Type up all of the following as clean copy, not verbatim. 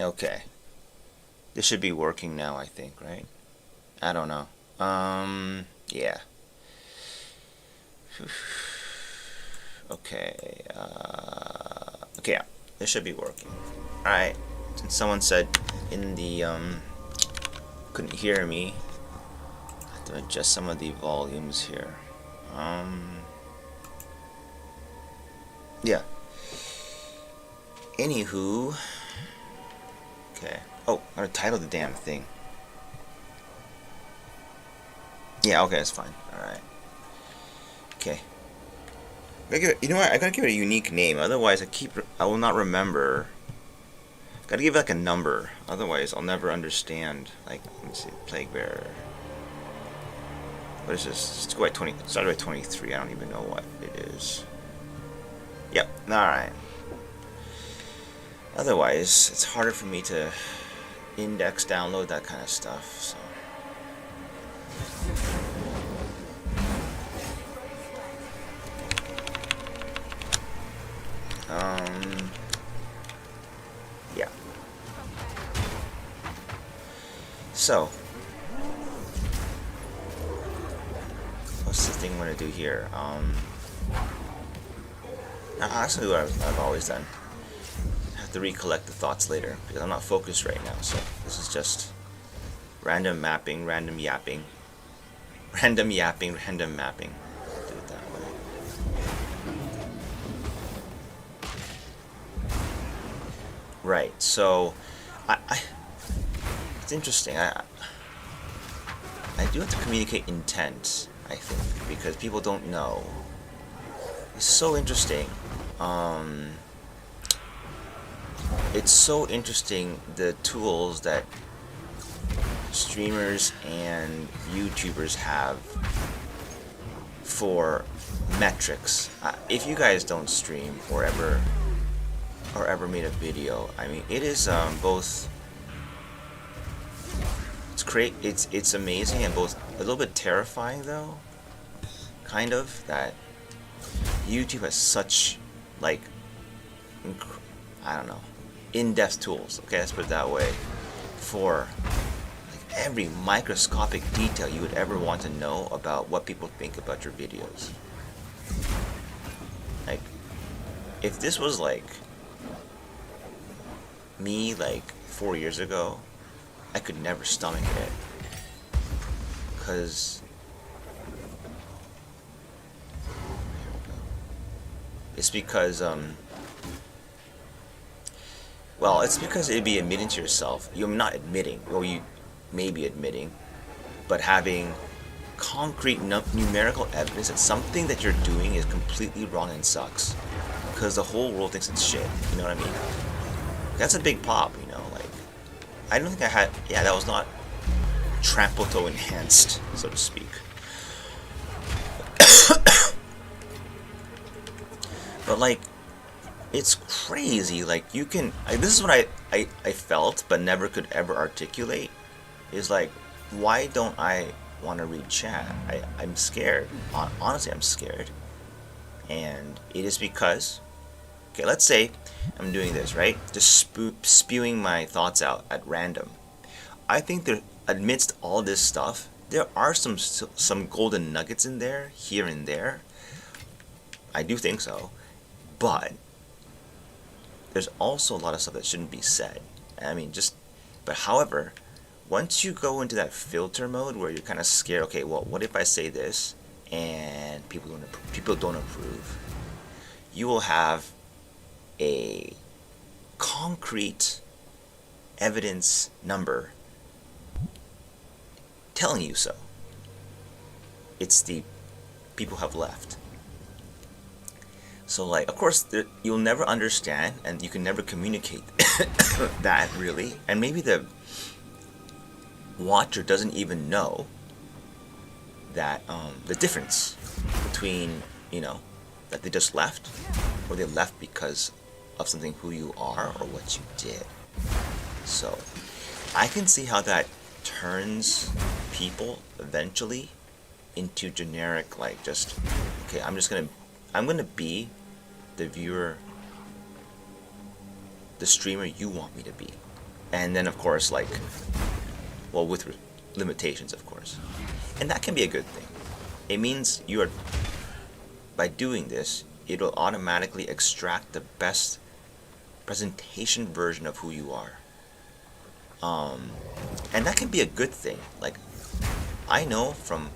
Okay. This should be working now, I think, right? I don't know. Yeah. Okay, okay, yeah. This should be working. Alright. Since someone said in the, couldn't hear me, I have to adjust some of the volumes here. Yeah. Anywho. Okay. Oh, I titled the damn thing. Yeah, okay, that's fine. Alright. Okay. You know what? I gotta give it a unique name, otherwise I will not remember. Gotta give it like a number, otherwise I'll never understand. Like, let me see, Plaguebearer. What is this? Let's go at 20. Started at 23. I don't even know what it is. Yep. All right. Otherwise, it's harder for me to index, download that kind of stuff. So. Yeah. So, what's the thing I'm gonna do here? Actually, what I've always done. I have to recollect the thoughts later because I'm not focused right now. So this is just random mapping, random yapping, random yapping, random mapping. Do it that way. Right. So, it's interesting. I do have to communicate intent, I think, because people don't know. It's so interesting. It's so interesting the tools that streamers and YouTubers have for metrics. If you guys don't stream or ever made a video, I mean, it is both. It's amazing and both a little bit terrifying though, kind of, that YouTube has such like I don't know, in-depth tools. Okay, let's put it that way, for like every microscopic detail you would ever want to know about what people think about your videos. Like, if this was like me like 4 years ago, I could never stomach it, because it's because well, it's because it'd be admitting to yourself. You're not admitting, or you may be admitting, but having concrete numerical evidence that something that you're doing is completely wrong and sucks, because the whole world thinks it's shit. You know what I mean? That's a big pop, you know. Like, I don't think I had. Yeah, that was not trampletoe enhanced, so to speak. But like, it's crazy. Like, you can. This is what I felt, but never could ever articulate. Is like, why don't I want to read chat? I'm scared. Honestly, I'm scared. And it is because, okay, let's say I'm doing this, right? Just spewing my thoughts out at random. I think that amidst all this stuff, there are some golden nuggets in there, here and there. I do think so. But there's also a lot of stuff that shouldn't be said. I mean, but however, once you go into that filter mode where you're kind of scared, okay, well, what if I say this and people don't approve? You will have a concrete evidence number telling you so. It's the people have left. So, like, of course, you'll never understand, and you can never communicate that, really. And maybe the watcher doesn't even know that the difference between, you know, that they just left, or they left because of something who you are or what you did. So, I can see how that turns people eventually into generic, like, just, okay, I'm gonna be the viewer, the streamer you want me to be. And then of course, like, well, with limitations, of course. And that can be a good thing. It means you are, by doing this, it'll automatically extract the best presentation version of who you are. And that can be a good thing. Like, I know from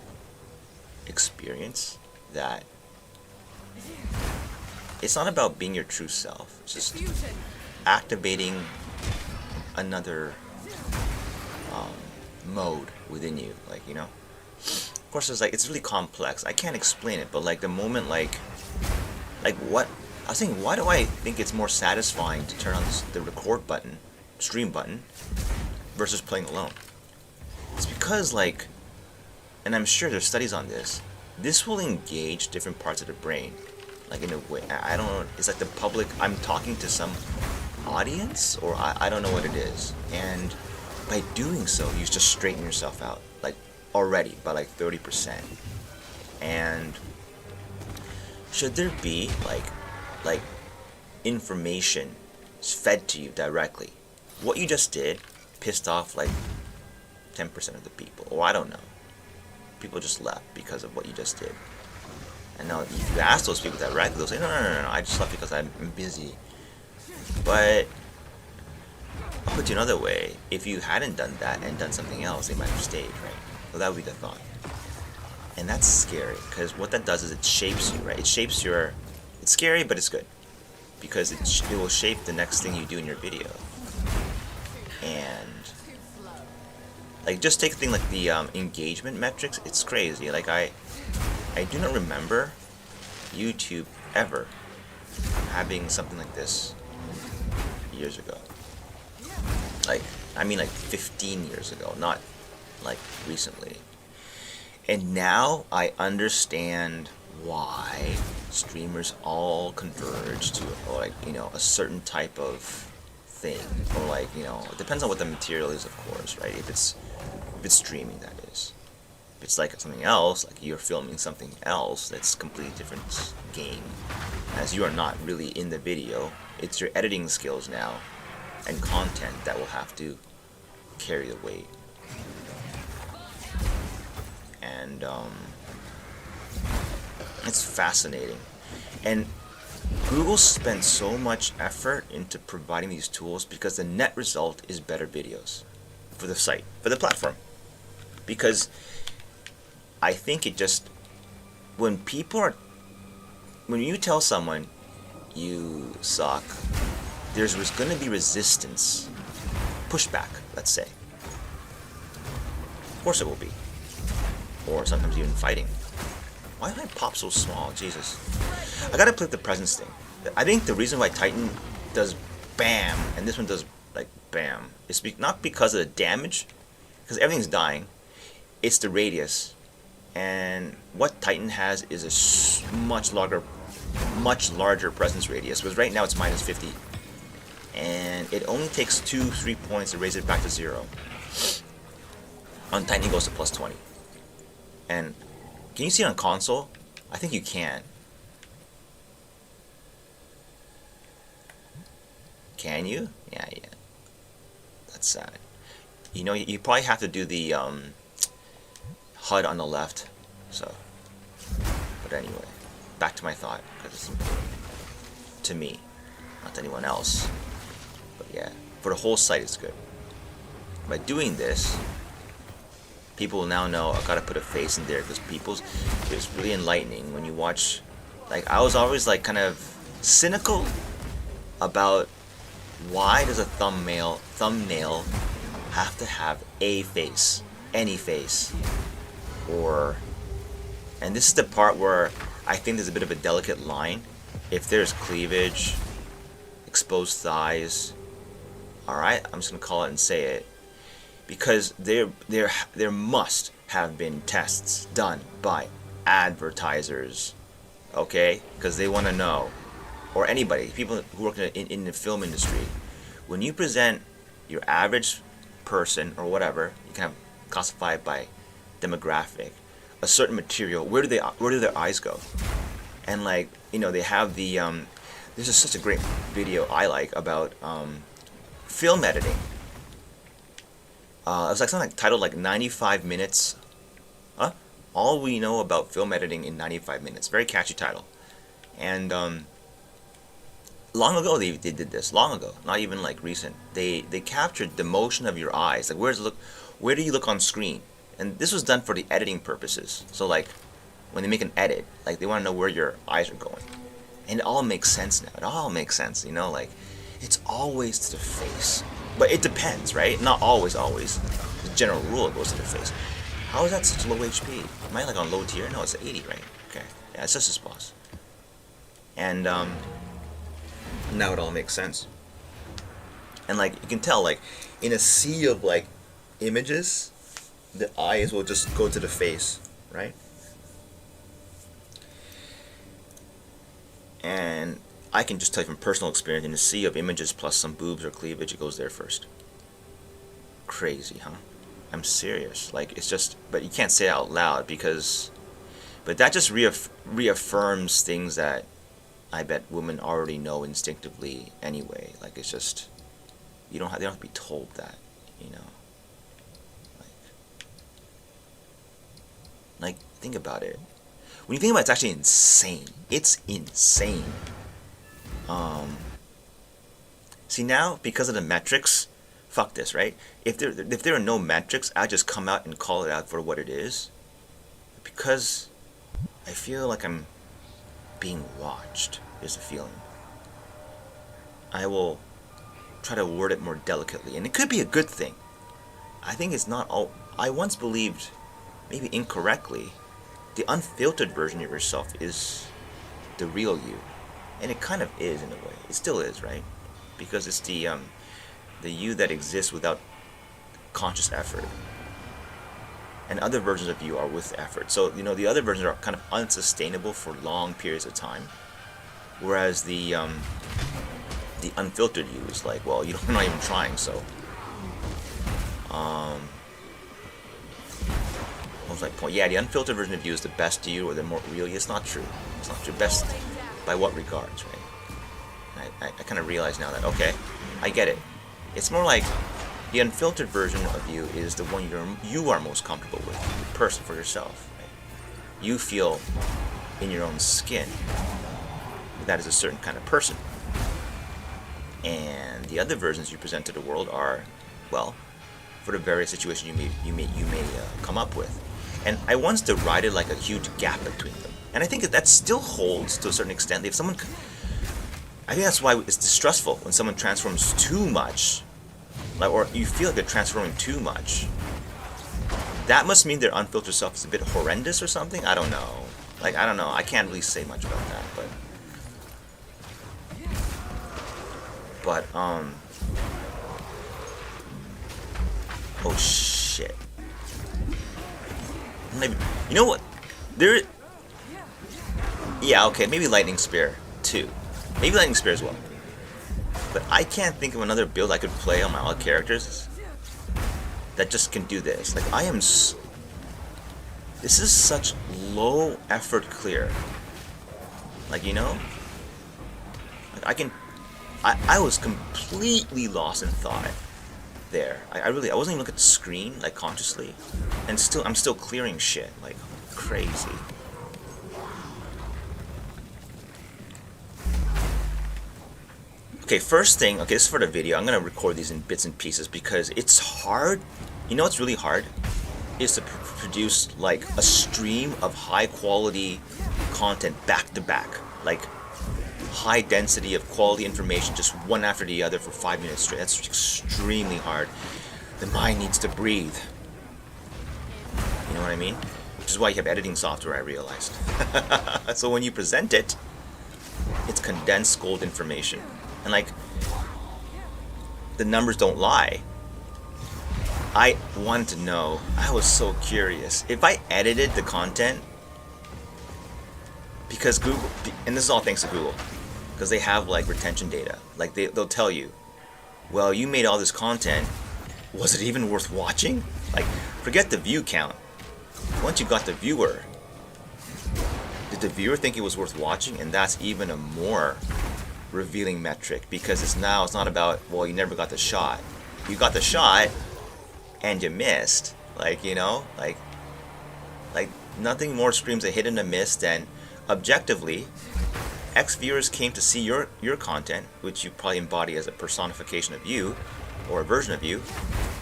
experience that it's not about being your true self. It's just activating another mode within you, like, you know. Of course, it's really complex. I can't explain it, but like the moment, like what I was thinking, why do I think it's more satisfying to turn on the record button, stream button, versus playing alone? It's because, like, and I'm sure there's studies on this. This will engage different parts of the brain, like in a way. I don't know. It's like the public. I'm talking to some audience, or I don't know what it is, and by doing so, you just straighten yourself out, like, already by like 30%. And should there be like information fed to you directly, what you just did pissed off like 10% of the people, or I don't know. People just left because of what you just did. And now if you ask those people directly, they'll say, no, I just left because I'm busy. But I'll put you another way. If you hadn't done that and done something else, they might have stayed, right? So that would be the thought. And that's scary, because what that does is it shapes you, right? It shapes your... It's scary, but it's good. Because it will shape the next thing you do in your video. And... like, just take a thing like the engagement metrics. It's crazy. Like, I do not remember YouTube ever having something like this years ago. Like, I mean like 15 years ago, not like recently. And now I understand why streamers all converge to, or like, you know, a certain type of thing, or like, you know, it depends on what the material is, of course, right? If it's streaming, that is. If it's like something else, like you're filming something else, that's a completely different game, as you are not really in the video. It's your editing skills now and content that will have to carry the weight. And it's fascinating. And Google spent so much effort into providing these tools because the net result is better videos for the site, for the platform. Because I think it just, when you tell someone you suck, there's going to be resistance, pushback, let's say. Of course it will be. Or sometimes even fighting. Why did I pop so small? Jesus. I gotta play the presence thing. I think the reason why Titan does bam and this one does like bam is not because of the damage, because everything's dying. It's the radius. And what Titan has is a much larger presence radius, because right now it's minus 50. And it only takes 2-3 points to raise it back to 0. On Titan it goes to plus 20. And can you see it on console? I think you can. Can you? Yeah. That's sad. You know, you probably have to do the HUD on the left. So, but anyway, back to my thought, because it's important to me, not to anyone else. But yeah, for the whole site it's good. By doing this, people will now know I've got to put a face in there, because it's really enlightening when you watch. Like, I was always like kind of cynical about why does a thumbnail have to have a face, any face, or, and this is the part where I think there's a bit of a delicate line. If there's cleavage, exposed thighs, alright, I'm just gonna call it and say it, because there must have been tests done by advertisers, okay, because they want to know, or anybody, people who work in the film industry, when you present your average person or whatever, you can have classified by demographic, a certain material, where do their eyes go? And like, you know, they have the this is such a great video I like about film editing, It was like something like titled like 95 minutes. Huh? All we know about film editing in 95 minutes. Very catchy title. And long ago they did this. Long ago, not even like recent. They captured the motion of your eyes. Like where do you look on screen? And this was done for the editing purposes. So like when they make an edit, like they want to know where your eyes are going. And it all makes sense now. It all makes sense, you know, like it's always to the face. But it depends, right? Not always. The general rule, it goes to the face. How is that such low HP? Am I like on low tier? No, it's 80, right? Okay. Yeah, it's just this boss. And now it all makes sense. And like you can tell, like in a sea of like images, the eyes will just go to the face, right? And I can just tell you from personal experience, in a sea of images plus some boobs or cleavage, it goes there first. Crazy, huh? I'm serious. Like, it's just, but you can't say it out loud because, but that just reaffirms things that I bet women already know instinctively anyway. Like, it's just, they don't have to be told that, you know? Like, think about it. When you think about it, it's actually insane. It's insane. See now, because of the metrics, fuck this, right? If there are no metrics, I just come out and call it out for what it is. Because I feel like I'm being watched, is the feeling. I will try to word it more delicately, and it could be a good thing. I think it's not all. I once believed, maybe incorrectly, the unfiltered version of yourself is the real you. And it kind of is in a way. It still is, right? Because it's the you that exists without conscious effort. And other versions of you are with effort. So, you know, the other versions are kind of unsustainable for long periods of time. Whereas the unfiltered you is like, well, you're not even trying, so. What was my point? Yeah, the unfiltered version of you is the best you or the more real you. It's not true. It's not true. Best by what regards, right? I kind of realize now that, okay, I get it. It's more like the unfiltered version of you is the one you are most comfortable with, the person for yourself. Right? You feel in your own skin that is a certain kind of person. And the other versions you present to the world are, well, for the various situations you may come up with. And I once derided like a huge gap between them. And I think that still holds to a certain extent. If someone, I think that's why it's distressful when someone transforms too much, like, or you feel like they're transforming too much. That must mean their unfiltered self is a bit horrendous or something. I don't know. Like, I don't know. I can't really say much about that, but oh shit. Maybe, you know what? Yeah, okay, maybe Lightning Spear too. Maybe Lightning Spear as well. But I can't think of another build I could play on my all characters that just can do this. Like, this is such low effort clear. Like, you know? Like, I was completely lost in thought there. I wasn't even looking at the screen, like, consciously. And I'm still clearing shit, like, crazy. Okay, first thing, okay, this is for the video. I'm going to record these in bits and pieces because it's hard. You know what's really hard? Is to produce, like, a stream of high-quality content back-to-back. Like, high density of quality information, just one after the other for 5 minutes straight. That's extremely hard. The mind needs to breathe. You know what I mean? Which is why you have editing software, I realized. So when you present it, it's condensed gold information. And like, the numbers don't lie. I wanted to know, I was so curious. If I edited the content, because Google, and this is all thanks to Google, because they have like retention data. Like they'll tell you, well, you made all this content, was it even worth watching? Like, forget the view count. Once you got the viewer, did the viewer think it was worth watching? And that's even a more revealing metric, because it's not about, well, you never got the shot. You got the shot, and you missed, like, you know, like nothing more screams a hit and a miss than objectively ex-viewers came to see your content, which you probably embody as a personification of you or a version of you,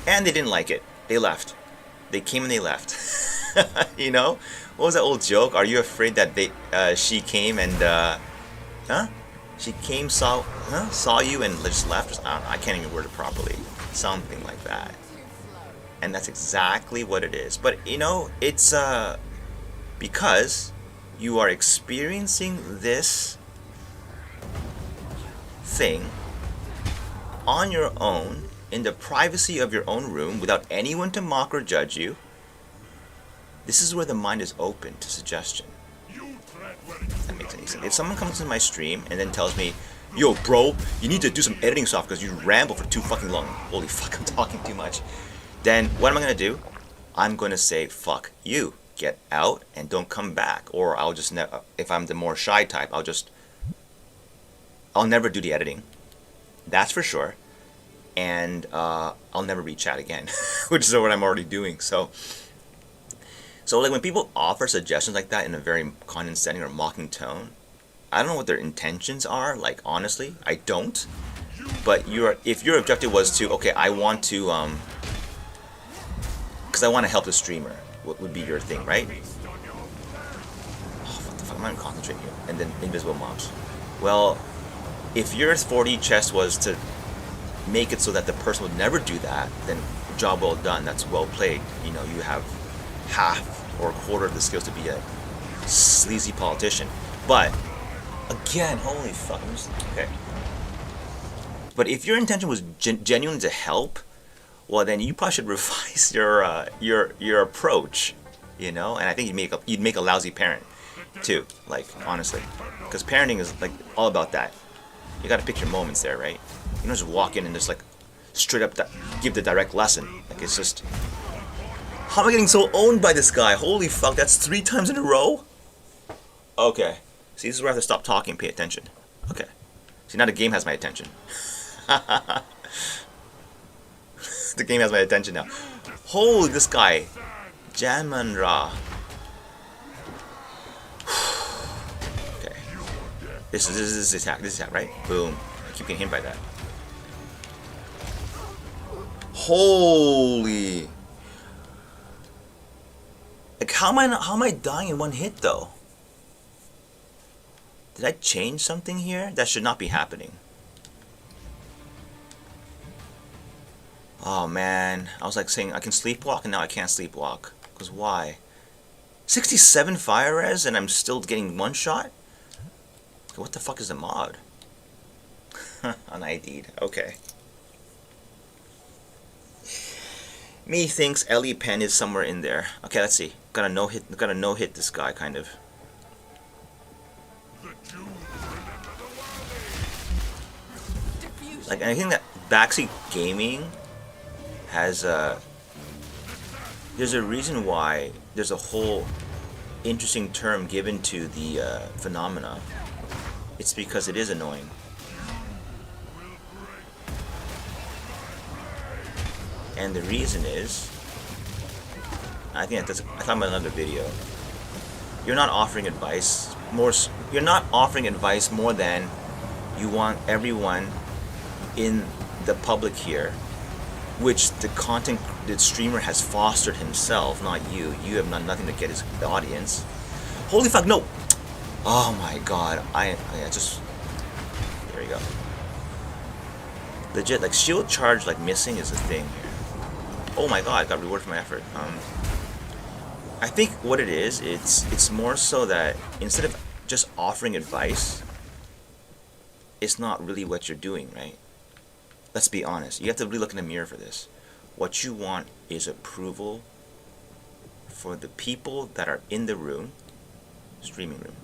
and they didn't like it. They left. They came and they left. You know, what was that old joke? Are you afraid that she came and she came, saw you and just left? I don't know, I can't even word it properly. Something like that. And that's exactly what it is. But you know, it's because you are experiencing this thing on your own in the privacy of your own room without anyone to mock or judge you. This is where the mind is open to suggestion. If that makes any sense. If someone comes to my stream and then tells me, yo bro, you need to do some editing stuff because you ramble for too fucking long. Holy fuck, I'm talking too much. Then what am I going to do? I'm going to say, fuck you. Get out and don't come back. Or I'll just, if I'm the more shy type, I'll never do the editing. That's for sure. And I'll never read chat again, which is what I'm already doing. So like when people offer suggestions like that in a very condescending or mocking tone, I don't know what their intentions are. Like honestly, I don't. But if your objective was to, okay, I want to, because I want to help the streamer, what would be your thing, right? Oh, what the fuck, I'm not concentrating here. And then invisible mobs. Well, if your 4D chess was to make it so that the person would never do that, then job well done. That's well played. You know, you have half or a quarter of the skills to be a sleazy politician. But again, holy fuck, okay. But if your intention was genuine to help, well then you probably should revise your approach, you know. And I think you'd make a lousy parent too, like honestly, because parenting is like all about that. You got to pick your moments there, right? You don't just walk in and just like straight up give the direct lesson. Like it's just, how am I getting so owned by this guy? Holy fuck, that's 3 times in a row? Okay. See, this is where I have to stop talking and pay attention. Okay. See, now the game has my attention. The game has my attention now. Holy, this guy. Jamanra. Okay. This is attack. This is attack, right? Boom. I keep getting hit by that. Holy. Like how am I dying in one hit though? Did I change something here? That should not be happening. Oh man, I was like saying I can sleepwalk and now I can't sleepwalk. Because why? 67 fire res and I'm still getting one shot? What the fuck is the mod? UnID'd. Okay. Me thinks Ellie Pen is somewhere in there. Okay, let's see. Gotta no hit this guy kind of. Like I think that backseat gaming has there's a reason why there's a whole interesting term given to the phenomena. It's because it is annoying. And the reason is, I think that's, I thought about another video. You're not offering advice you're not offering advice more than you want everyone in the public here, which the streamer has fostered himself, not you. You have done nothing to get his audience. Holy fuck, no! Oh my god, I just, there you go. Legit, like shield charge like missing is a thing here. Oh my god, I got rewarded for my effort. I think what it is, it's more so that instead of just offering advice, it's not really what you're doing, right? Let's be honest. You have to really look in the mirror for this. What you want is approval for the people that are in the room, streaming room.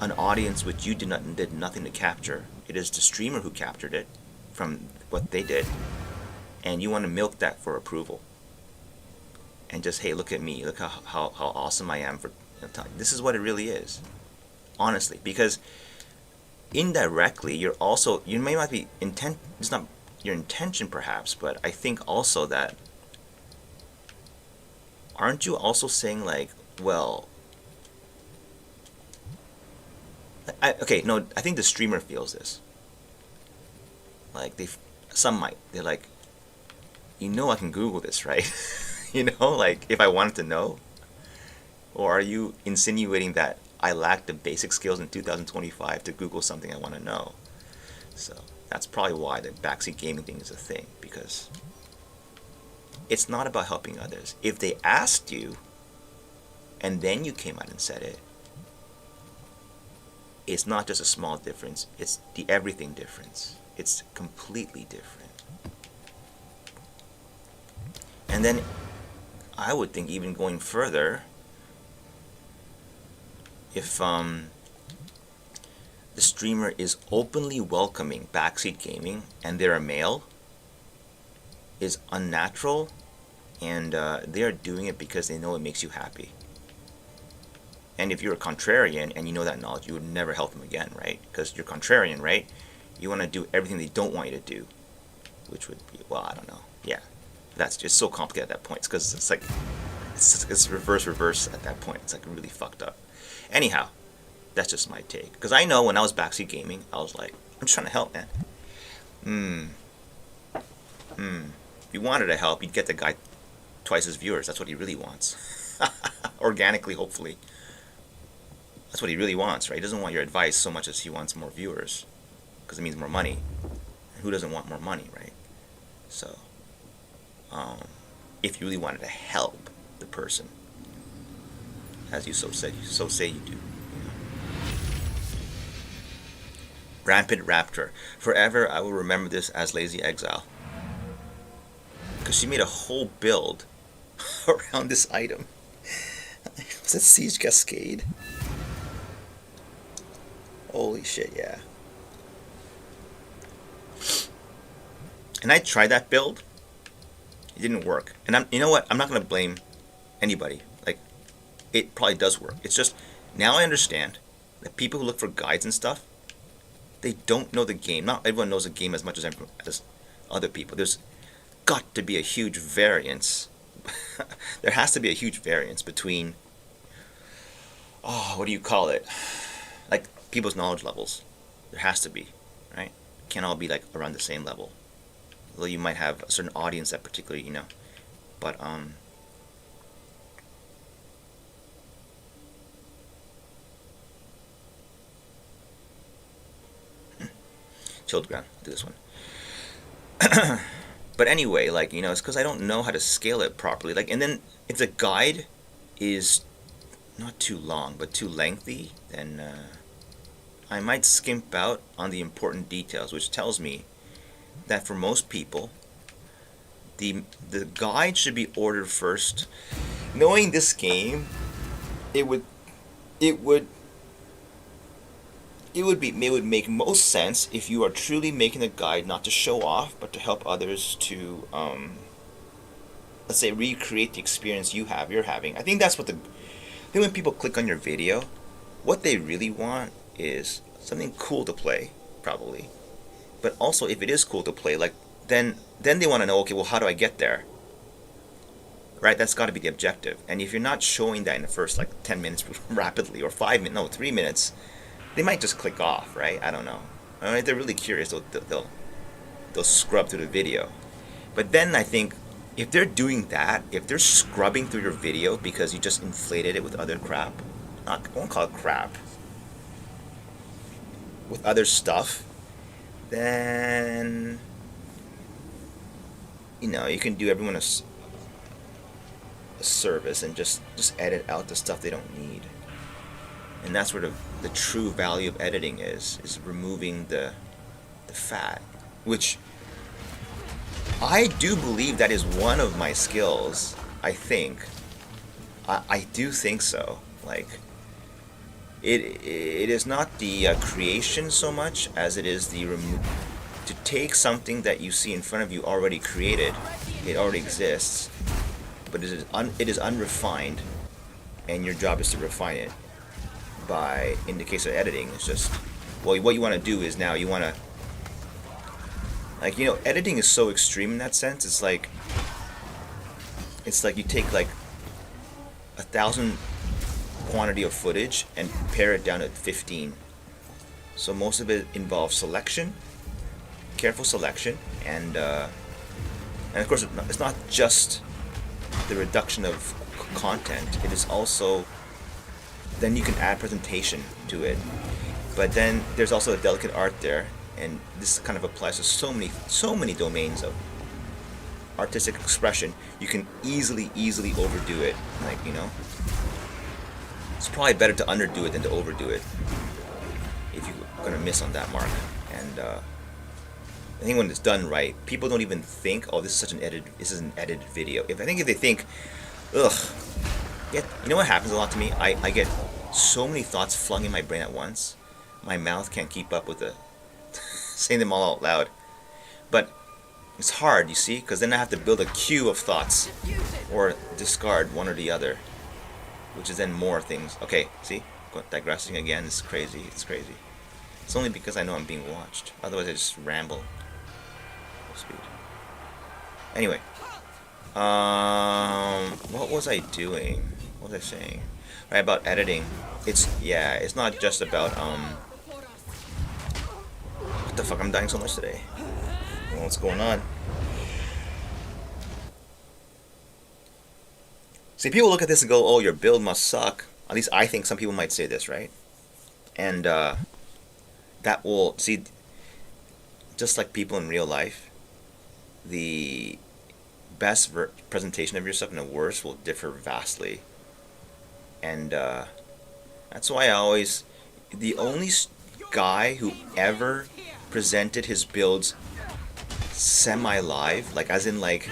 An audience which you did nothing to capture. It is the streamer who captured it from what they did. And you want to milk that for approval. And just, hey, look at me. Look how awesome I am for this is what it really is. Honestly. Because indirectly, you may not be intent. It's not your intention perhaps, but I think also that, aren't you also saying like, well, okay, no, I think the streamer feels this. Like some might. They're like, I can Google this, right? Like if I wanted to know. Or are you insinuating that I lack the basic skills in 2025 to Google something I want to know? So that's probably why the backseat gaming thing is a thing, because it's not about helping others. If they asked you and then you came out and said it, it's not just a small difference, it's the everything difference. It's completely different. And then I would think, even going further, if the streamer is openly welcoming backseat gaming and they're a male, is unnatural, and they are doing it because they know it makes you happy. And if you're a contrarian and you know that knowledge, you would never help them again, right? Because you're contrarian, right? You want to do everything they don't want you to do, which would be, well, I don't know. Yeah, that's just so complicated at that point. It's because it's like, it's reverse at that point. It's like really fucked up. Anyhow, that's just my take. Because I know when I was backseat gaming, I was like, I'm just trying to help, man. If you wanted to help, you'd get the guy twice his viewers. That's what he really wants. Organically, hopefully. That's what he really wants, right? He doesn't want your advice so much as he wants more viewers, because it means more money. And who doesn't want more money, right? So, if you really wanted to help the person, as you so say you do. Rampant Raptor. Forever I will remember this as Lazy Exile. Because she made a whole build around this item. Was that Siege Cascade? Holy shit, yeah. And I tried that build. It didn't work. And you know what? I'm not going to blame anybody. Like, it probably does work. It's just, now I understand that people who look for guides and stuff, they don't know the game. Not everyone knows the game as much as other people. There's got to be a huge variance. There has to be a huge variance between, what do you call it? Like, people's knowledge levels. There has to be, right? Can't all be like around the same level. Although you might have a certain audience that particularly, but chilled ground. I'll do this one. But anyway, like, it's because I don't know how to scale it properly. Like, and then if the guide is not too long but too lengthy, then I might skimp out on the important details, which tells me that for most people, the guide should be ordered first. Knowing this game, it would make most sense if you are truly making a guide not to show off, but to help others to, let's say, recreate the experience you're having. I think that's what I think when people click on your video, what they really want is something cool to play, probably. But also, if it is cool to play, like, then they want to know, okay, well, how do I get there? Right? That's got to be the objective. And if you're not showing that in the first, like, 10 minutes rapidly, or 5 minutes, no, 3 minutes, they might just click off, right? I don't know. I mean, if they're really curious, they'll scrub through the video. But then I think, if they're doing that, if they're scrubbing through your video because you just inflated it with other crap, I won't call it crap, with other stuff, then, you can do everyone a service and just edit out the stuff they don't need. And that's where the true value of editing is removing the fat, which I do believe that is one of my skills. I think I do think so. Like, it is not the creation so much as it is the to take something that you see in front of you already created. It already exists, but it is unrefined, and your job is to refine it. In the case of editing, it's just, well, what you want to do is now you want to Like, you know, editing is so extreme in that sense. It's like you take like 1,000 quantity of footage and pare it down to 15. So most of it involves selection, careful selection, and of course it's not just the reduction of content. It is also, then you can add presentation to it. But then there's also a delicate art there, and this kind of applies to so many domains of artistic expression. You can easily overdo it. Like, you know, it's probably better to underdo it than to overdo it if you're gonna miss on that mark. And I think when it's done right, people don't even think, oh, this is an edited video. If they think, ugh, you know what happens a lot to me? I get so many thoughts flung in my brain at once. My mouth can't keep up with saying them all out loud. But it's hard, you see, because then I have to build a queue of thoughts or discard one or the other, which is then more things. Okay, see, digressing again. It's crazy. It's only because I know I'm being watched. Otherwise, I just ramble. Full speed. Anyway, what was I doing? What was I saying? Right, about editing. It's not just about What the fuck? I'm dying so much today. What's going on? See, people look at this and go, "Oh, your build must suck." At least I think some people might say this, right? And that will see, just like people in real life, the best presentation of yourself and the worst will differ vastly. And that's why the only guy who ever presented his builds semi-live, like as in like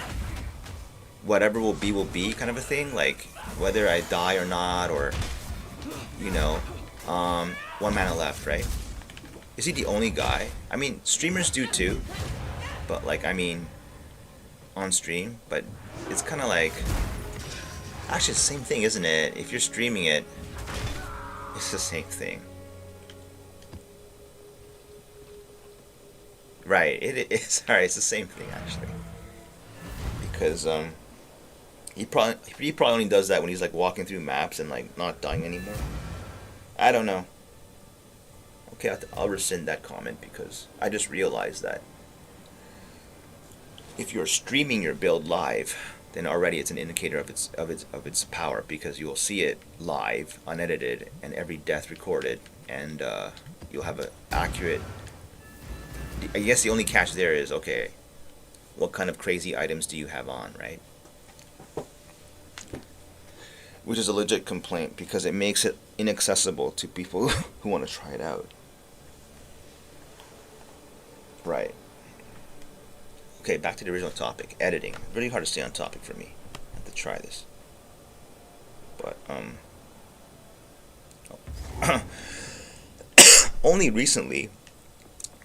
whatever will be kind of a thing, like whether I die or not, or you know, onemanaleft, right? Is he the only guy? I mean, streamers do too, but like, I mean, on stream, but it's kind of like, actually it's the same thing, isn't it? If you're streaming it, it's the same thing. Right, it is. Alright, it's the same thing actually. Because he probably only does that when he's like walking through maps and like not dying anymore. I don't know. Okay, I'll rescind that comment because I just realized that if you're streaming your build live, then already it's an indicator of its power, because you will see it live, unedited, and every death recorded, and you'll have an accurate. I guess the only catch there is, okay, what kind of crazy items do you have on, right? Which is a legit complaint because it makes it inaccessible to people who want to try it out. Right. Okay, back to the original topic, editing. Really hard to stay on topic for me. I have to try this. But, only recently,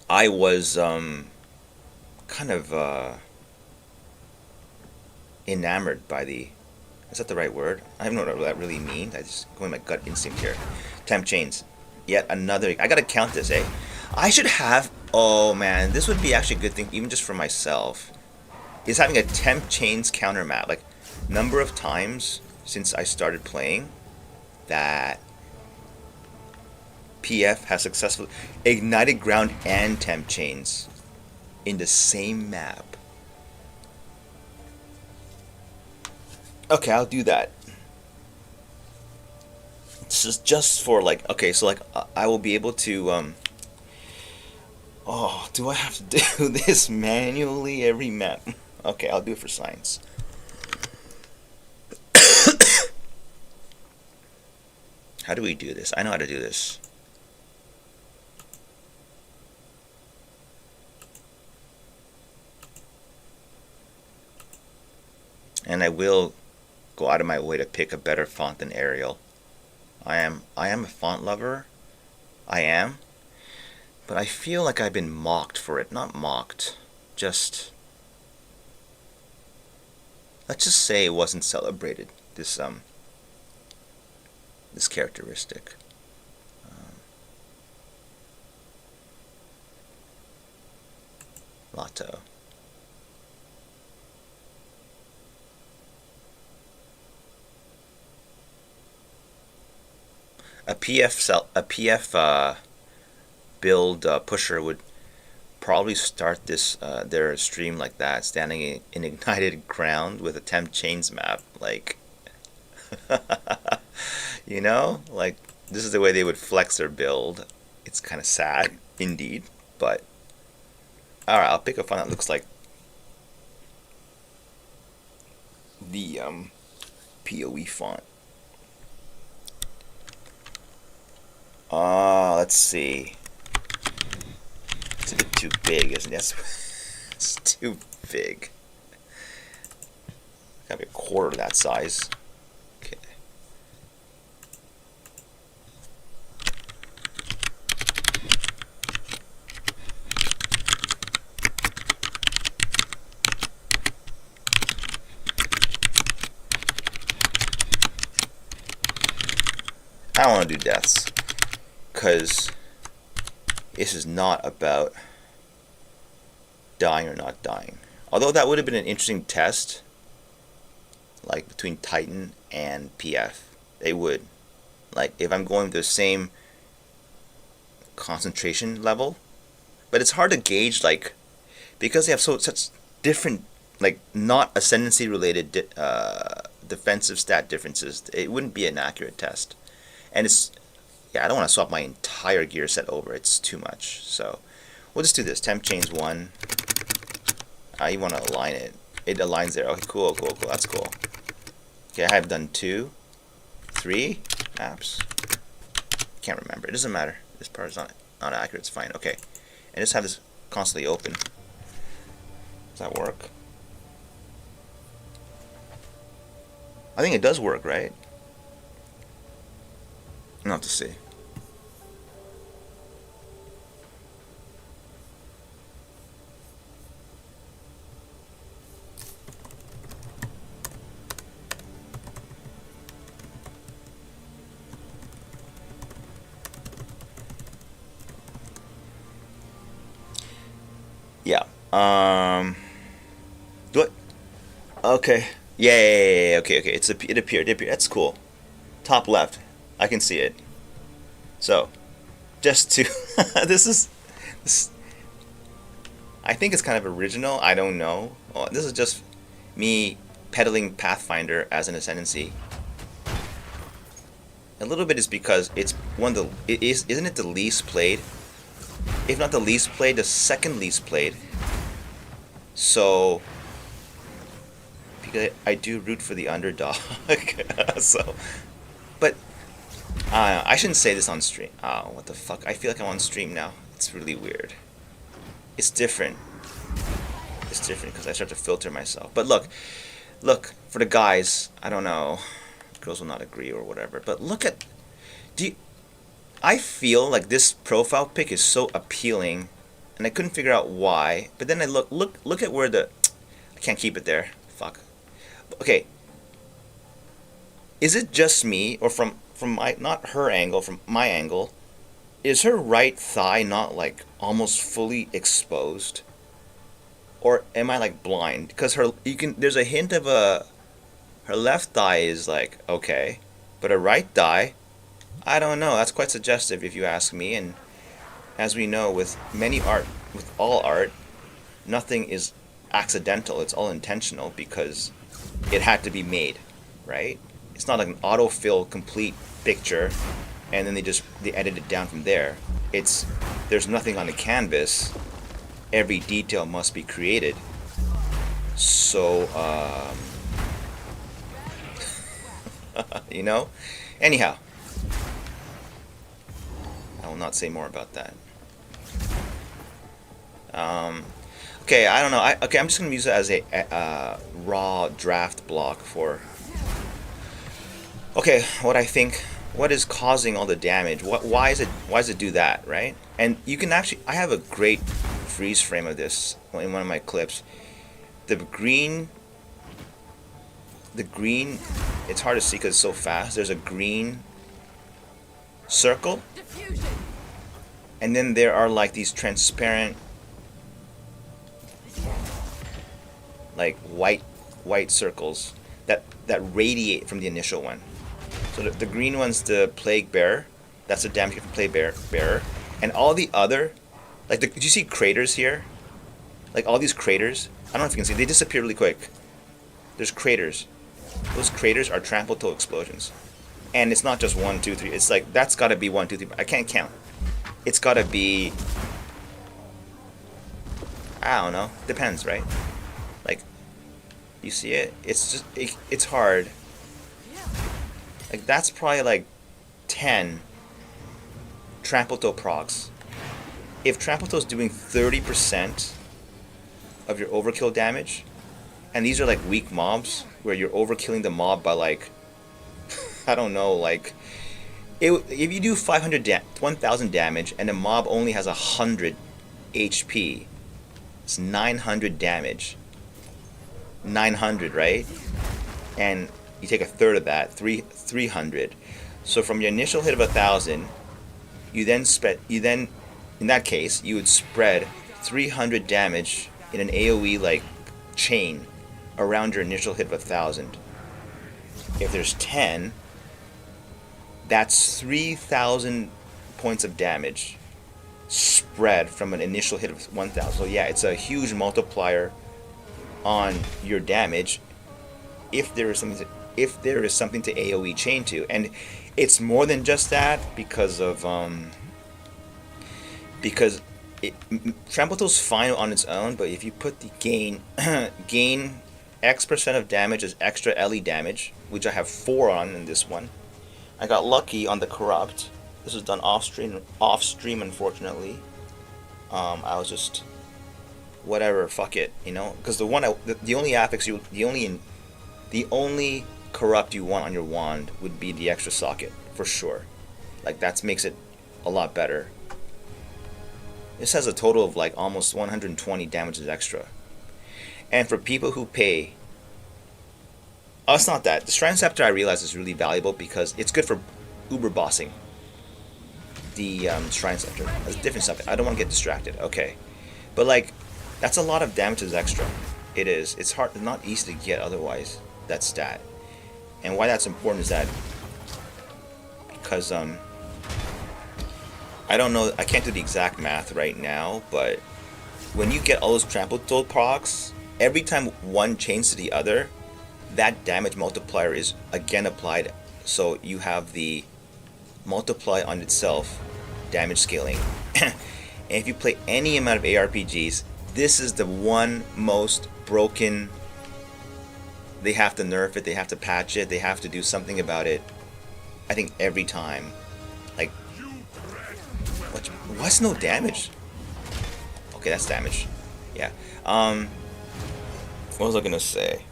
I was, kind of, enamored by the, is that the right word? I don't know what that really means. I just go with my gut instinct here. Temp chains. Yet another, I gotta count this, eh? I should have, oh man, this would be actually a good thing, even just for myself, is having a temp chains counter map. Like, number of times since I started playing that PF has successfully ignited ground and temp chains in the same map. Okay, I'll do that. This is just for like, okay, so like I will be able to oh, do I have to do this manually every map? Okay, I'll do it for science. How do we do this? I know how to do this. And I will go out of my way to pick a better font than Arial. I am a font lover. I am. But I feel like I've been mocked for it. Not mocked. Just, let's just say it wasn't celebrated. This characteristic. Lotto. a PF build pusher would probably start this their stream like that, standing in ignited ground with a temp chains map, like you know, like this is the way they would flex their build. It's kind of sad indeed, but all right, I'll pick a font that looks like the PoE font. Let's see. It's a bit too big, isn't it? It's too big. Gotta be a quarter of that size. Okay. I don't want to do deaths, because this is not about dying or not dying. Although that would have been an interesting test, like between Titan and PF. They would. Like, if I'm going to the same concentration level. But it's hard to gauge, like, because they have such different, like, not ascendancy related defensive stat differences, it wouldn't be an accurate test. And it's, yeah, I don't want to swap my entire gear set over. It's too much. So we'll just do this. Temp chains 1. You want to align it. It aligns there. Okay, cool. That's cool. Okay, I have done 2, 3 maps. Can't remember. It doesn't matter. This part is not accurate. It's fine. Okay. And just have this constantly open. Does that work? I think it does work, right? I'll have to see. Yeah. What? Okay. Yeah. Okay. It appeared. That's cool. Top left. I can see it. So, just to this. I think it's kind of original. I don't know. Oh, this is just me peddling Pathfinder as an ascendancy. A little bit is because it's one of the isn't it the least played? If not the least played, the second least played. So, because I do root for the underdog. So, but I shouldn't say this on stream. Oh, what the fuck? I feel like I'm on stream now. It's really weird. It's different. It's different because I start to filter myself. But look, for the guys, I don't know. Girls will not agree or whatever. But look at, I feel like this profile pic is so appealing, and I couldn't figure out why. But then I look at where I can't keep it there. Fuck. Okay. Is it just me, or from my, not her angle, from my angle, is her right thigh not like almost fully exposed? Or am I like blind? Because there's a hint of her left thigh is like okay, but her right thigh, I don't know. That's quite suggestive if you ask me. And as we know, with all art, nothing is accidental. It's all intentional because it had to be made, right? It's not like an autofill complete picture and then they edit it down from there. There's nothing on the canvas. Every detail must be created. So you know? Anyhow, I will not say more about that. Okay, I don't know. I'm just gonna use it as a raw draft block for. Okay, what I think, what is causing all the damage? Why is it do that, right? And you can actually, I have a great freeze frame of this in one of my clips. The green, it's hard to see because it's so fast. There's a green circle, and then there are like these transparent, like white circles that radiate from the initial one. So the green one's the Plaguebearer, That's the damage you get from Plaguebearer. And all the other, like, do you see craters here? Like, all these craters, I don't know if you can see, they disappear really quick. There's craters. Those craters are trampletoe explosions. And it's not just 1, 2, 3. It's like, that's gotta be 1, 2, 3. I can't count. It's gotta be, I don't know. Depends, right? Like, you see it? It's just, it's hard. Like, that's probably like 10 trampletoe procs. If trampletoe's doing 30% of your overkill damage, and these are like weak mobs, where you're overkilling the mob by like, I don't know, like, if you do 1,000 damage and the mob only has 100 HP, it's 900 damage. 900, right? And you take a third of that, 300. So from your initial hit of 1,000, you then in that case, you would spread 300 damage in an AoE like chain around your initial hit of 1,000. If there's 10, that's 3,000 points of damage spread from an initial hit of 1,000. So yeah, it's a huge multiplier on your damage if there is something to AoE chain to, and it's more than just that because trampletoe's fine on its own, but if you put the gain X% of damage as extra LE damage, which I have 4 on in this one. I got lucky on the corrupt. This was done off stream unfortunately. I was just whatever, fuck it, you know, because the only affix the only corrupt you want on your wand would be the extra socket for sure. Like, that makes it a lot better. This has a total of like almost 120 damages extra. And for people who pay, oh, it's not that. The Shrine Scepter I realize is really valuable because it's good for uber bossing. The Shrine Scepter. That's a different subject. I don't want to get distracted. Okay. But like, that's a lot of damages extra. It is. It's hard, not easy to get otherwise, that stat. And why that's important is that because I don't know, I can't do the exact math right now, but when you get all those trampletoe procs, every time one chains to the other, that damage multiplier is again applied. So you have the multiply on itself damage scaling. And if you play any amount of ARPGs, this is the one most broken. They have to nerf it, they have to patch it, they have to do something about it. I think every time. Like, what's no damage? Okay, that's damage. Yeah. What was I gonna say?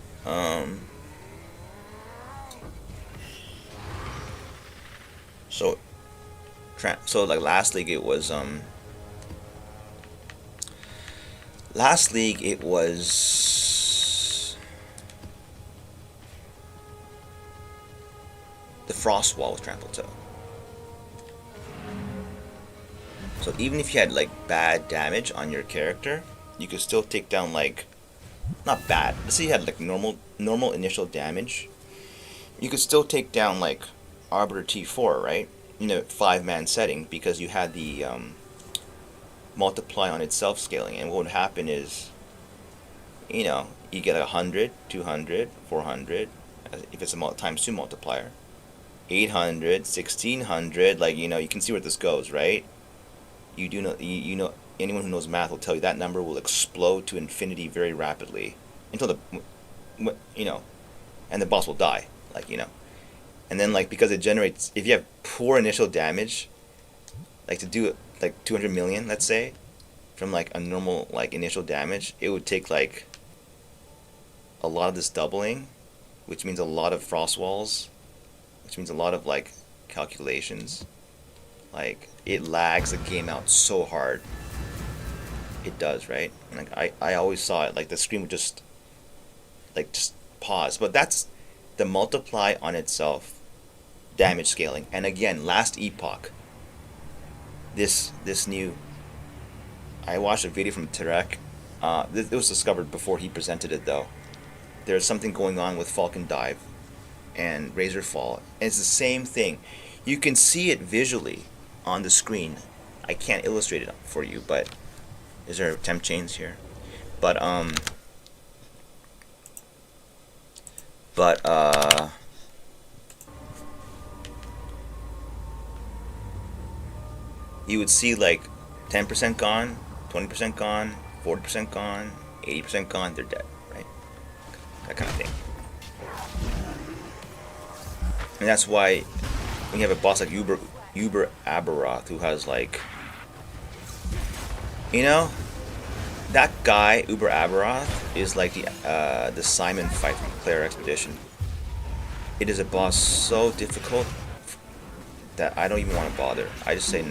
So like last league it was the frost wall with trampletoe. So even if you had like bad damage on your character, you could still take down like, not bad, let's say you had like normal initial damage, you could still take down like Arbiter T4, right? In a 5-man setting, because you had the multiply on itself scaling. And what would happen is, you know, you get 100, 200, 400, if it's a times 2 multiplier, 800, 1600, like, you know, you can see where this goes, right? You do know, you know, anyone who knows math will tell you that number will explode to infinity very rapidly until you know, and the boss will die, like, you know. And then, like, because it generates, if you have poor initial damage, like to do like 200 million, let's say, from like a normal like initial damage, it would take like a lot of this doubling, which means a lot of frost walls, which means a lot of like calculations. Like, it lags the game out so hard. It does, right? Like, I always saw it, like the screen would just pause. But that's the multiply on itself damage scaling. And again, last epoch, this new, I watched a video from Tarek. It was discovered before he presented it though. There's something going on with Falcon Dive and Razor Fall, and it's the same thing. You can see it visually on the screen. I can't illustrate it for you, but is there temp chains here? But you would see like 10% gone, 20% gone, 40% gone, 80% gone, they're dead, right? That kind of thing. And that's why when you have a boss like Uber Aberoth, who has like, you know, that guy Uber Aberoth is like the Simon fight from Player Expedition. It is a boss so difficult that I don't even want to bother. I just say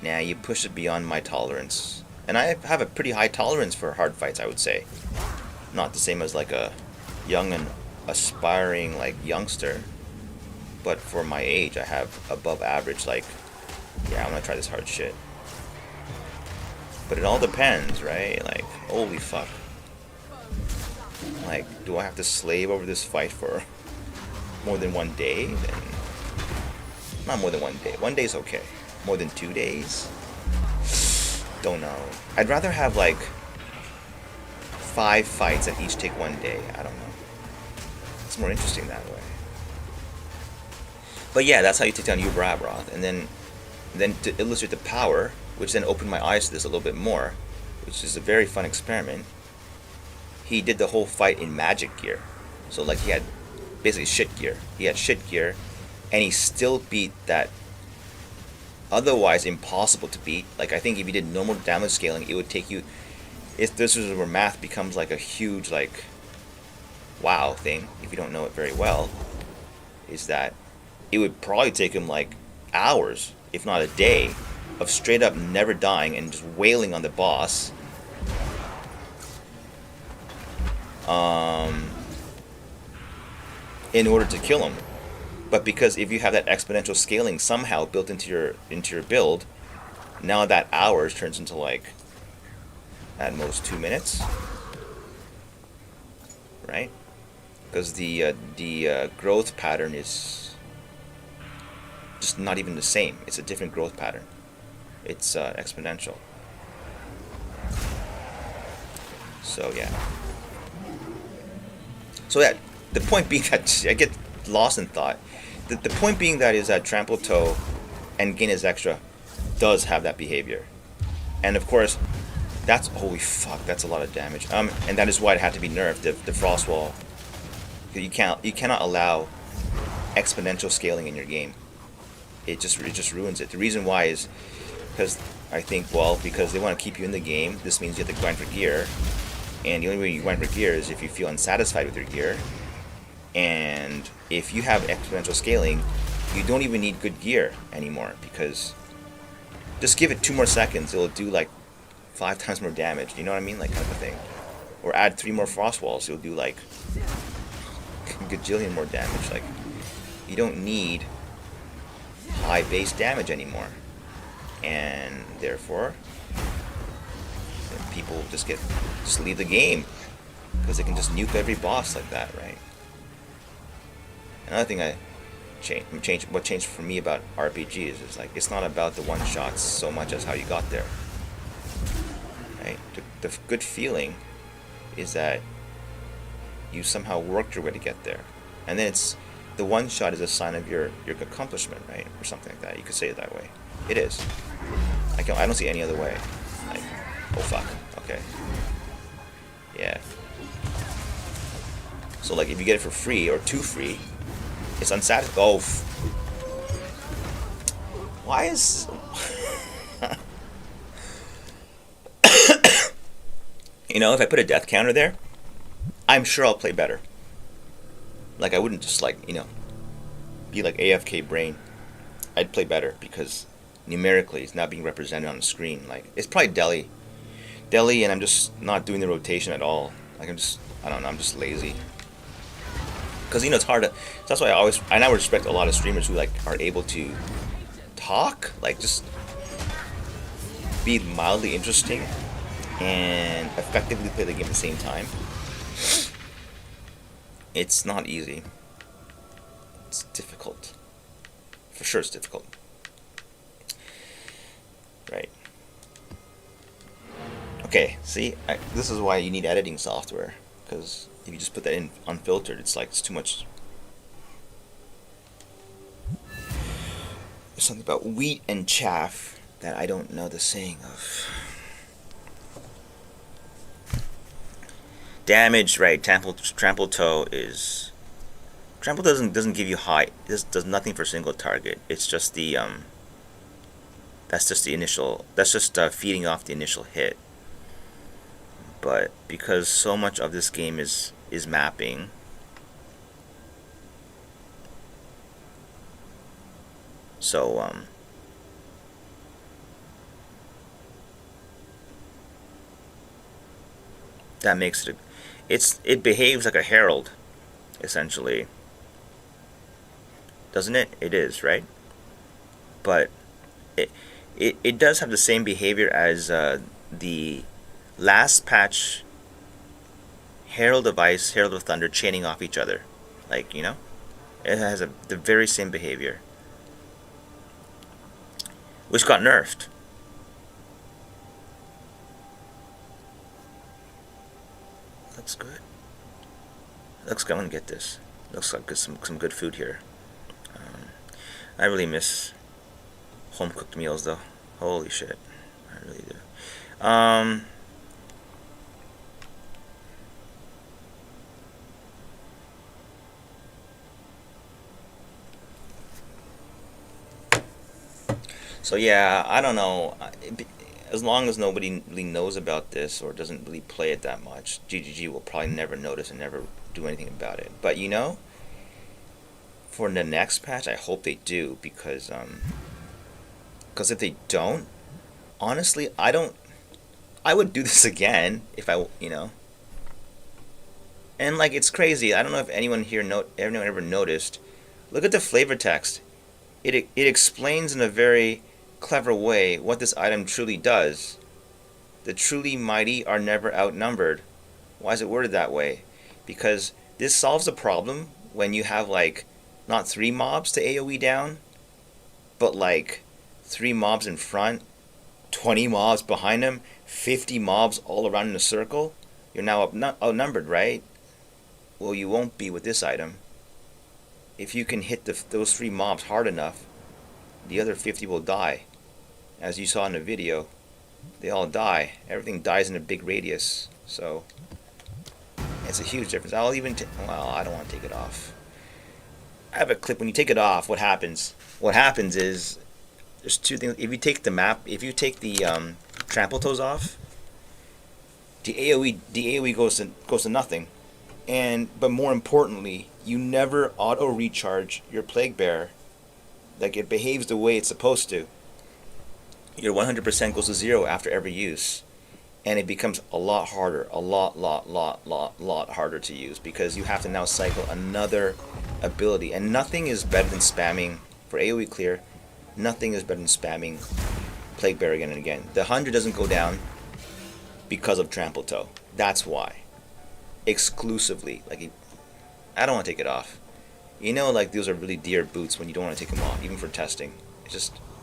nah, you push it beyond my tolerance. And I have a pretty high tolerance for hard fights, I would say. Not the same as like a young and aspiring like youngster, but for my age I have above average, like, yeah, I'm gonna try this hard shit. But it all depends, right? Like, holy fuck, like, do I have to slave over this fight for more than 1 day? Then not more than 1 day. 1 day's okay. More than 2 days, don't know. I'd rather have like 5 fights that each take 1 day. I don't know. It's more interesting that way. But yeah, that's how you take down Uber Aberoth. And then to illustrate the power, which then opened my eyes to this a little bit more, which is a very fun experiment, he did the whole fight in magic gear. So like he had basically shit gear. He had shit gear, and he still beat that otherwise impossible to beat. Like, I think if you did normal damage scaling, it would take you, if this is where math becomes like a huge like wow thing, if you don't know it very well, is that it would probably take him like hours, if not a day, of straight up never dying and just wailing on the boss. In order to kill him. But because if you have that exponential scaling somehow built into your build, now that hours turns into like at most 2 minutes, right? Because the growth pattern is just not even the same. It's a different growth pattern. It's exponential. So yeah. So yeah, the point being that I get lost in thought. The point being that is that trampletoe and gain is extra does have that behavior, and of course, that's, holy fuck, that's a lot of damage. And that is why it had to be nerfed. The frost wall. You cannot allow exponential scaling in your game. It just ruins it. The reason why is because I think, well, because they want to keep you in the game. This means you have to grind for gear, and the only way you grind for gear is if you feel unsatisfied with your gear. And if you have exponential scaling, you don't even need good gear anymore, because just give it 2 more seconds, it'll do like 5 times more damage. You know what I mean? Like, kind of a thing. Or add 3 more frost walls, it'll do like a gajillion more damage. Like, you don't need high base damage anymore, and therefore people just leave the game because they can just nuke every boss like that, right? Another thing what changed for me about RPGs is like, it's not about the one shots so much as how you got there, right? The good feeling is that you somehow worked your way to get there, and then it's the one shot is a sign of your accomplishment, right, or something like that. You could say it that way. It is. I don't see any other way. Like, oh fuck. Okay. Yeah. So like, if you get it for free or 2 free, it's unsatisfying. Oh. Why is? You know, if I put a death counter there, I'm sure I'll play better. Like, I wouldn't just like, you know, be like AFK brain. I'd play better because numerically it's not being represented on the screen. Like, it's probably Delhi, and I'm just not doing the rotation at all. Like, I don't know, I'm just lazy. Because, you know, it's hard to, that's why I now respect a lot of streamers who like are able to talk, like just be mildly interesting and effectively play the game at the same time. It's not easy. It's difficult. For sure it's difficult. Right. Okay, see, this is why you need editing software, because if you just put that in unfiltered, it's like it's too much. There's something about wheat and chaff that I don't know the saying of. Damage, right? Trampletoe is. Trample doesn't give you high. This does nothing for single target. It's just the That's just the initial. That's just feeding off the initial hit. But because so much of this game is mapping, so that makes it. It behaves like a herald, essentially. Doesn't it? It is, right? But it does have the same behavior as the last patch Herald of Ice, Herald of Thunder chaining off each other. Like, you know? It has the very same behavior. Which got nerfed. Looks good. Looks good. I'm gonna get this. Looks like some good food here. I really miss home cooked meals though. Holy shit. I really do. So yeah, I don't know. As long as nobody really knows about this or doesn't really play it that much, GGG will probably never notice and never do anything about it. But you know, for the next patch, I hope they do, because if they don't, honestly, I would do this again if you know. And like, it's crazy. I don't know if anyone here anyone ever noticed. Look at the flavor text. It explains in a very clever way what this item truly does. The truly mighty are never outnumbered. Why is it worded that way? Because this solves a problem when you have like not 3 mobs to AoE down, but like 3 mobs in front, 20 mobs behind them, 50 mobs all around in a circle. You're now outnumbered, right? Well, you won't be with this item. If you can hit those 3 mobs hard enough, the other 50 will die. As you saw in the video, they all die. Everything dies in a big radius. So it's a huge difference. I'll even well, I don't want to take it off. I have a clip. When you take it off, what happens? What happens is there's 2 things. If you take the trampletoes off, the AoE goes to nothing. But more importantly, you never auto recharge your Plaguebearer. Like, it behaves the way it's supposed to. Your 100% goes to 0 after every use, and it becomes a lot harder, a lot harder to use, because you have to now cycle another ability, and nothing is better than spamming for AoE clear. Nothing is better than spamming Plaguebearer again and again. The 100 doesn't go down because of trampletoe. That's why. Exclusively. Like, I don't want to take it off. You know, like, those are really dear boots when you don't want to take them off, even for testing.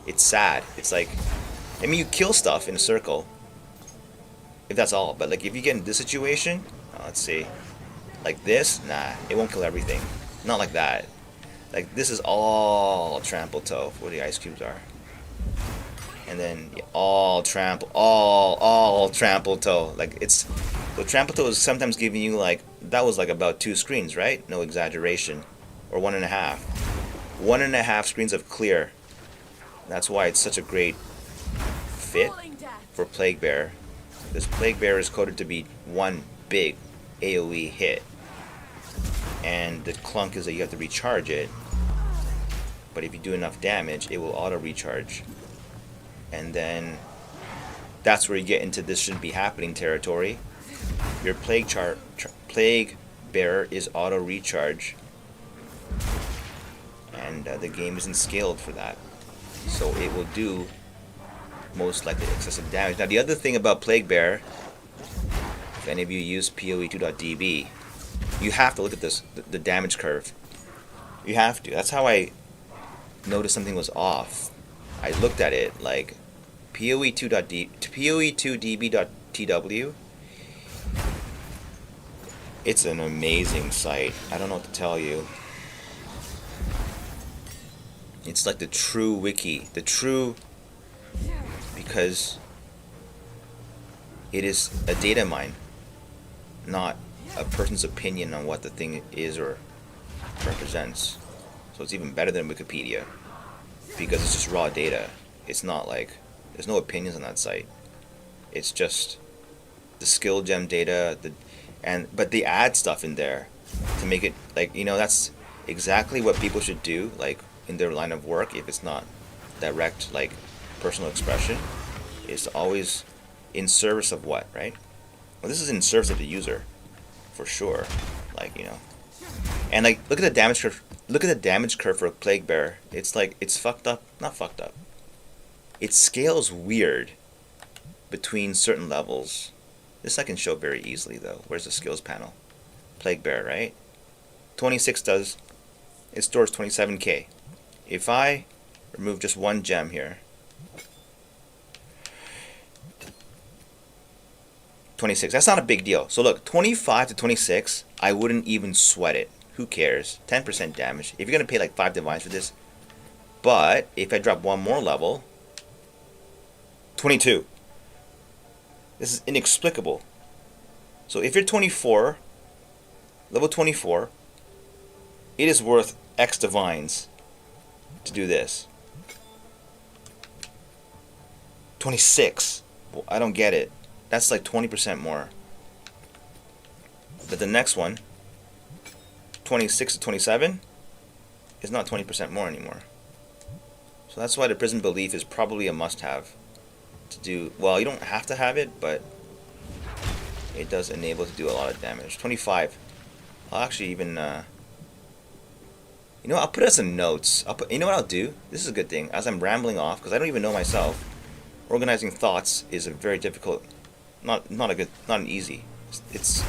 It's sad. It's like, I mean, you kill stuff in a circle, if that's all. But like, if you get in this situation, let's see, like this, nah, it won't kill everything. Not like that. Like, this is all trampletoe, where the ice cubes are. And then all trampletoe. Like, the trampletoe is sometimes giving you like, that was like about 2 screens, right? No exaggeration. Or 1.5. 1.5 screens of clear. That's why it's such a great fit for Plaguebearer. This Plaguebearer is coded to be one big AoE hit. And the clunk is that you have to recharge it. But if you do enough damage, it will auto recharge. And then that's where you get into this shouldn't be happening territory. Your Plaguebearer is auto recharge. And the game isn't scaled for that. So it will do most likely excessive damage. Now, the other thing about Plaguebearer, if any of you use PoE2.db, you have to look at this, the damage curve. You have to. That's how I noticed something was off. I looked at it like PoE2DB.tw. It's an amazing site. I don't know what to tell you. It's like the true wiki, because it is a data mine, not a person's opinion on what the thing is or represents. So it's even better than Wikipedia, because it's just raw data. It's not like, there's no opinions on that site. It's just the skill gem data, but they add stuff in there to make it like, that's exactly what people should do, like in their line of work. If it's not direct like personal expression, is always in service of what, right? Well, this is in service of the user, for sure. Like, and like, look at the damage curve. Look at the damage curve for a Plaguebearer. It's like, it's fucked up. Not fucked up. It scales weird between certain levels. This I can show very easily though. Where's the skills panel? Plaguebearer, right? 26 does, it stores 27k. If I remove just one gem here, 26, that's not a big deal. So look, 25 to 26, I wouldn't even sweat it. Who cares? 10% damage. If you're going to pay like 5 divines for this. But if I drop one more level, 22. This is inexplicable. So if you're 24, level 24, it is worth X divines to do this. 26. Well, I don't get it. That's like 20% more. But the next one, 26 to 27, is not 20% more anymore. So that's why the Prism Belief is probably a must-have to do. Well, you don't have to have it, but it does enable to do a lot of damage. 25. I'll actually even, I'll put it as some notes. You know what I'll do? This is a good thing. As I'm rambling off, because I don't even know myself, organizing thoughts is a very difficult, not an easy. It's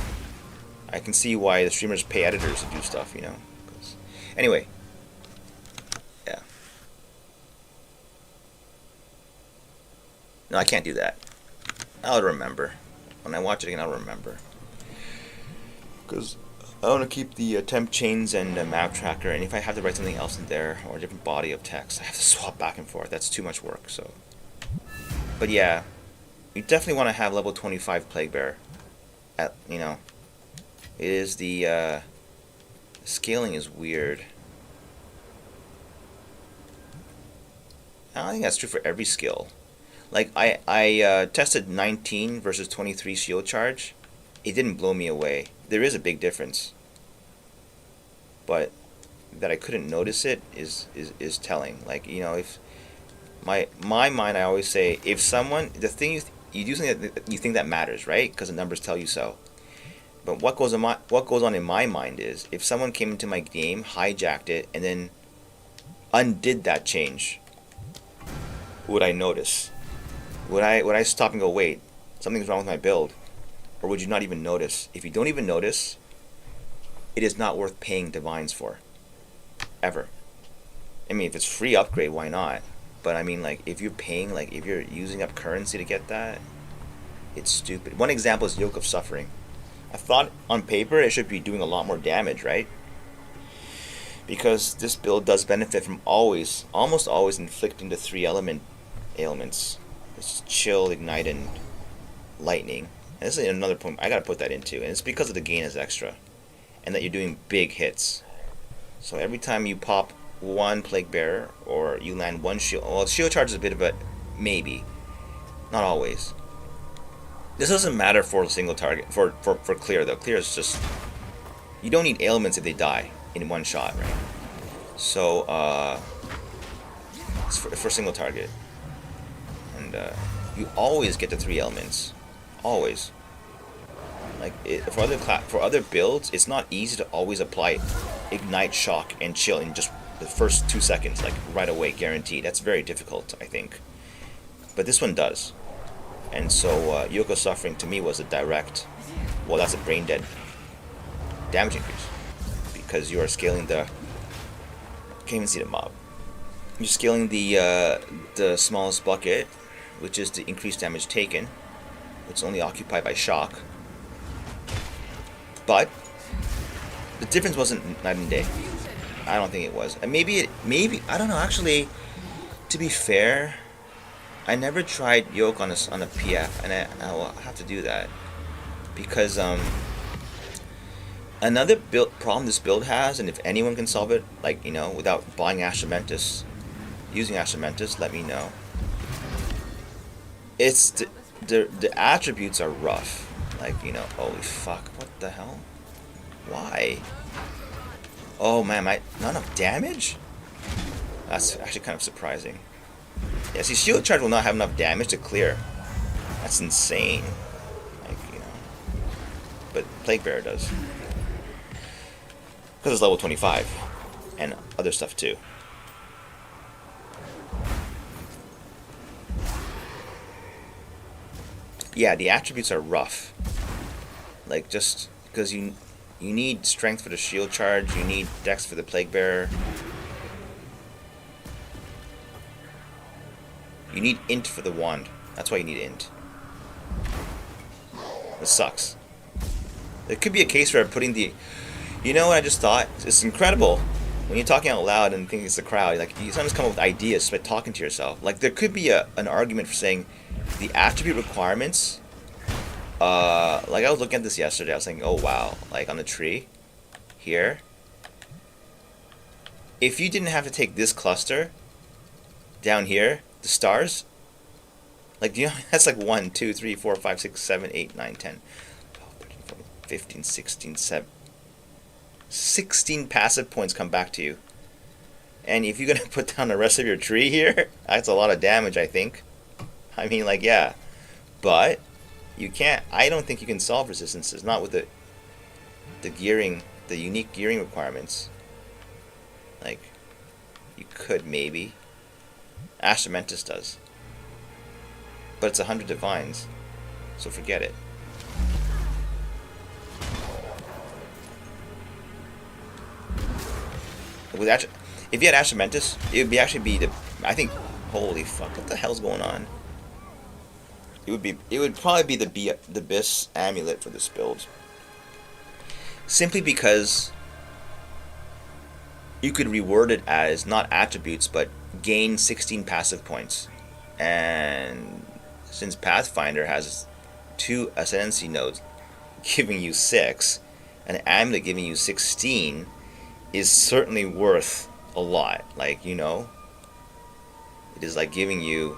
I can see why the streamers pay editors to do stuff, Anyway, yeah. No, I can't do that. I'll remember. When I watch it again, I'll remember. Because I want to keep the temp chains and map tracker, and if I have to write something else in there, or a different body of text, I have to swap back and forth. That's too much work, so. But yeah, you definitely want to have level 25 Plaguebearer. It is the scaling is weird. I don't think that's true for every skill. Like I tested 19 versus 23 shield charge. It didn't blow me away. There is a big difference, but that I couldn't notice it is telling. Like, if my mind, I always say, if someone, the thing you do something that you think that matters, right? Because the numbers tell you so. But what goes on in my mind is, if someone came into my game, hijacked it, and then undid that change, would I notice? Would I stop and go, wait, something's wrong with my build? Or would you not even notice? If you don't even notice, it is not worth paying divines for. Ever. I mean, if it's free upgrade, why not? But I mean, like, if you're paying, like, if you're using up currency to get that, it's stupid. One example is Yoke of Suffering. I thought on paper it should be doing a lot more damage, right? Because this build does benefit from almost always inflicting the 3 ailments. It's chill, ignite, and lightning. And this is another point I gotta put that into, and it's because of the gain is extra, and that you're doing big hits. So every time you pop one Plaguebearer, or you land one shield, well, shield charge is a bit of a maybe, not always. This doesn't matter for a single target, for clear though. Clear is just, you don't need ailments if they die in one shot, right? So it's for single target, and you always get the 3 elements, always. Like for other builds, it's not easy to always apply ignite, shock, and chill in just the first 2 seconds, like right away, guaranteed. That's very difficult, I think. But this one does. And so Yoke of Suffering to me was a direct, well, that's a brain dead damage increase, because you are scaling the, can't even see the mob. You're scaling the smallest bucket, which is the increased damage taken, which is only occupied by shock. But the difference wasn't night and day. I don't think it was. And maybe I don't know. Actually, to be fair, I never tried yoke on a PF, and I will have to do that because another problem this build has, and if anyone can solve it, like without buying astramentis, using astramentis, let me know. It's the attributes are rough. Like holy fuck, what the hell? Why? Oh man, not enough damage? That's actually kind of surprising. Yeah, see, shield charge will not have enough damage to clear. That's insane. Like, but Plaguebearer does. Because it's level 25. And other stuff too. Yeah, the attributes are rough. Like, just because you need strength for the shield charge, you need dex for the Plaguebearer. You need int for the wand. That's why you need int. This sucks. There could be a case where putting the... You know what I just thought? It's incredible. When you're talking out loud and thinking it's the crowd, like, you sometimes come up with ideas just by talking to yourself. Like, there could be an argument for saying the attribute requirements... like, I was looking at this yesterday. I was thinking, oh, wow. Like, on the tree. Here. If you didn't have to take this cluster... down here... the stars, like, that's like 1, 2, 3, 4, 5, 6, 7, 8, 9, 10, 12, 13, 14, 15, 16, 17, 16 passive points come back to you. And if you're going to put down the rest of your tree here, that's a lot of damage, I think. I mean, like, yeah. But you can't, I don't think you can solve resistances, not with the gearing, the unique gearing requirements. Like, you could maybe. Astramentis does. But it's 100 divines, so forget it. If you had Astramentis, it would actually be the... I think... Holy fuck, what the hell's going on? It would probably be the Abyss amulet for this build. Simply because you could reword it as not attributes, but gain 16 passive points. And since Pathfinder has 2 ascendancy nodes giving you 6, an amulet giving you 16 is certainly worth a lot. Like, it is like giving you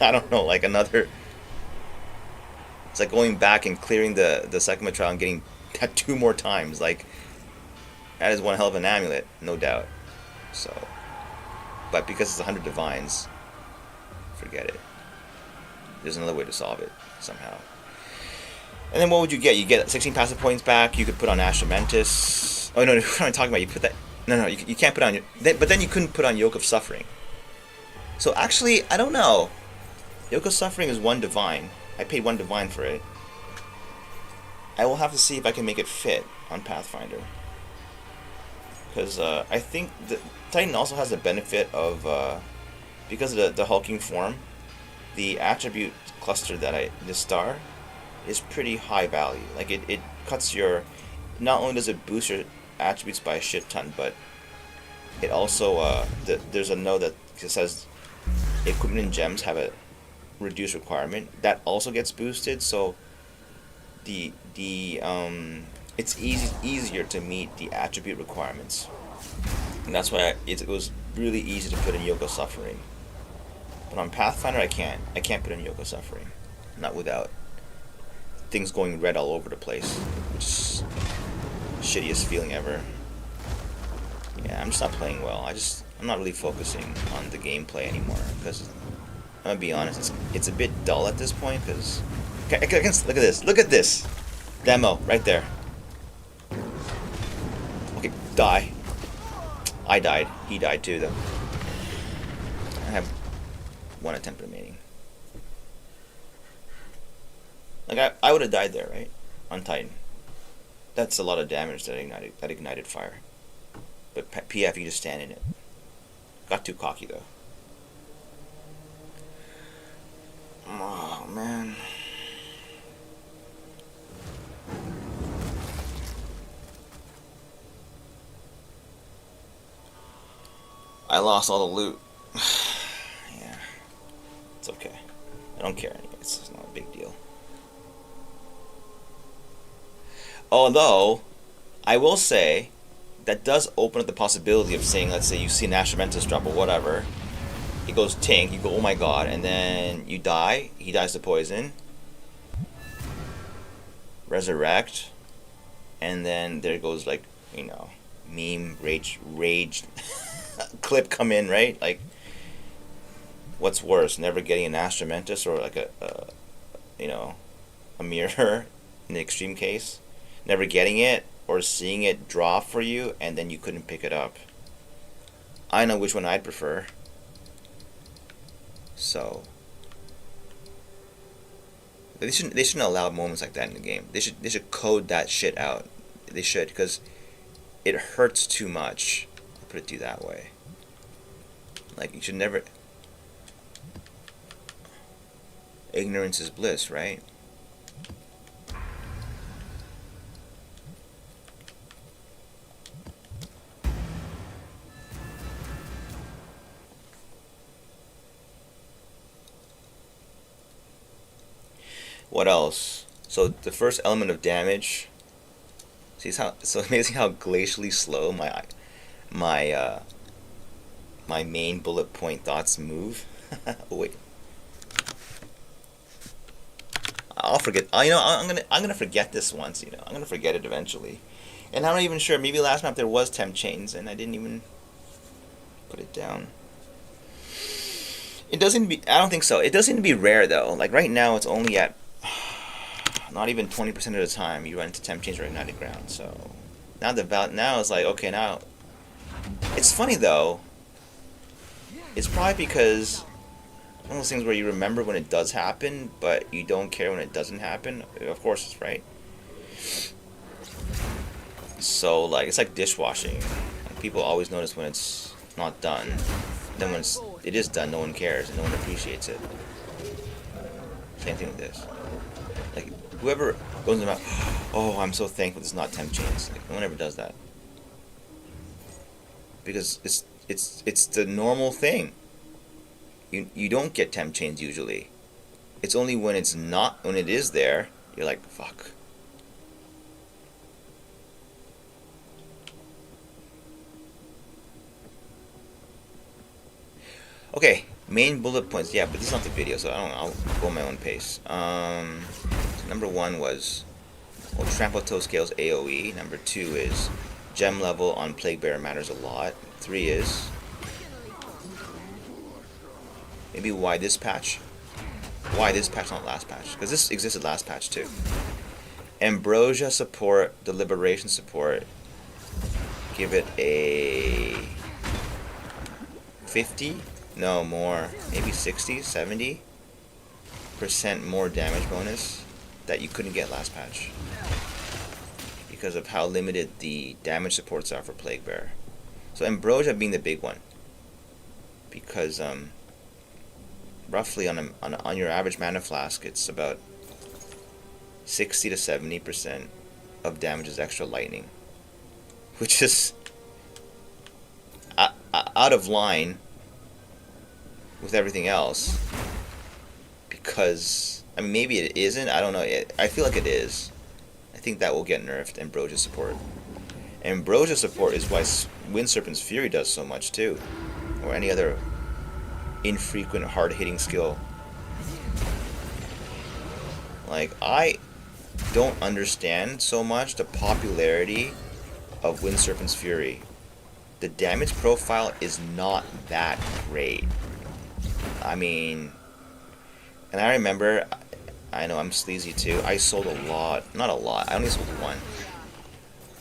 I don't know, like another... It's like going back and clearing the second trial and getting that 2 more times. Like, that is one hell of an amulet, no doubt. So, but because it's 100 divines, forget it. There's another way to solve it somehow. And then what would you get? You get 16 passive points back. You could put on astramentis. Oh no, what am I talking about? You put that... No, you can't put on... But then you couldn't put on Yoke of Suffering. So actually, I don't know. Yoke of Suffering is 1 divine. I paid 1 divine for it. I will have to see if I can make it fit on Pathfinder. Because I think the Titan also has the benefit of... because of the hulking form, the attribute cluster that the star is pretty high value. Like, it cuts your... Not only does it boost your attributes by a shit ton, but it also... there's a node that says equipment and gems have a reduced requirement. That also gets boosted, so it's easier to meet the attribute requirements. And that's why it was really easy to put in Yoke of Suffering. But on Pathfinder, I can't put in Yoke of Suffering. Not without things going red all over the place, which is the shittiest feeling ever. Yeah, I'm just not playing well. I'm not really focusing on the gameplay anymore, because I'm gonna be honest, it's a bit dull at this point. Because look at this demo right there. Okay, die. I died. He died too, though. I have 1 attempt remaining. Like, I would have died there, right? On Titan. That's a lot of damage that ignited fire. But PF, you just stand in it. Got too cocky though. Oh man. I lost all the loot. Yeah. It's okay. I don't care anyway. It's not a big deal. Although, I will say, that does open up the possibility of saying, let's say you see an astramentis drop or whatever, it goes tink, you go, oh my god, and then you die, he dies to poison, resurrect, and then there goes like, you know, meme, rage clip come in, right? Like, what's worse, never getting an astramentis or like a you know, a mirror in the extreme case? Never getting it or seeing it drop for you and then you couldn't pick it up. I know which one I'd prefer. So they shouldn't allow moments like that in the game. They should code that shit out. They should, because it hurts too much. I'll put it to you that way. Like, you should never. Ignorance is bliss, right? What else? So the first element of damage. See how so amazing how glacially slow my main bullet point thoughts move. Oh wait, I'll forget. You know, I'm gonna forget this once. You know, I'm gonna forget it eventually. And I'm not even sure. Maybe last map there was temp chains, and I didn't even put it down. It doesn't be. I don't think so. It does seem to be rare though. Like right now, it's only at not even 20% of the time you run into temp chains or ignited ground. So now now it's like, okay, now it's funny though. It's probably because one of those things where you remember when it does happen, but you don't care when it doesn't happen. Of course, it's right. So like, it's like dishwashing. Like, people always notice when it's not done. Then when it is done, no one cares and no one appreciates it. Same thing with this. Like, whoever goes about, oh, I'm so thankful it's not temp chains. Like, no one ever does that. Because it's the normal thing. You don't get temp chains usually. It's only when it's not, when it is there, you're like, fuck. Okay, main bullet points. Yeah, but this is not the video, so I'll go my own pace. So number 1 was, well, trampletoe scales AoE. Number 2 is gem level on Plaguebearer matters a lot. 3 is maybe why this patch? Why this patch, not last patch? Because this existed last patch too. Ambrosia support, the liberation support, give it a 50? No, more. Maybe 60, 70% more damage bonus that you couldn't get last patch. Because of how limited the damage supports are for Plaguebearer. So Ambrosia being the big one. Because roughly on your average mana flask, it's about 60 to 70% of damage is extra lightning, which is out of line with everything else. Because I mean, maybe it isn't. I don't know. I feel like it is. I think that will get nerfed. Ambrosia support. Ambrosia support is why Wind Serpent's Fury does so much too, or any other infrequent hard-hitting skill. Like, I don't understand so much the popularity of Wind Serpent's Fury. The damage profile is not that great. I mean, and I remember, I know I'm sleazy too, I sold a lot. Not a lot, I only sold 1.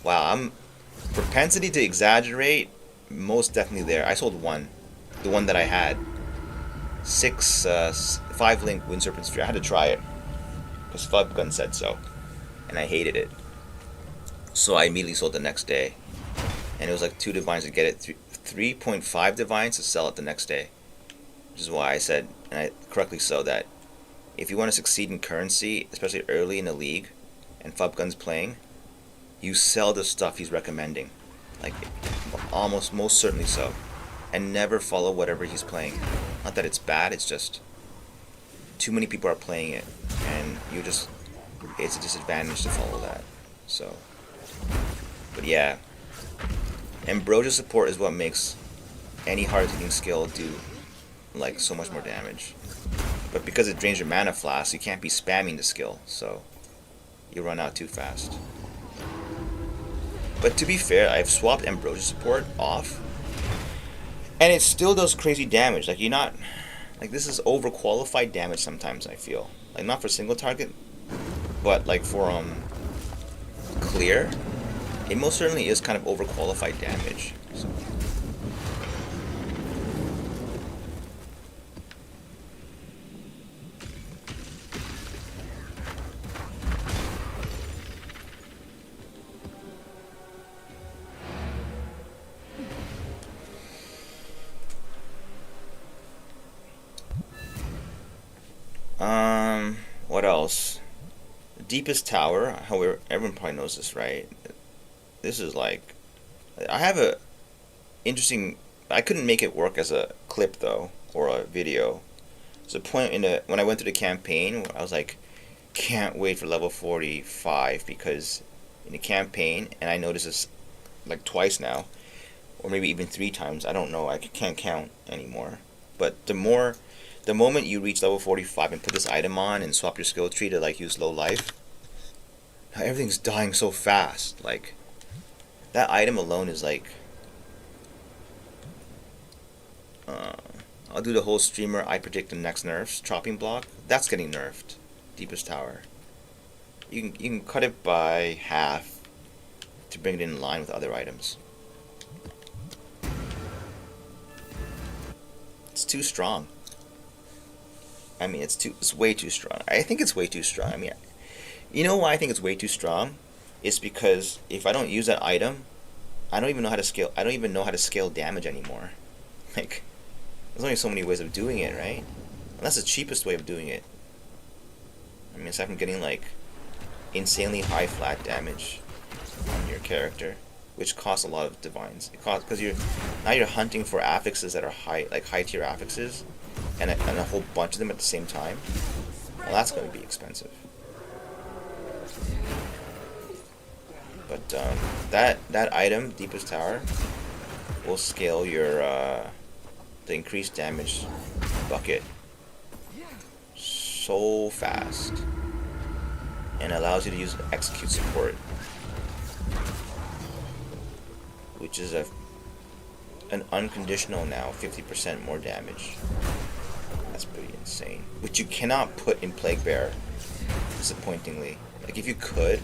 Wow, I'm propensity to exaggerate, most definitely there. I sold 1, the one that I had. 5 link Wind Serpent's Fury. I had to try it because Fubgun said so, and I hated it. So I immediately sold the next day, and it was like 2 divines to get it 3.5 divines to sell it the next day. Which is why I said, and I correctly so, that if you want to succeed in currency, especially early in the league, and Fubgun's playing, you sell the stuff he's recommending. Like, almost, most certainly so. And never follow whatever he's playing. Not that it's bad, it's just too many people are playing it, and it's a disadvantage to follow that. So, but yeah, Ambrosia support is what makes any hard hitting skill do like so much more damage. But because it drains your mana flask, you can't be spamming the skill, so you run out too fast. But to be fair, I've swapped Ambrosia support off, and it still does crazy damage. Like, you're not, like, this is overqualified damage sometimes, I feel. Like, not for single target, but like for clear, it most certainly is kind of overqualified damage. So. What else? The deepest tower, however, everyone probably knows this, right? This is like, I have a interesting, I couldn't make it work as a clip though, or a video. There's a point when I went through the campaign where I was like, can't wait for level 45, because in the campaign, and I noticed this like twice now, or maybe even 3 times, I don't know, I can't count anymore. But the moment you reach level 45 and put this item on and swap your skill tree to like use low life, everything's dying so fast. Like, that item alone is like, I'll do the whole streamer I predict the next nerfs chopping block. That's getting nerfed. Deepest tower. You can cut it by half to bring it in line with other items. It's too strong. I mean, it's way too strong. I think it's way too strong. I mean, you know why I think it's way too strong? It's because if I don't use that item, I don't even know how to scale. I don't even know how to scale damage anymore. Like, there's only so many ways of doing it, right? And that's the cheapest way of doing it. I mean, aside from getting like insanely high flat damage on your character, which costs a lot of divines. It costs because now you're hunting for affixes that are high tier affixes. And a whole bunch of them at the same time. Well, that's going to be expensive. But that item, Deepest Tower, will scale your the increased damage bucket so fast, and allows you to use execute support, which is an unconditional now 50% more damage. That's pretty insane. Which you cannot put in Plaguebearer, disappointingly. Like, if you could,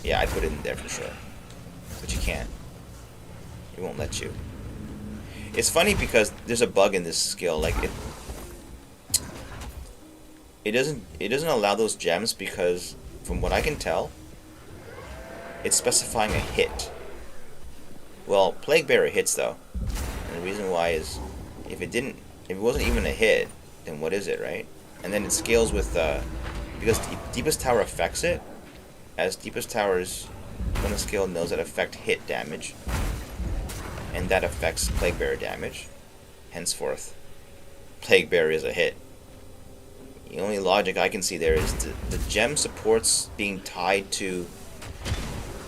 yeah, I'd put it in there for sure. But you can't. It won't let you. It's funny because there's a bug in this skill. Like, it doesn't allow those gems because, from what I can tell, it's specifying a hit. Well, Plaguebearer hits though, and the reason why is if it wasn't even a hit, then what is it, right? And then it scales with because Deepest Tower affects it, as Deepest Towers when the skill knows that affect hit damage, and that affects Plaguebearer damage. Henceforth, Plaguebearer is a hit. The only logic I can see there is the gem supports being tied to.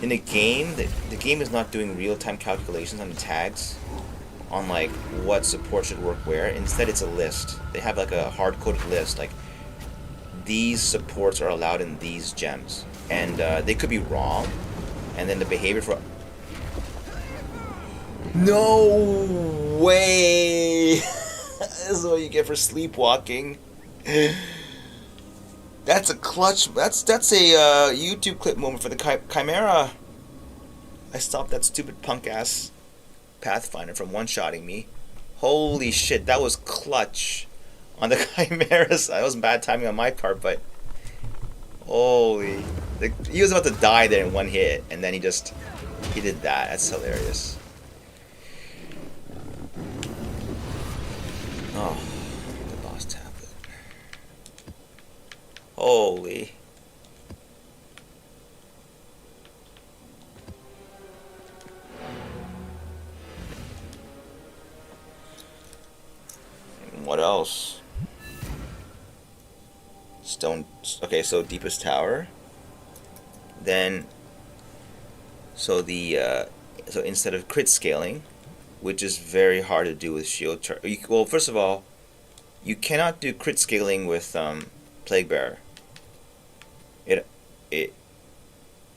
In the game, the game is not doing real-time calculations on the tags on like what support should work where. Instead, it's a list. They have like a hard-coded list, like these supports are allowed in these gems, and they could be wrong. And then the behavior for no way. This is what you get for sleepwalking. That's a clutch. That's a YouTube clip moment for the Chimera. I stopped that stupid punk ass Pathfinder from one-shotting me. Holy shit, that was clutch on the Chimera side. That was bad timing on my part, but holy, he was about to die there in one hit, and then he did that. That's hilarious. Oh, the boss tablet. Holy. What else? Stone. Okay, so deepest tower. Then, so the so instead of crit scaling, which is very hard to do with shield charge. Well, first of all, you cannot do crit scaling with Plaguebearer. It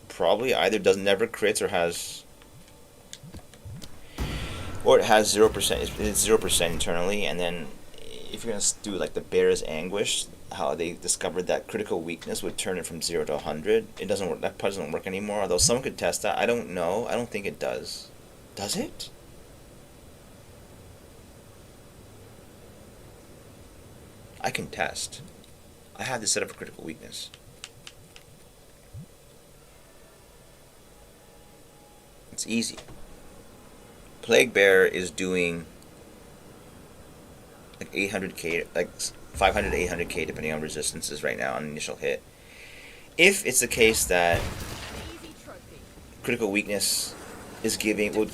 probably either does never crits or it has 0%. It's 0% internally, and then if you're gonna do like the Bear's Anguish, how they discovered that critical weakness would turn it from 0 to 100. It doesn't work. That part doesn't work anymore. Although someone could test that. I don't know. I don't think it does. Does it? I can test. I have this set up for critical weakness. It's easy. Plaguebearer is doing like 800k, like 500 to 800k depending on resistances right now on initial hit. If it's the case that critical weakness is giving would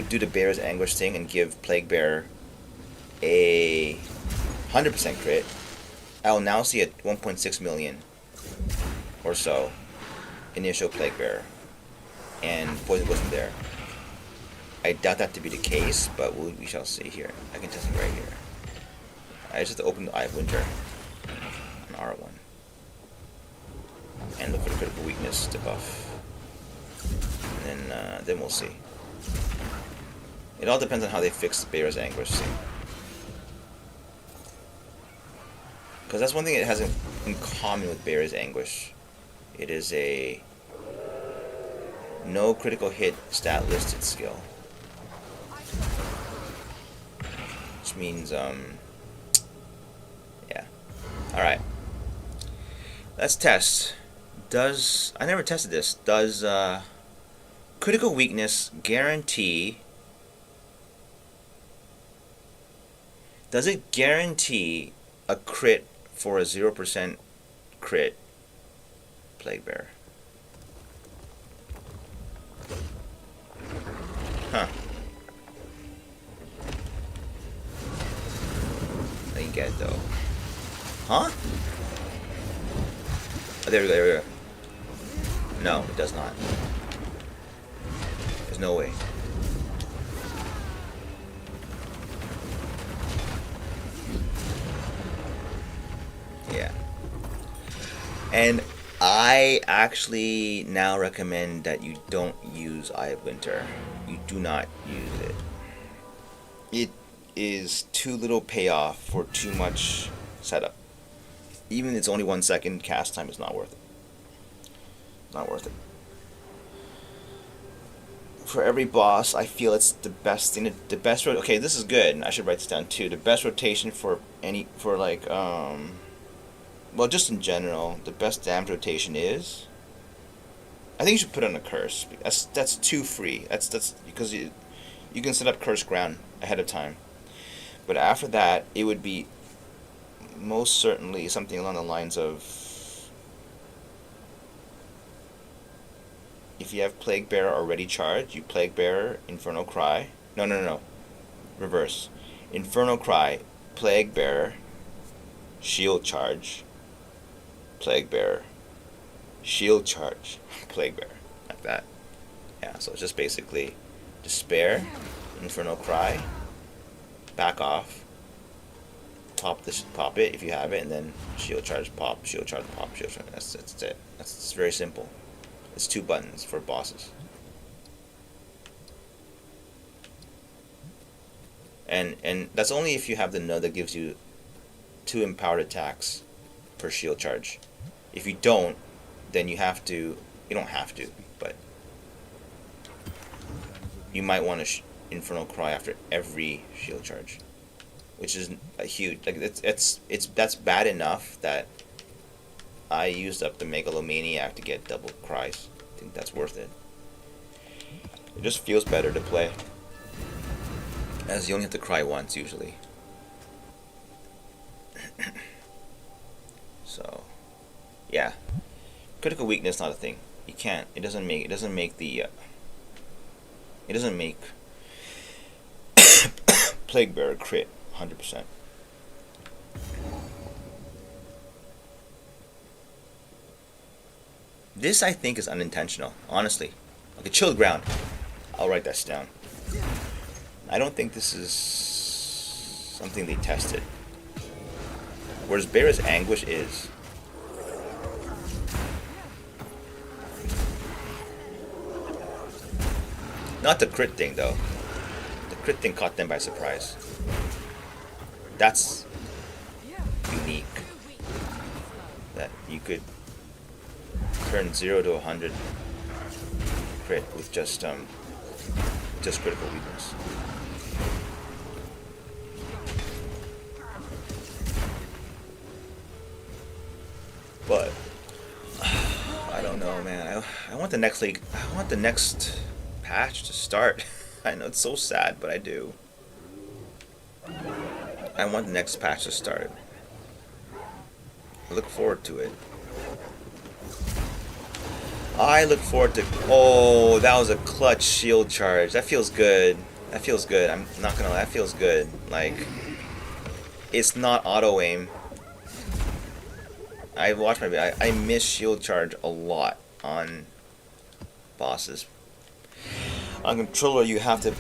do the Bear's Anguish thing and give Plaguebearer a 100% crit, I'll now see a 1.6 million or so initial Plaguebearer, and poison goes from there. I doubt that to be the case, but we shall see here. I can test it right here. I just have to open the Eye of Winter on R1 and look for the critical weakness to buff, and then we'll see. It all depends on how they fix the Bear's Anguish thing. Because that's one thing it has in common with Bear's Anguish. It is a no critical hit stat listed skill. Which means, yeah. Alright. Let's test. I never tested this. Does critical weakness guarantee... Does it guarantee a crit for a 0% crit Plaguebearer? Huh. I didn't get it though. Huh? Oh, there we go, there we go. No, it does not. There's no way. Yeah. And I actually now recommend that you don't use Eye of Winter. You do not use it. It is too little payoff for too much setup. Even if it's only 1 second cast time, is not worth it. Not worth it. For every boss, I feel it's the best thing. The best. Okay, this is good. I should write this down too. The best rotation for well, just in general, the best damage rotation is... I think you should put on a curse. That's too free. That's because you can set up curse ground ahead of time. But after that, it would be most certainly something along the lines of... If you have Plaguebearer already charged, you Plaguebearer, Inferno Cry. No. Reverse. Inferno Cry, Plaguebearer, Shield Charge, Plaguebearer, Shield Charge, Plaguebearer, like that. Yeah, so it's just basically Despair, Infernal Cry, back off, pop it if you have it, and then Shield Charge, pop, Shield Charge, pop, Shield Charge. That's it. It's very simple. It's 2 buttons for bosses. And that's only if you have the node that gives you 2 empowered attacks per shield charge. If you don't, then you don't have to, but you might want to Infernal Cry after every shield charge, which is a huge, like, that's bad enough that I used up the Megalomaniac to get double cries. I think that's worth it. It just feels better to play, as you only have to cry once usually. Yeah, critical weakness not a thing. You can't. It doesn't make the. It doesn't make Plaguebearer crit 100%. This I think is unintentional, honestly. Okay, chilled ground. I'll write that down. I don't think this is something they tested. Whereas Bear's Anguish is. Not the crit thing though. The crit thing caught them by surprise. That's unique. That you could turn 0 to 100 crit with just critical weakness. But I don't know, man. I want the next league. I want the next patch to start. I know it's so sad, but I do. I want the next patch to start. I look forward to it. I look forward to... Oh, that was a clutch shield charge. That feels good. That feels good. I'm not gonna lie. That feels good. Like, it's not auto aim. I watched my video. I miss shield charge a lot on bosses. On controller, you have to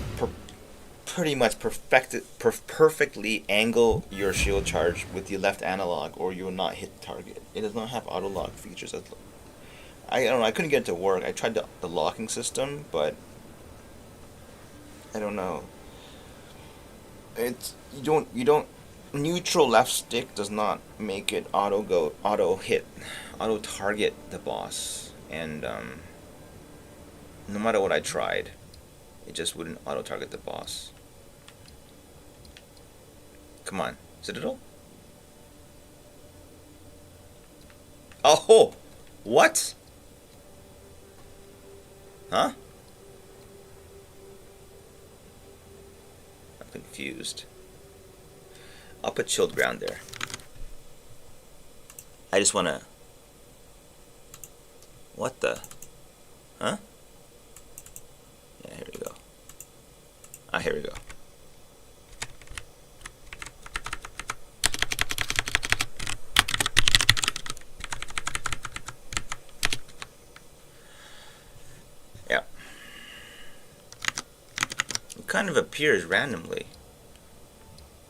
pretty much perfectly angle your shield charge with the left analog, or you will not hit the target. It does not have auto lock features. I don't know. I couldn't get it to work. I tried the locking system, but I don't know. It's you don't neutral left stick does not make it auto target the boss, and no matter what I tried, it just wouldn't auto target the boss. Come on, Citadel. Oh, what? Huh? I'm confused. I'll put chilled ground there. I just wanna... What the? Huh? Yeah, here we go. Ah, here we go. Yeah. It kind of appears randomly.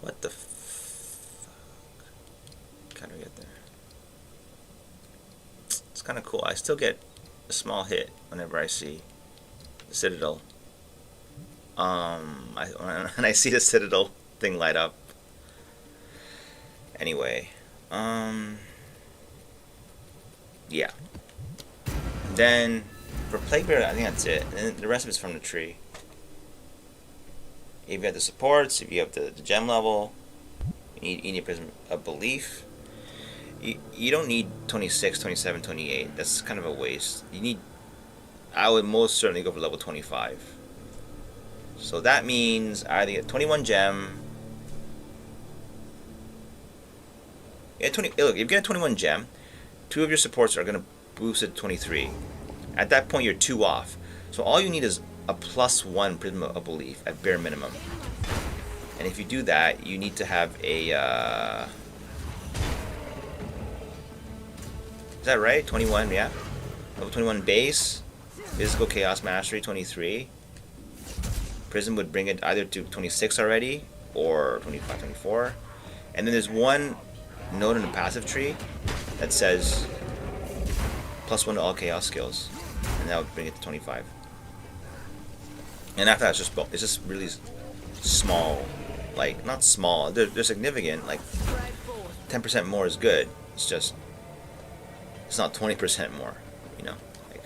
What the fuck? How do we get there? It's kind of cool. I still get a small hit whenever I see the Citadel. When I see the Citadel thing light up. Anyway, yeah. Then for Plaguebearer, I think that's it. And the rest of it's from the tree. If you have the supports, if you have the gem level, you need a prism of belief. You don't need 26, 27, 28. That's kind of a waste. You need... I would most certainly go for level 25. So that means either get 21 gem... Yeah, look, if you get a 21 gem, 2 of your supports are going to boost it to 23. At that point, you're 2 off. So all you need is a +1 prism of belief at bare minimum. And if you do that, you need to have a... Is that right? 21, yeah. Level 21 base. Physical Chaos Mastery 23. Prism would bring it either to 26 already, or 25, 24. And then there's one node in the passive tree that says +1 to all chaos skills. And that would bring it to 25. And after that, it's just really small. Like, not small. They're significant. Like, 10% more is good. It's just... It's not 20% more, you know. Like,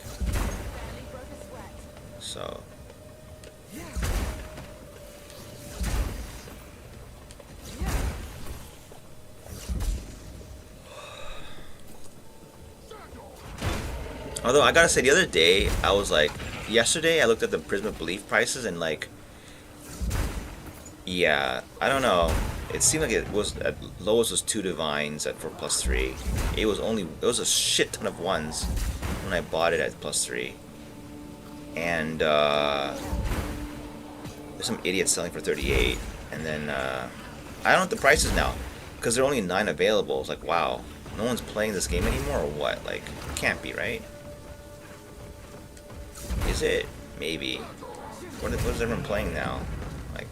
so. Although I gotta say, the other day I was like, yesterday I looked at the Prism of Belief prices and like, yeah, I don't know. It seemed like it was at lowest was 2 divines at for +3. It was a shit ton of ones when I bought it at +3. And there's some idiot selling for 38. And then I don't know what the price is now, because there are only 9 available. It's like, wow, no one's playing this game anymore or what? Like, it can't be, right? Is it? Maybe. What is everyone playing now? Like,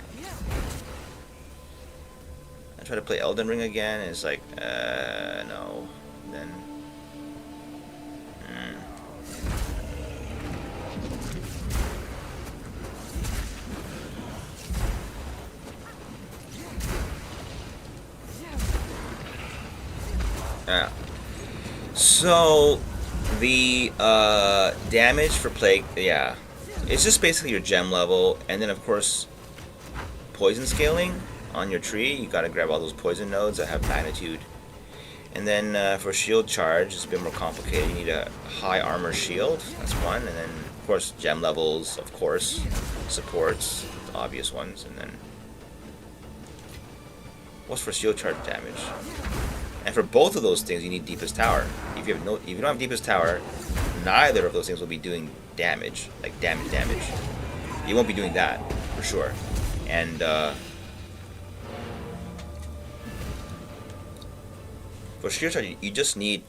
I try to play Elden Ring again, and it's like, no. Then, Yeah. So, the damage for Plague, yeah. It's just basically your gem level, and then of course, poison scaling on your tree. You gotta grab all those poison nodes that have magnitude. And then for shield charge, it's a bit more complicated. You need a high armor shield, that's one. And then, of course, gem levels, of course, supports, the obvious ones. And then, what's for shield charge damage? And for both of those things, you need deepest tower. If you don't have deepest tower, neither of those things will be doing damage, like damage. You won't be doing that for sure. And for shield charge, you just need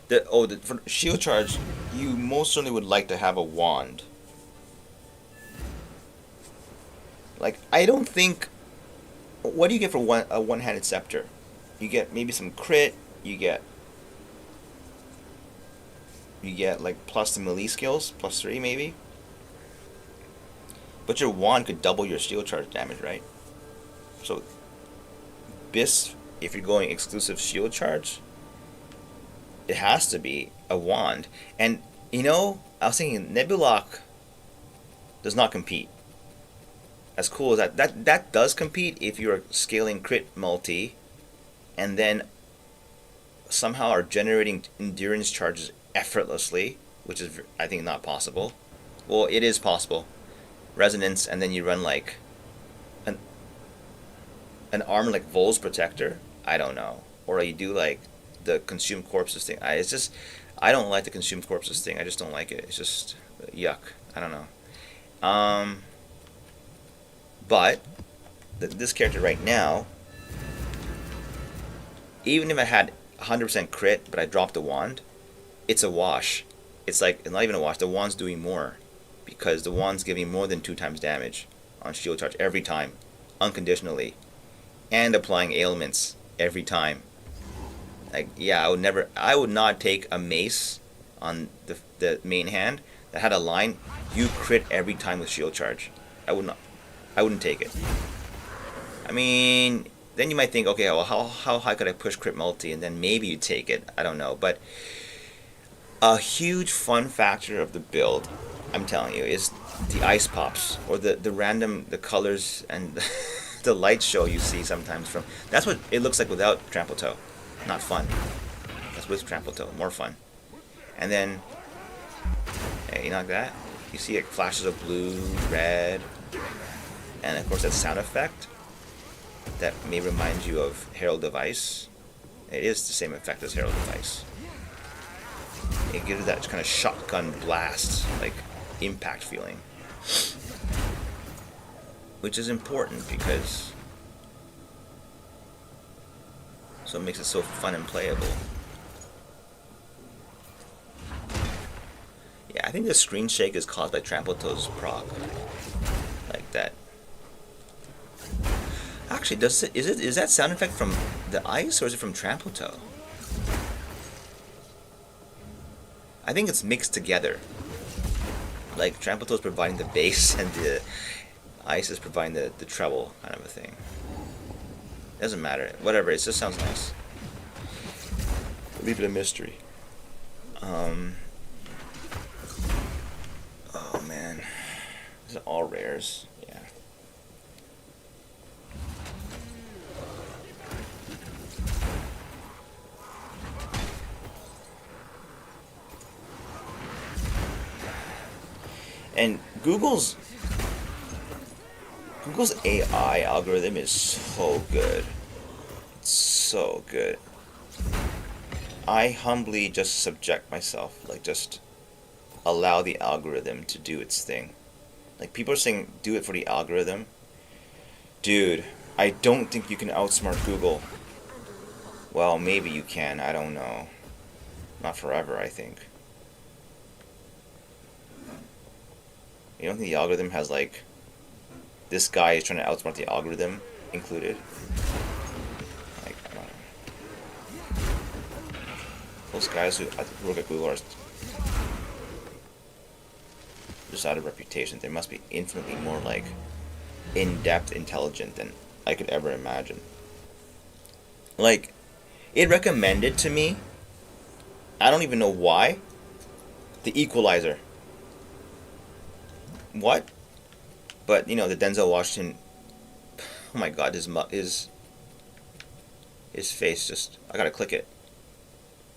for shield charge, you most certainly would like to have a wand. Like, I don't think. What do you get for a one-handed scepter? You get maybe some crit. You get like plus the melee skills, +3 maybe. But your wand could double your shield charge damage, right? So this, if you're going exclusive shield charge, it has to be a wand. And you know, I was thinking Nebulok does not compete. As cool as that does compete if you're scaling crit multi, and then somehow are generating endurance charges effortlessly, which is, I think, not possible. Well, it is possible. Resonance, and then you run like an armor like Vol's Protector. I don't know. Or you do like the Consumed Corpses thing. I don't like the Consumed Corpses thing. I just don't like it. It's just yuck. I don't know. But this character right now, even if I had 100% crit, but I dropped the wand, it's a wash. It's like, not even a wash, the wand's doing more, because the wand's giving more than 2 times damage on shield charge every time, unconditionally, and applying ailments every time. Like, yeah, I would not take a mace on the main hand that had a line, you crit every time with shield charge. I wouldn't take it. I mean, then you might think, okay, well, how high could I push crit multi, and then maybe you take it. I don't know, but a huge fun factor of the build, I'm telling you, is the ice pops, or the random, the colors and the light show you see sometimes from. That's what it looks like without trampletoe. Not fun. That's with trampletoe, more fun. And then, hey, you know, like that, you see like flashes of blue, red, and of course that sound effect that may remind you of Herald of Ice. It is the same effect as Herald of Ice. It gives it that kind of shotgun blast, like impact feeling, which is important because so it makes it so fun and playable. Yeah, I think the screen shake is caused by Trampletoe's proc, like that. Actually, is that sound effect from the ice or is it from Trampletoe? I think it's mixed together. Like Trampletoe is providing the bass and the ice is providing the treble, kind of a thing. Doesn't matter. Whatever. It just sounds nice. Leave it a mystery. Oh man, these are all rares. Yeah. And Google's AI algorithm is so good. so good. I humbly just subject myself, like just allow the algorithm to do its thing. Like people are saying, do it for the algorithm. Dude, I don't think you can outsmart Google. Well, maybe you can, I don't know. Not forever, I think. You don't think the algorithm has like, this guy is trying to outsmart the algorithm included? Like, I don't know. Those guys who work at Google are just out of reputation. They must be infinitely more like in-depth intelligent than I could ever imagine. Like, it recommended to me, I don't even know why, the Equalizer. What? But, you know, the Denzel Washington, oh my god, his face just, I gotta click it.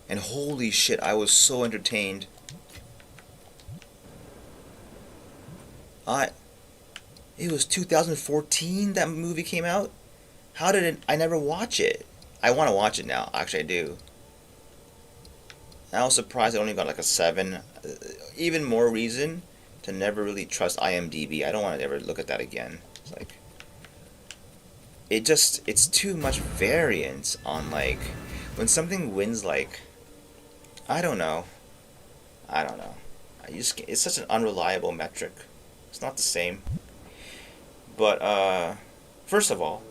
And holy shit, I was so entertained. It was 2014 that movie came out? How did it, I never watch it. I want to watch it now, actually I do. I was surprised it only got like a 7. Even more reason to never really trust IMDb. I don't want to ever look at that again. It's like, it's too much variance on like, when something wins like, I don't know. It's such an unreliable metric. It's not the same. But, first of all,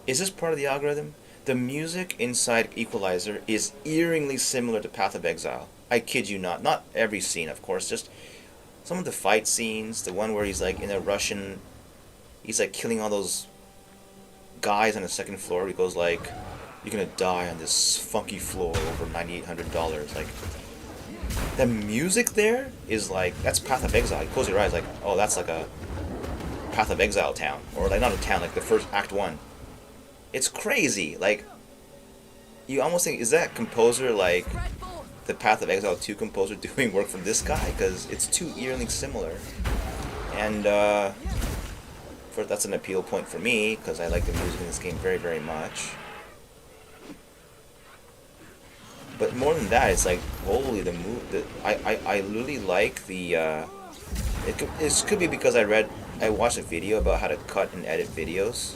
is this part of the algorithm? The music inside Equalizer is eeringly similar to Path of Exile. I kid you not. Not every scene, of course. Just some of the fight scenes. The one where he's like in a Russian... He's like killing all those guys on the second floor. He goes like, you're gonna die on this funky floor over $9,800. Like, the music there is like... That's Path of Exile. You close your eyes like, oh, that's like a Path of Exile town. Or like, not a town, like the first Act 1. It's crazy. Like, you almost think, is that composer like the Path of Exile 2 composer doing work for this guy? Because it's too eerily similar. And that's an appeal point for me, because I like the music in this game very, very much. But more than that, it's like, holy, I really like the, it could be because I watched a video about how to cut and edit videos.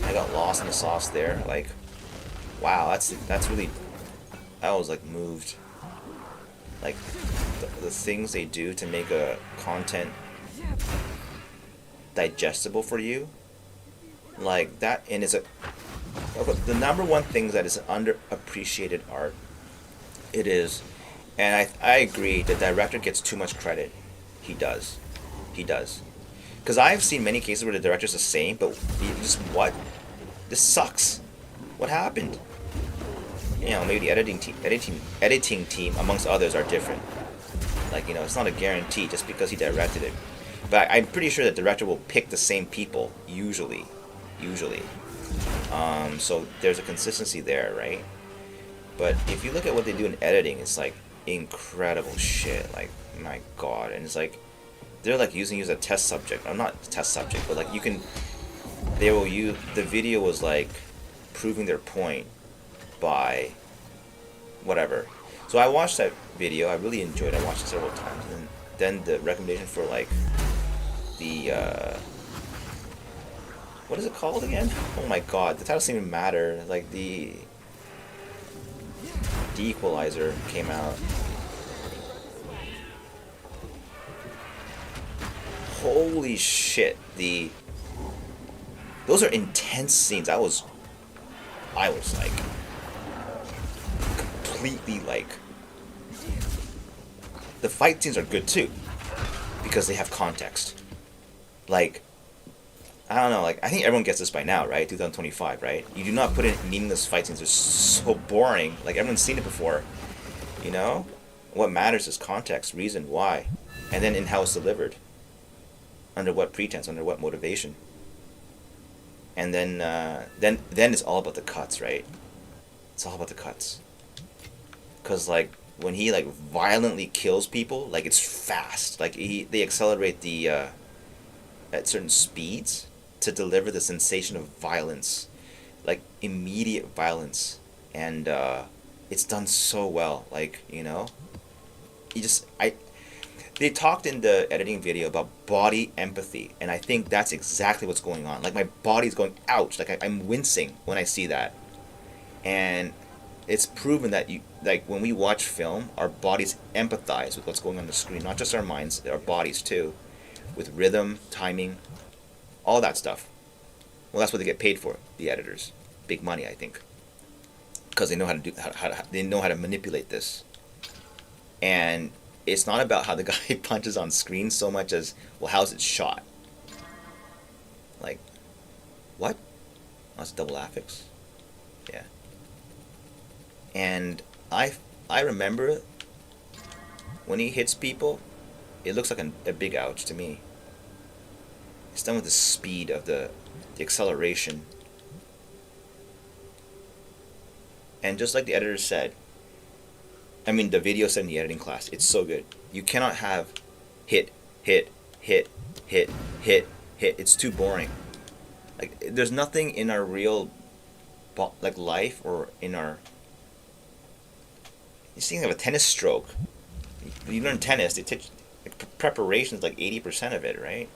I got lost in the sauce there. Like, wow, that's really, I was like moved. Like the things they do to make a content digestible for you, like that. And it's the number one thing that is underappreciated art. It is, and I agree. The director gets too much credit. He does. Because I've seen many cases where the director's the same, but just what? This sucks. What happened? You know, maybe the editing team, amongst others, are different. Like, you know, it's not a guarantee just because he directed it. But I'm pretty sure the director will pick the same people, usually. So there's a consistency there, right? But if you look at what they do in editing, it's like incredible shit. Like, my god. And it's like, they're like using you as a test subject. I'm not a test subject, but like they will use, the video was like proving their point by whatever. So I watched that video, I really enjoyed it, I watched it several times, and then the recommendation for like the, what is it called again? Oh my god, the title doesn't even matter. Like the Equalizer came out. Holy shit, those are intense scenes. I was like completely like, the fight scenes are good too because they have context. Like, I don't know, like I think everyone gets this by now, right? 2025, right? You do not put in meaningless fight scenes. They're so boring. Like, everyone's seen it before, you know? What matters is context, reason, why, and then in how it's delivered. Under what pretense, under what motivation. And then it's all about the cuts, right? It's all about the cuts. Cause like when he like violently kills people, like it's fast. Like they accelerate the at certain speeds to deliver the sensation of violence. like immediate violence, and it's done so well. Like, you know, you just I they talked in the editing video about body empathy, and I think that's exactly what's going on. Like, my body's going ouch, like I'm wincing when I see that, and it's proven that you like when we watch film, our bodies empathize with what's going on the screen, not just our minds, our bodies too, with rhythm, timing, all that stuff. Well, that's what they get paid for, the editors, big money, I think, because they know how to they know how to manipulate this, and it's not about how the guy punches on screen so much as, well, how's it shot? Like, what? Oh, that's a double affix. Yeah. And I remember when he hits people, it looks like a big ouch to me. It's done with the speed of the acceleration. And just like the editor said, I mean, the video said in the editing class, it's so good. You cannot have hit, hit, hit, hit, hit, hit. It's too boring. Like, there's nothing in our real, like, life or in our... You see, of a tennis stroke. You learn tennis, they teach, like, preparation is like 80% of it, right?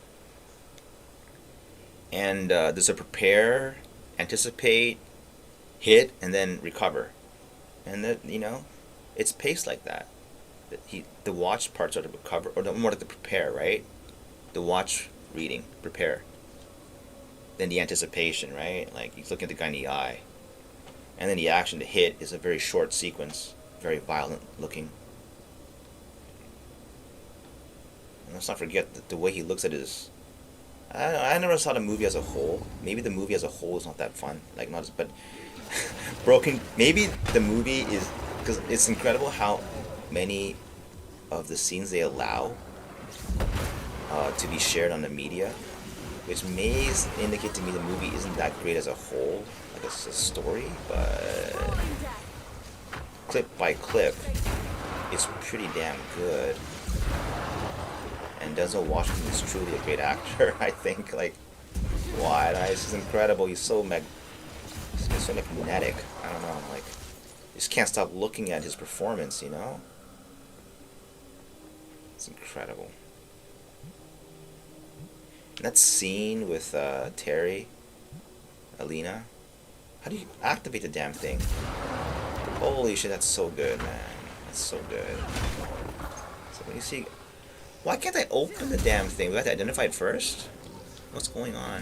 And there's a prepare, anticipate, hit, and then recover. And that, you know, it's paced like that. The watch parts are to recover, or more like the prepare, right? The watch reading, prepare. Then the anticipation, right? Like, he's looking at the guy in the eye. And then the action to hit is a very short sequence, very violent looking. And let's not forget the way he looks at his... I never saw the movie as a whole. Maybe the movie as a whole is not that fun. Like, not as, but broken. Maybe the movie is, because it's incredible how many of the scenes they allow to be shared on the media, which may indicate to me the movie isn't that great as a whole, like a story, but clip by clip, it's pretty damn good. And Denzel Washington is truly a great actor. I think, like, Wide Eyes is incredible. He's so magnetic. I don't know, like, you just can't stop looking at his performance, you know? It's incredible. And that scene with Terry, Elina, how do you activate the damn thing? Holy shit, that's so good, man. That's so good. So when you see... Why can't I open the damn thing? We have to identify it first? What's going on?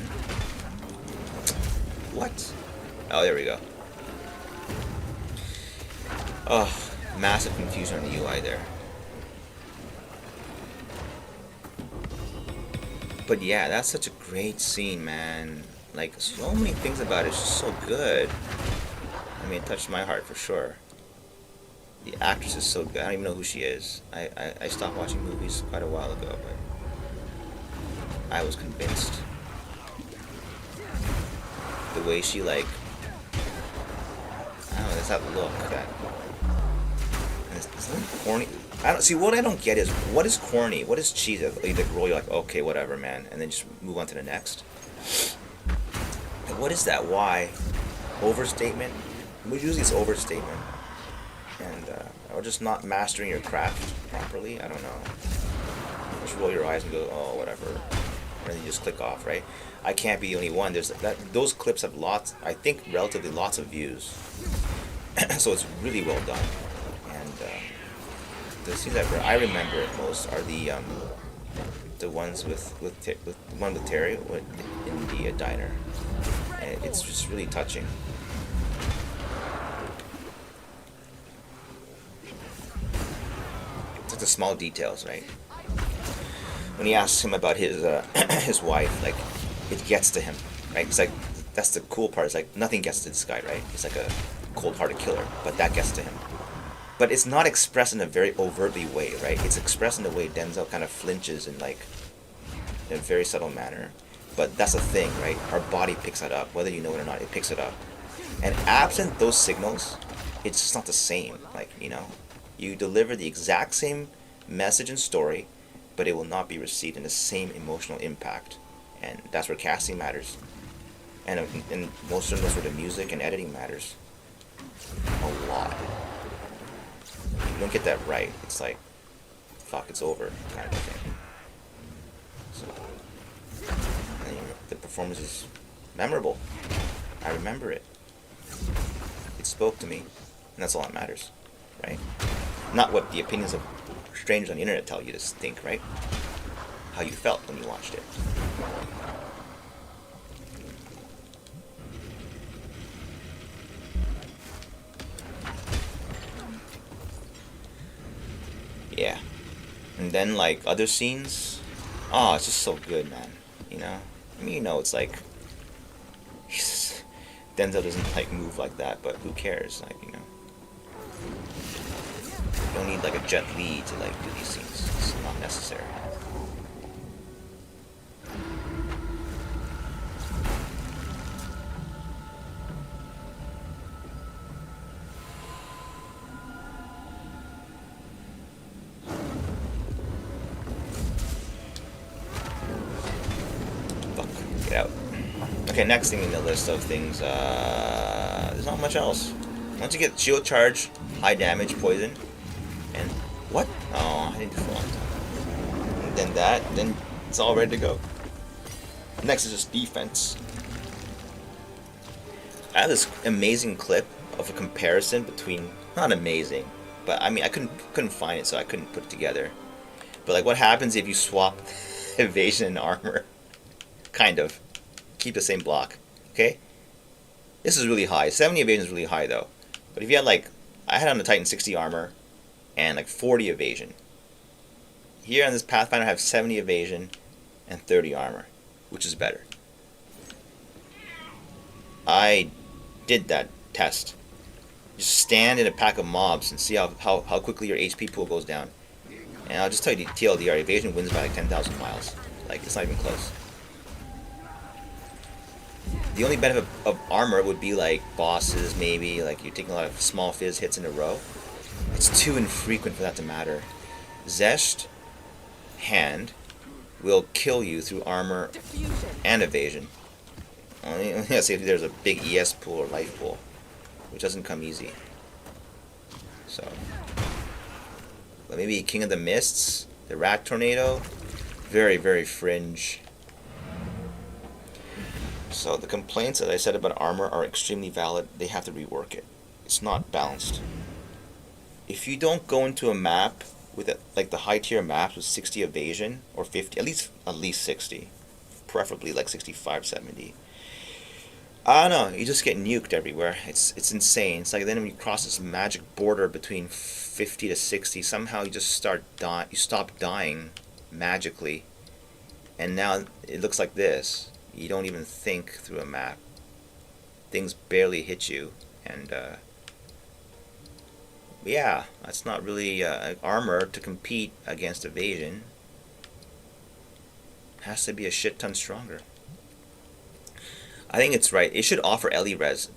What? Oh, there we go. Oh, massive confusion on the UI there. But yeah, that's such a great scene, man. Like, so many things about it is just so good. I mean, it touched my heart for sure. The actress is so good. I don't even know who she is. I stopped watching movies quite a while ago, but I was convinced. The way she, like, I don't know, there's that look that... Is that corny? I don't see. What I don't get is, what is corny? What is cheesy? You like roll, you're like, okay, whatever, man, and then just move on to the next. And what is that? Why? Overstatement? Usually it's overstatement. And or just not mastering your craft properly. I don't know. Just roll your eyes and go, oh, whatever, and then you just click off, right? I can't be the only one. There's that. Those clips have lots. I think relatively lots of views. So it's really well done. And the scenes that I remember it most are the ones with one with Terry in the diner. And it's just really touching. The small details, right? When he asks him about his his wife, like, it gets to him, right? It's like, that's the cool part. It's like nothing gets to this guy, right? He's like a cold-hearted killer, but that gets to him. But it's not expressed in a very overtly way, right? It's expressed in a way Denzel kind of flinches in, like, in a very subtle manner. But that's the thing, right? Our body picks that up, whether you know it or not. It picks it up, and absent those signals, it's just not the same. Like, you know. You deliver the exact same message and story, but it will not be received in the same emotional impact. And that's where casting matters. and most of them, that's where the music and editing matters a lot. If you don't get that right, it's like, fuck, it's over, kind of thing. So, and the performance is memorable. I remember it. It spoke to me, and that's all that matters, right? Not what the opinions of strangers on the internet tell you to think, right? How you felt when you watched it. Yeah. And then, like, other scenes, oh, it's just so good, man. You know? I mean, you know, it's like, Denzel doesn't, like, move like that, but who cares? Like, you know. You don't need, like, a Jet Li to, like, do these scenes. It's not necessary. Out. Okay, next thing in the list of things, there's not much else. Once you get shield charge, high damage, poison, and what? Oh, I didn't do full. And then that, then it's all ready to go. Next is just defense. I have this amazing clip of a comparison between, not amazing, but I mean I couldn't find it, so I couldn't put it together. But like, what happens if you swap evasion and armor? Kind of. Keep the same block. Okay? This is really high. 70 evasion is really high though. But if you had like, I had on the Titan 60 armor and like 40 evasion. Here on this Pathfinder I have 70 evasion and 30 armor. Which is better. I did that test. Just stand in a pack of mobs and see how quickly your HP pool goes down. And I'll just tell you the TLDR, evasion wins by like 10,000 miles. Like, it's not even close. The only benefit of armor would be like bosses, maybe, like you're taking a lot of small fizz hits in a row. It's too infrequent for that to matter. Zesht hand will kill you through armor and evasion. Only say if there's a big ES pool or life pool, which doesn't come easy. So, but maybe King of the Mists, the Rat Tornado, very, very fringe. So the complaints that I said about armor are extremely valid. They have to rework it. It's not balanced. If you don't go into a map with like the high tier maps with 60 evasion or 50, at least 60, preferably like 65, 70. I don't know. You just get nuked everywhere. It's insane. It's like then when you cross this magic border between 50 to 60, somehow you just you stop dying magically, and now it looks like this. You don't even think through a map. Things barely hit you, and yeah, that's not really armor to compete against evasion. Has to be a shit ton stronger. I think it's right. It should offer res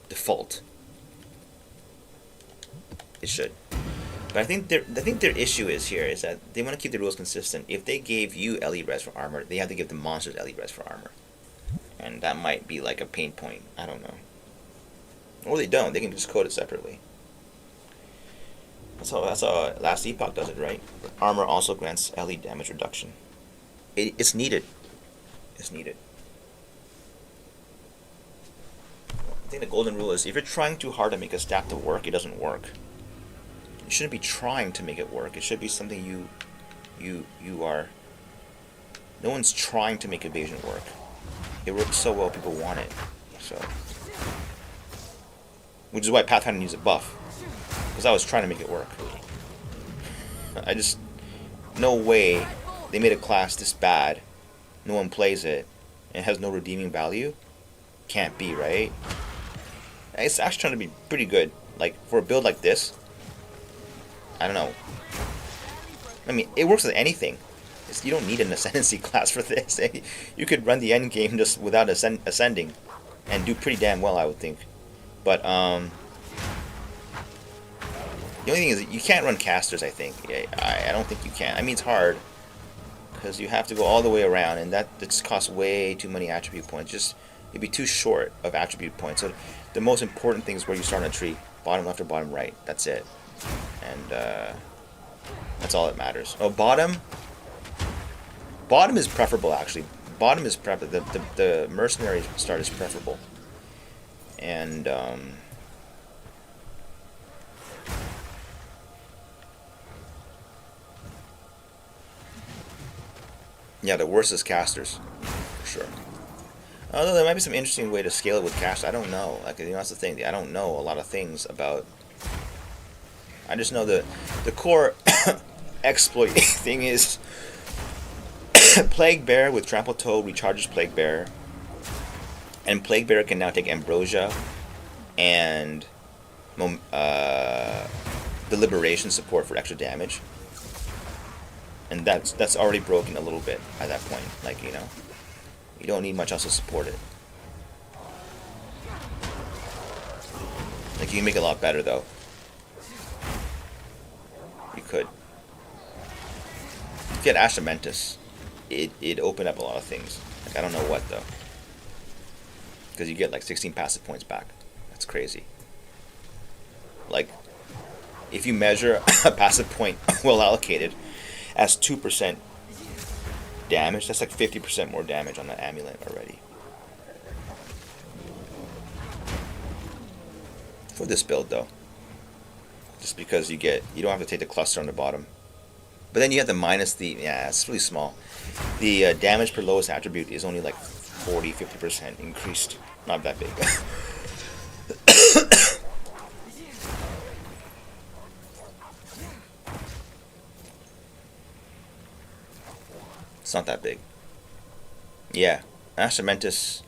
default. It should. But I think their issue is that they want to keep the rules consistent. If they gave you res for armor, they have to give the monsters res for armor, and that might be like a pain point. I don't know. Or they don't. They can just code it separately. That's how Last Epoch does it, right? Armor also grants damage reduction. It's needed. It's needed. I think the golden rule is if you're trying too hard to make a stat to work, it doesn't work. You shouldn't be trying to make it work. It should be something you are. No one's trying to make evasion work. It works so well, people want it. So, which is why Pathfinder needs a buff, because I was trying to make it work. I just, no way they made a class this bad, no one plays it, and it has no redeeming value. Can't be, right? It's actually trying to be pretty good. Like, for a build like this, I don't know. I mean, it works with anything. You don't need an ascendancy class for this. You could run the endgame just without ascending and do pretty damn well, I would think. But, the only thing is that you can't run casters, I think. I don't think you can. I mean, it's hard. because you have to go all the way around, and that just costs way too many attribute points. Just it'd be too short of attribute points. So the most important thing is where you start on a tree, bottom left or bottom right. That's it, and that's all that matters. Oh, bottom is preferable actually. Bottom is preferable. The mercenary start is preferable, and yeah, the worst is casters, for sure. Although there might be some interesting way to scale it with casters. I don't know. Like, you know, that's the thing. I don't know a lot of things about. I just know the core exploit thing is Plaguebearer with trampletoe recharges Plaguebearer, and Plaguebearer can now take ambrosia and deliberation support for extra damage. And that's already broken a little bit at that point. Like, you know, you don't need much else to support it. Like, you can make it a lot better though. You could. If you had astramentis, it'd open up a lot of things. Like, I don't know what though, because you get like 16 passive points back. That's crazy. Like, if you measure a passive point well allocated as 2% damage, that's like 50% more damage on that amulet already. For this build though, just because you don't have to take the cluster on the bottom, but then you have to minus the, yeah, it's really small. The damage per lowest attribute is only like 40-50% increased. Not that big. It's not that big. Yeah, astramentis,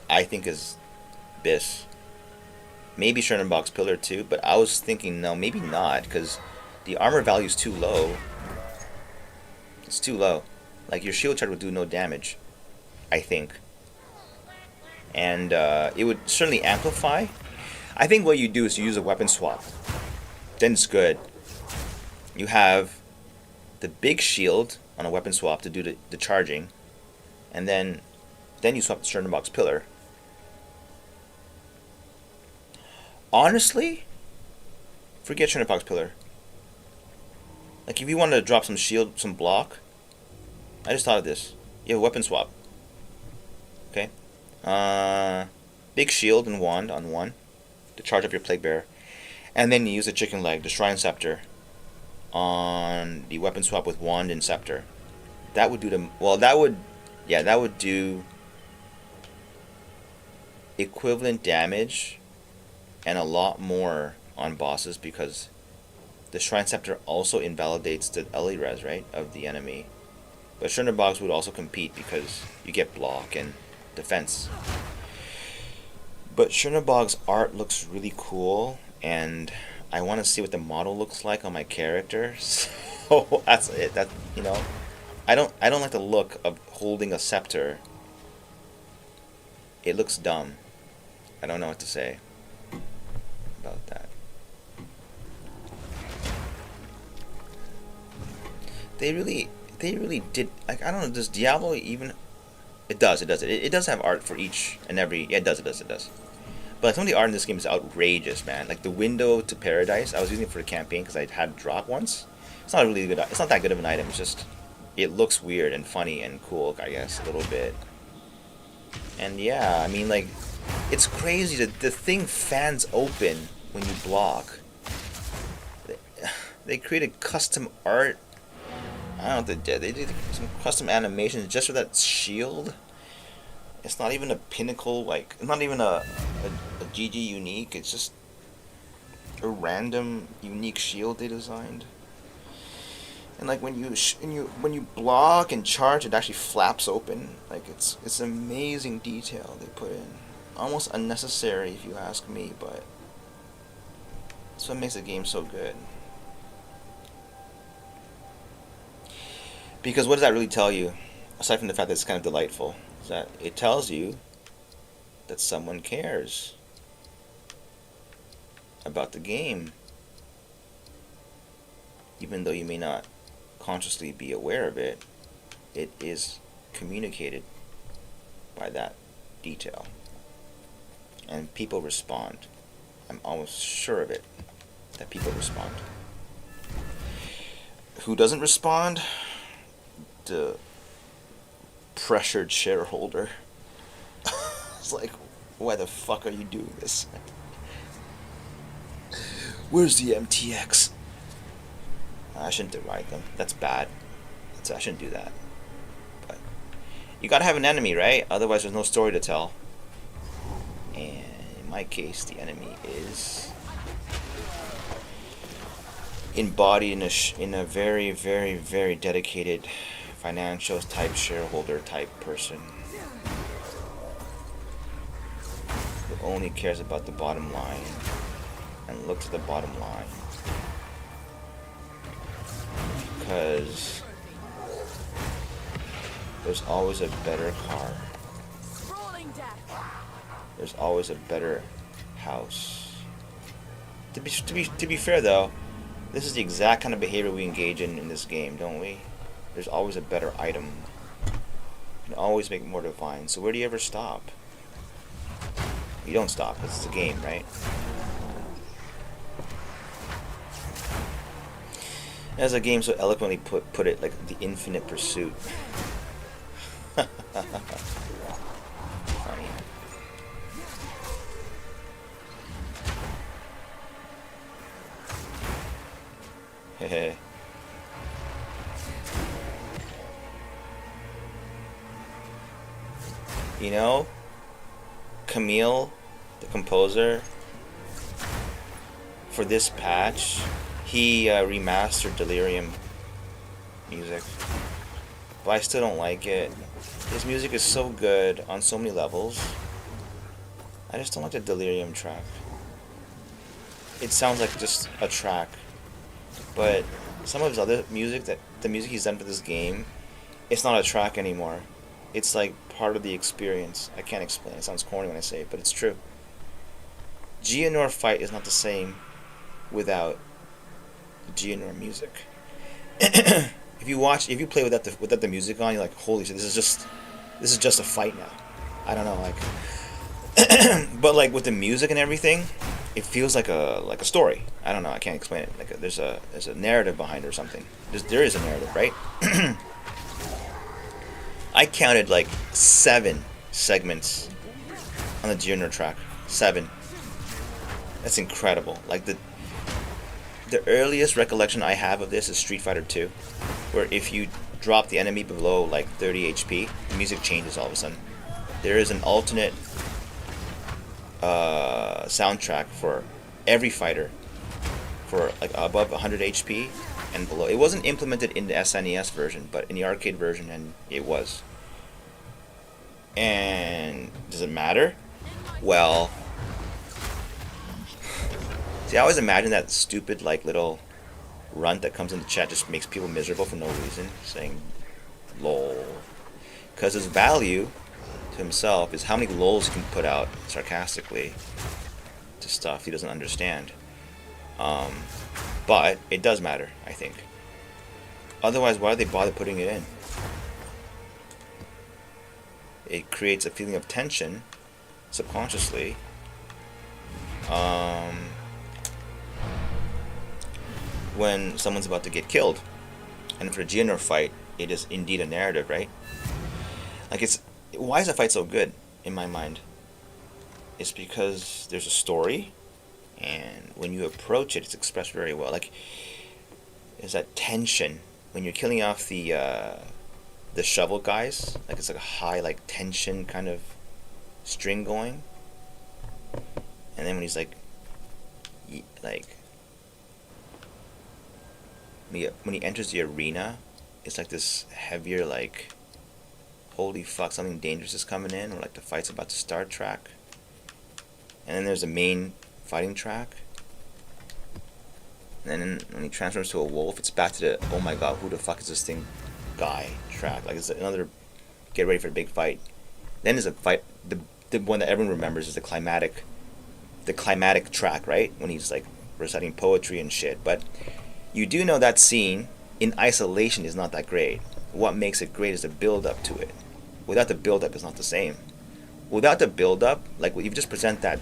I think, is bis. Maybe chernobog's pillar too, but I was thinking no, maybe not, because the armor value is too low. It's too low. Like, your shield charge would do no damage, I think, and it would certainly amplify. I think what you do is you use a weapon swap. Then it's good. You have the big shield on a weapon swap to do the charging, and then you swap the chernobog's pillar. Honestly, forget chernobog's pillar. Like, if you wanted to drop some shield, some block, I just thought of this. You have a weapon swap. Okay? Big shield and wand on one to charge up your Plaguebearer, and then you use a chicken leg, the shrine scepter, on the weapon swap with wand and scepter. That would do the, well, that would do equivalent damage and a lot more on bosses, because the shrine scepter also invalidates the elina, right, of the enemy. But chernobogs would also compete because you get block and defense. But chernobog's art looks really cool, and I want to see what the model looks like on my character. So that's it. That, you know, I don't like the look of holding a scepter. It looks dumb. I don't know what to say about that. They really did, like, I don't know, does Diablo even, it does have art for each and every, yeah, it does. But some of the art in this game is outrageous, man. Like the window to paradise, I was using it for the campaign because I had drop once. It's not really good. It's not that good of an item. It's just, it looks weird and funny and cool, I guess, a little bit. And yeah, I mean, like, it's crazy that the thing fans open when you block. They created custom art. I don't know what they did some custom animations just for that shield. It's not even a pinnacle, like, it's not even a GG unique. It's just a random unique shield they designed. And like when you block and charge, it actually flaps open. Like, it's amazing detail they put in. Almost unnecessary if you ask me, but that's what makes the game so good. Because what does that really tell you, aside from the fact that it's kind of delightful? Is that it tells you that someone cares about the game, even though you may not consciously be aware of it, it is communicated by that detail. And people respond. I'm almost sure of it, that people respond. Who doesn't respond? The pressured shareholder. It's like, why the fuck are you doing this? Where's the MTX? I shouldn't deride them. That's bad. I shouldn't do that. But you gotta have an enemy, right? Otherwise there's no story to tell. And in my case, the enemy is embodied in a very, very, very dedicated financial type shareholder type person who only cares about the bottom line and looks at the bottom line because there's always a better car, there's always a better house. To be fair though, this is the exact kind of behavior we engage in this game, don't we? There's always a better item. You can always make it more divine. So where do you ever stop? You don't stop, because it's a game, right? As a game so eloquently put it, like the infinite pursuit. Funny. Hehe. You know, Camille, the composer, for this patch, he remastered Delirium music, but I still don't like it. His music is so good on so many levels. I just don't like the Delirium track. It sounds like just a track, but some of his other music, the music he's done for this game, it's not a track anymore. It's like part of the experience. I can't explain. It sounds corny when I say it, but it's true. Geonor fight is not the same without Geonor music. If you play without the music on, you're like, holy shit, this is just a fight now. I don't know, like, but like with the music and everything, it feels like a story. I don't know. I can't explain it. Like there's a narrative behind it or something. There is a narrative, right? I counted like 7 segments on the Geonor track. 7. That's incredible. Like the earliest recollection I have of this is Street Fighter 2, where if you drop the enemy below like 30 HP, the music changes all of a sudden. There is an alternate soundtrack for every fighter for like above 100 HP and below. It wasn't implemented in the SNES version, but in the arcade version, and it was. And does it matter? Well, see, I always imagine that stupid like little runt that comes in the chat just makes people miserable for no reason, saying lol. Because his value to himself is how many lols he can put out sarcastically to stuff he doesn't understand. But it does matter, I think. Otherwise, why do they bother putting it in? It creates a feeling of tension subconsciously. When someone's about to get killed. And for a Geonor fight, it is indeed a narrative, right? Like why is that fight so good in my mind? It's because there's a story, and when you approach it, it's expressed very well. Like there's that tension when you're killing off the shovel guys. Like it's like a high like tension kind of string going, and then when he's like when he enters the arena, it's like this heavier like, holy fuck, something dangerous is coming in, or like the fight's about to start track. And then there's the main fighting track. And then when he transforms to a wolf, it's back to the, oh my god, who the fuck is this thing guy track. Like it's another get ready for a big fight. Then there's a fight, the one that everyone remembers is the climatic track, right? When he's like reciting poetry and shit. But you do know that scene in isolation is not that great. What makes it great is the build up to it. Without the build up, it's not the same. Without the build up, like if you just present that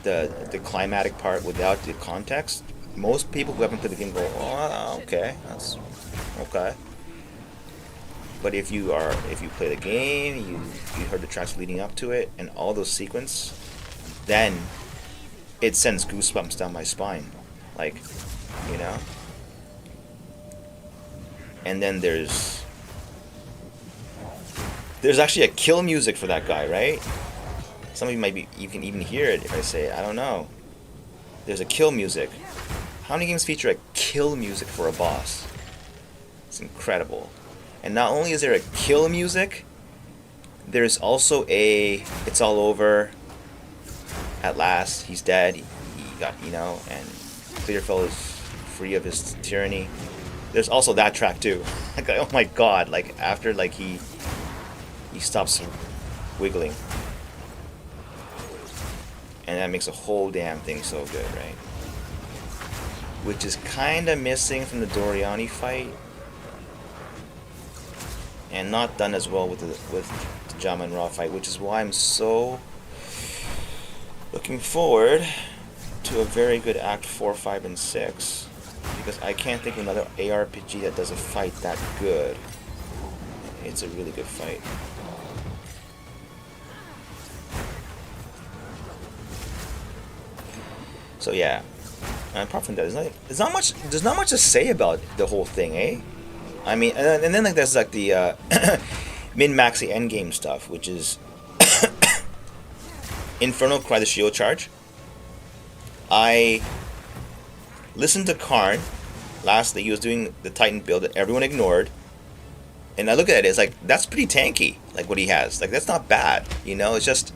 the climatic part without the context, most people who haven't played the game go, oh, okay, that's okay. But if you play the game, you heard the tracks leading up to it, and all those sequence, then it sends goosebumps down my spine, like, you know. And then there's actually a kill music for that guy, right? Some of you can even hear it if I say it. I don't know. There's a kill music. How many games feature a kill music for a boss? It's incredible. And not only is there a kill music, there's also a it's all over. At last, he's dead. He got, you know, and Clearfell is free of his tyranny. There's also that track too. Like, oh my god! Like after like he stops wiggling, and that makes the whole damn thing so good, right? Which is kind of missing from the Doryani fight, and not done as well with the Jamanra fight, which is why I'm so looking forward to a very good Act 4, 5, and 6, because I can't think of another ARPG that does a fight that good. It's a really good fight. So yeah, apart from that, there's not much to say about the whole thing, eh? I mean, and then like there's like the min-maxy endgame stuff, which is Infernal Cry, the shield charge. I listened to Karn lastly. He was doing the Titan build that everyone ignored, and I look at it, it's like, that's pretty tanky, like what he has. Like, that's not bad, you know. It's just,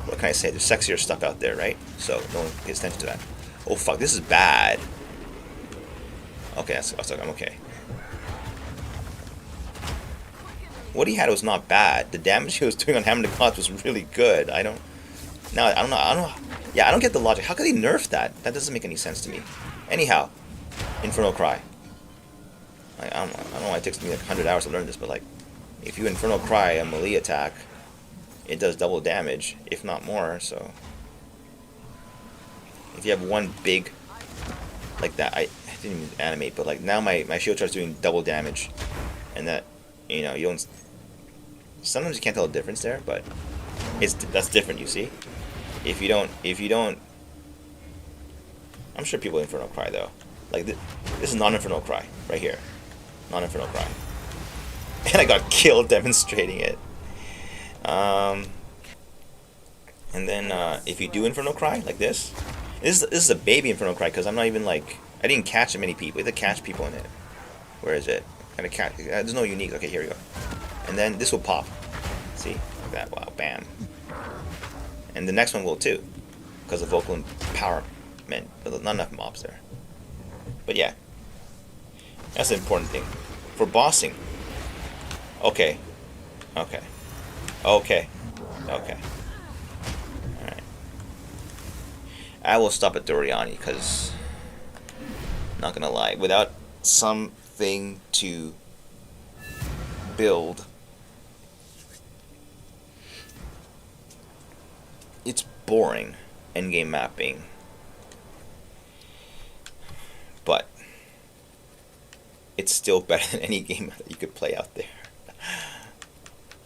what can I say, there's sexier stuff out there, right? So no one pays attention to that. Oh fuck, this is bad. Okay, I'm okay. What he had was not bad. The damage he was doing on Hammer the Gods was really good. I don't know. Yeah, I don't get the logic. How could he nerf that? That doesn't make any sense to me. Anyhow, Infernal Cry. I don't know why it takes me like 100 hours to learn this, but like, if you Infernal Cry a melee attack, it does double damage, if not more. So if you have one big like that, I didn't even animate, but like now my shield charge is doing double damage, and that, you know, you don't. Sometimes you can't tell the difference there, but that's different. You see, if you don't, I'm sure people Infernal Cry though. Like this is non-Infernal Cry right here, non-Infernal Cry, and I got killed demonstrating it. And then if you do Infernal Cry like this is a baby Infernal Cry, because I'm not even like, I didn't catch many people. You have to catch people in it. Where is it? Kind of catch. There's no unique. Okay, here we go. And then this will pop. See, like that. Wow, bam. And the next one will too, because of vocal empowerment. Not enough mobs there. But yeah, that's the important thing for bossing. Okay. Alright. I will stop at Doryani, because, not gonna lie, without something to build, it's boring. Endgame mapping. But it's still better than any game that you could play out there.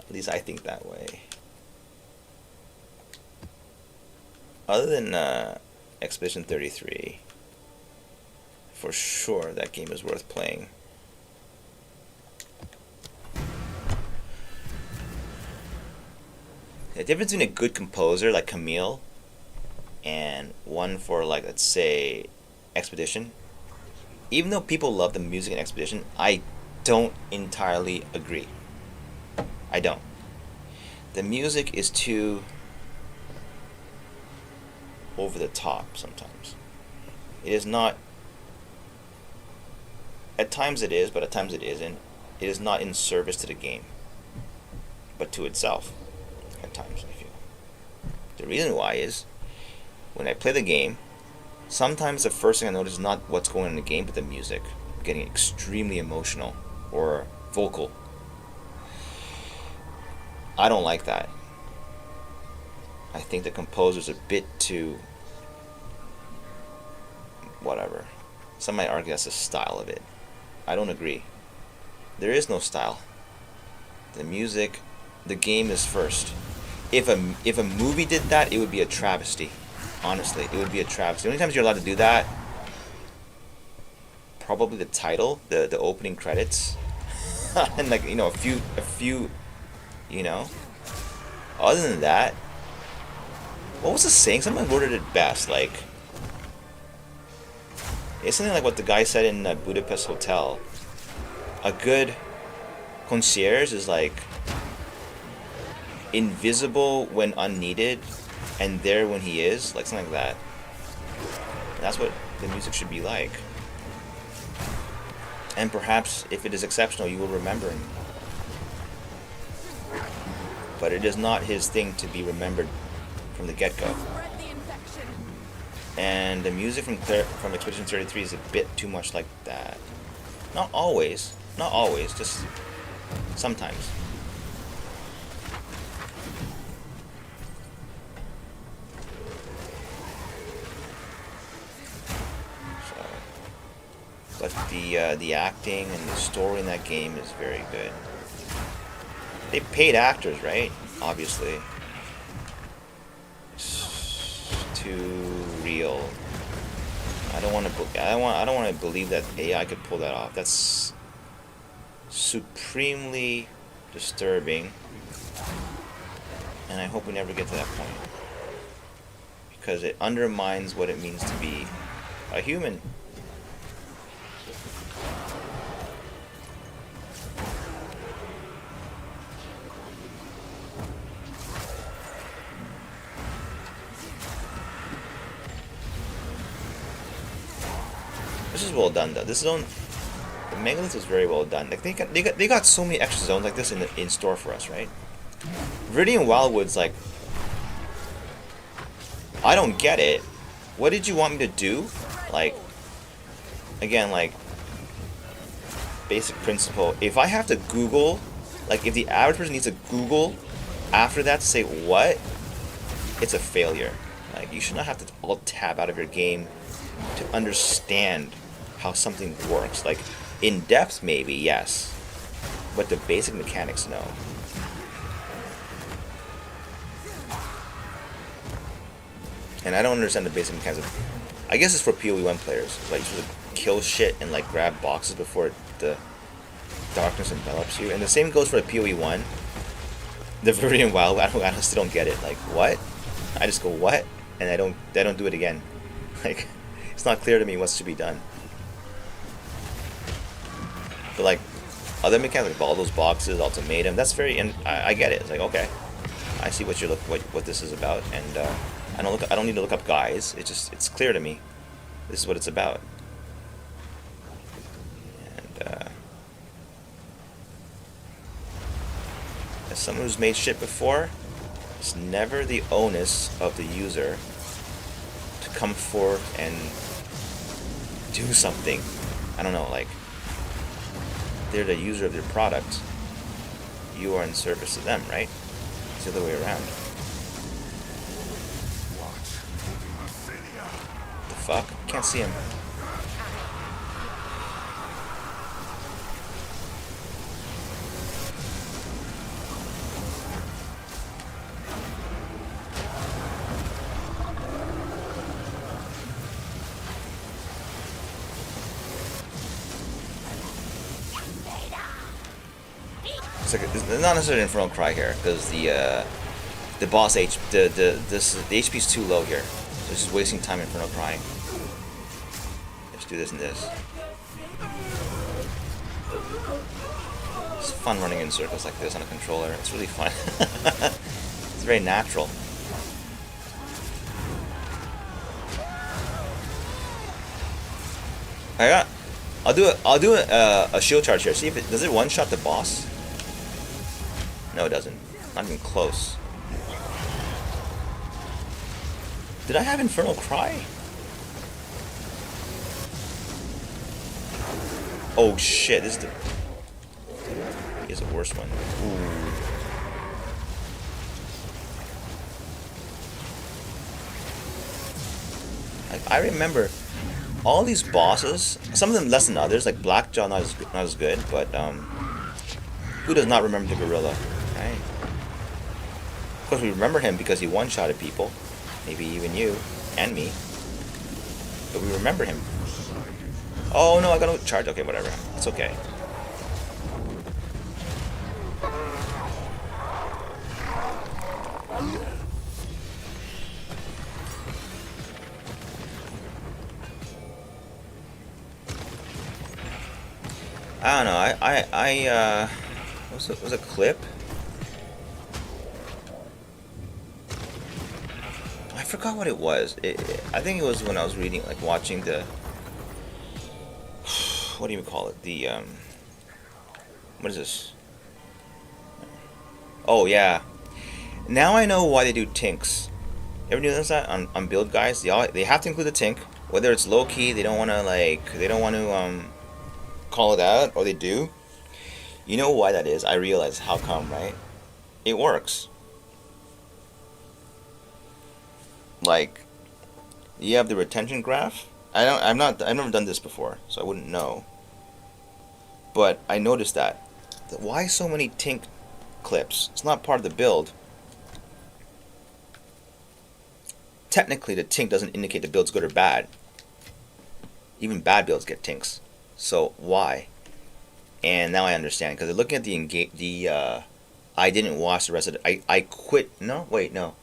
At least I think that way. Other than Expedition 33, for sure that game is worth playing. The difference between a good composer like Camille and one for, like, let's say Expedition, even though people love the music in Expedition, I don't entirely agree. I don't. The music is too over the top sometimes. It is not. At times it is, but at times it isn't. It is not in service to the game, but to itself. At times, I feel. The reason why is, when I play the game, sometimes the first thing I notice is not what's going on in the game, but the music. getting extremely emotional or vocal. I don't like that. I think the composer's a bit too whatever. Some might argue that's the style of it. I don't agree. There is no style. The music, the game is first. If a movie did that, it would be a travesty. Honestly, it would be a travesty. The only times you're allowed to do that, probably the title, the opening credits, and like, you know, a few, you know. Other than that, what was the saying? Someone worded it best. Like, it's something like what the guy said in Budapest Hotel. A good concierge is like invisible when unneeded and there when he is, like something like that. And that's what the music should be like. And perhaps if it is exceptional, you will remember him. But it is not his thing to be remembered from the get-go. And the music from Expedition 33 is a bit too much like that. Not always, just sometimes. But the acting and the story in that game is very good. They paid actors, right? Obviously. It's too real. I don't want to believe that AI could pull that off. That's supremely disturbing. And I hope we never get to that point. Because it undermines what it means to be a human. This is well done though. This zone, the Megalith is very well done. Like they got so many extra zones like this in store for us, right? Viridian Wildwood's like, I don't get it. What did you want me to do? Like, again, like basic principle. If I have to Google, like if the average person needs to Google after that to say what, it's a failure. Like you should not have to alt tab out of your game to understand how something works. Like in depth maybe, yes, but the basic mechanics, no. And I don't understand the basic mechanics of, I guess it's for PoE1 players, like you kill shit and like grab boxes before the darkness envelops you. And the same goes for the PoE1. The Viridian Wild, I still don't get it. Like what? I just go what, and I don't do it again. Like it's not clear to me what should be done. But like other mechanics, like all those boxes, ultimatum, that's very, and I get it. It's like okay, I see what what this is about, and I don't need to look up guys. It's clear to me. This is what it's about. And as someone who's made shit before, it's never the onus of the user to come forth and do something. I don't know, like they're the user of your product. You are in service to them, right? It's the other way around. The fuck? Can't see him. It's not necessarily an Infernal Cry here, because the boss the HP is too low here. So it's just wasting time Infernal Cry. Let's do this and this. It's fun running in circles like this on a controller. It's really fun. It's very natural. I'll do a shield charge here. See if it does it one shot the boss. No, it doesn't. Not even close. Did I have Infernal Cry? Oh shit, this is the... Here's the worst one. Ooh. I remember all these bosses, some of them less than others, like Blackjaw not as good, but who does not remember the gorilla, right? Of course we remember him because he one-shotted people, maybe even you and me, but we remember him. Oh no, I gotta charge, okay, whatever, it's okay. I don't know. Was a clip. I forgot what it was. I think it was when I was reading, like watching the. What do you call it? The What is this? Oh yeah. Now I know why they do tinks. Ever notice that on build guys? They have to include the tink, whether it's low key. They don't want to call it out, or they do. You know why that is? I realize how come, right? It works. Like, you have the retention graph. I've never done this before, so I wouldn't know. But I noticed that. Why so many tink clips? It's not part of the build. Technically, the tink doesn't indicate the build's good or bad. Even bad builds get tinks. So why? And now I understand, because looking at I didn't watch the rest of it. I quit. No, wait, no.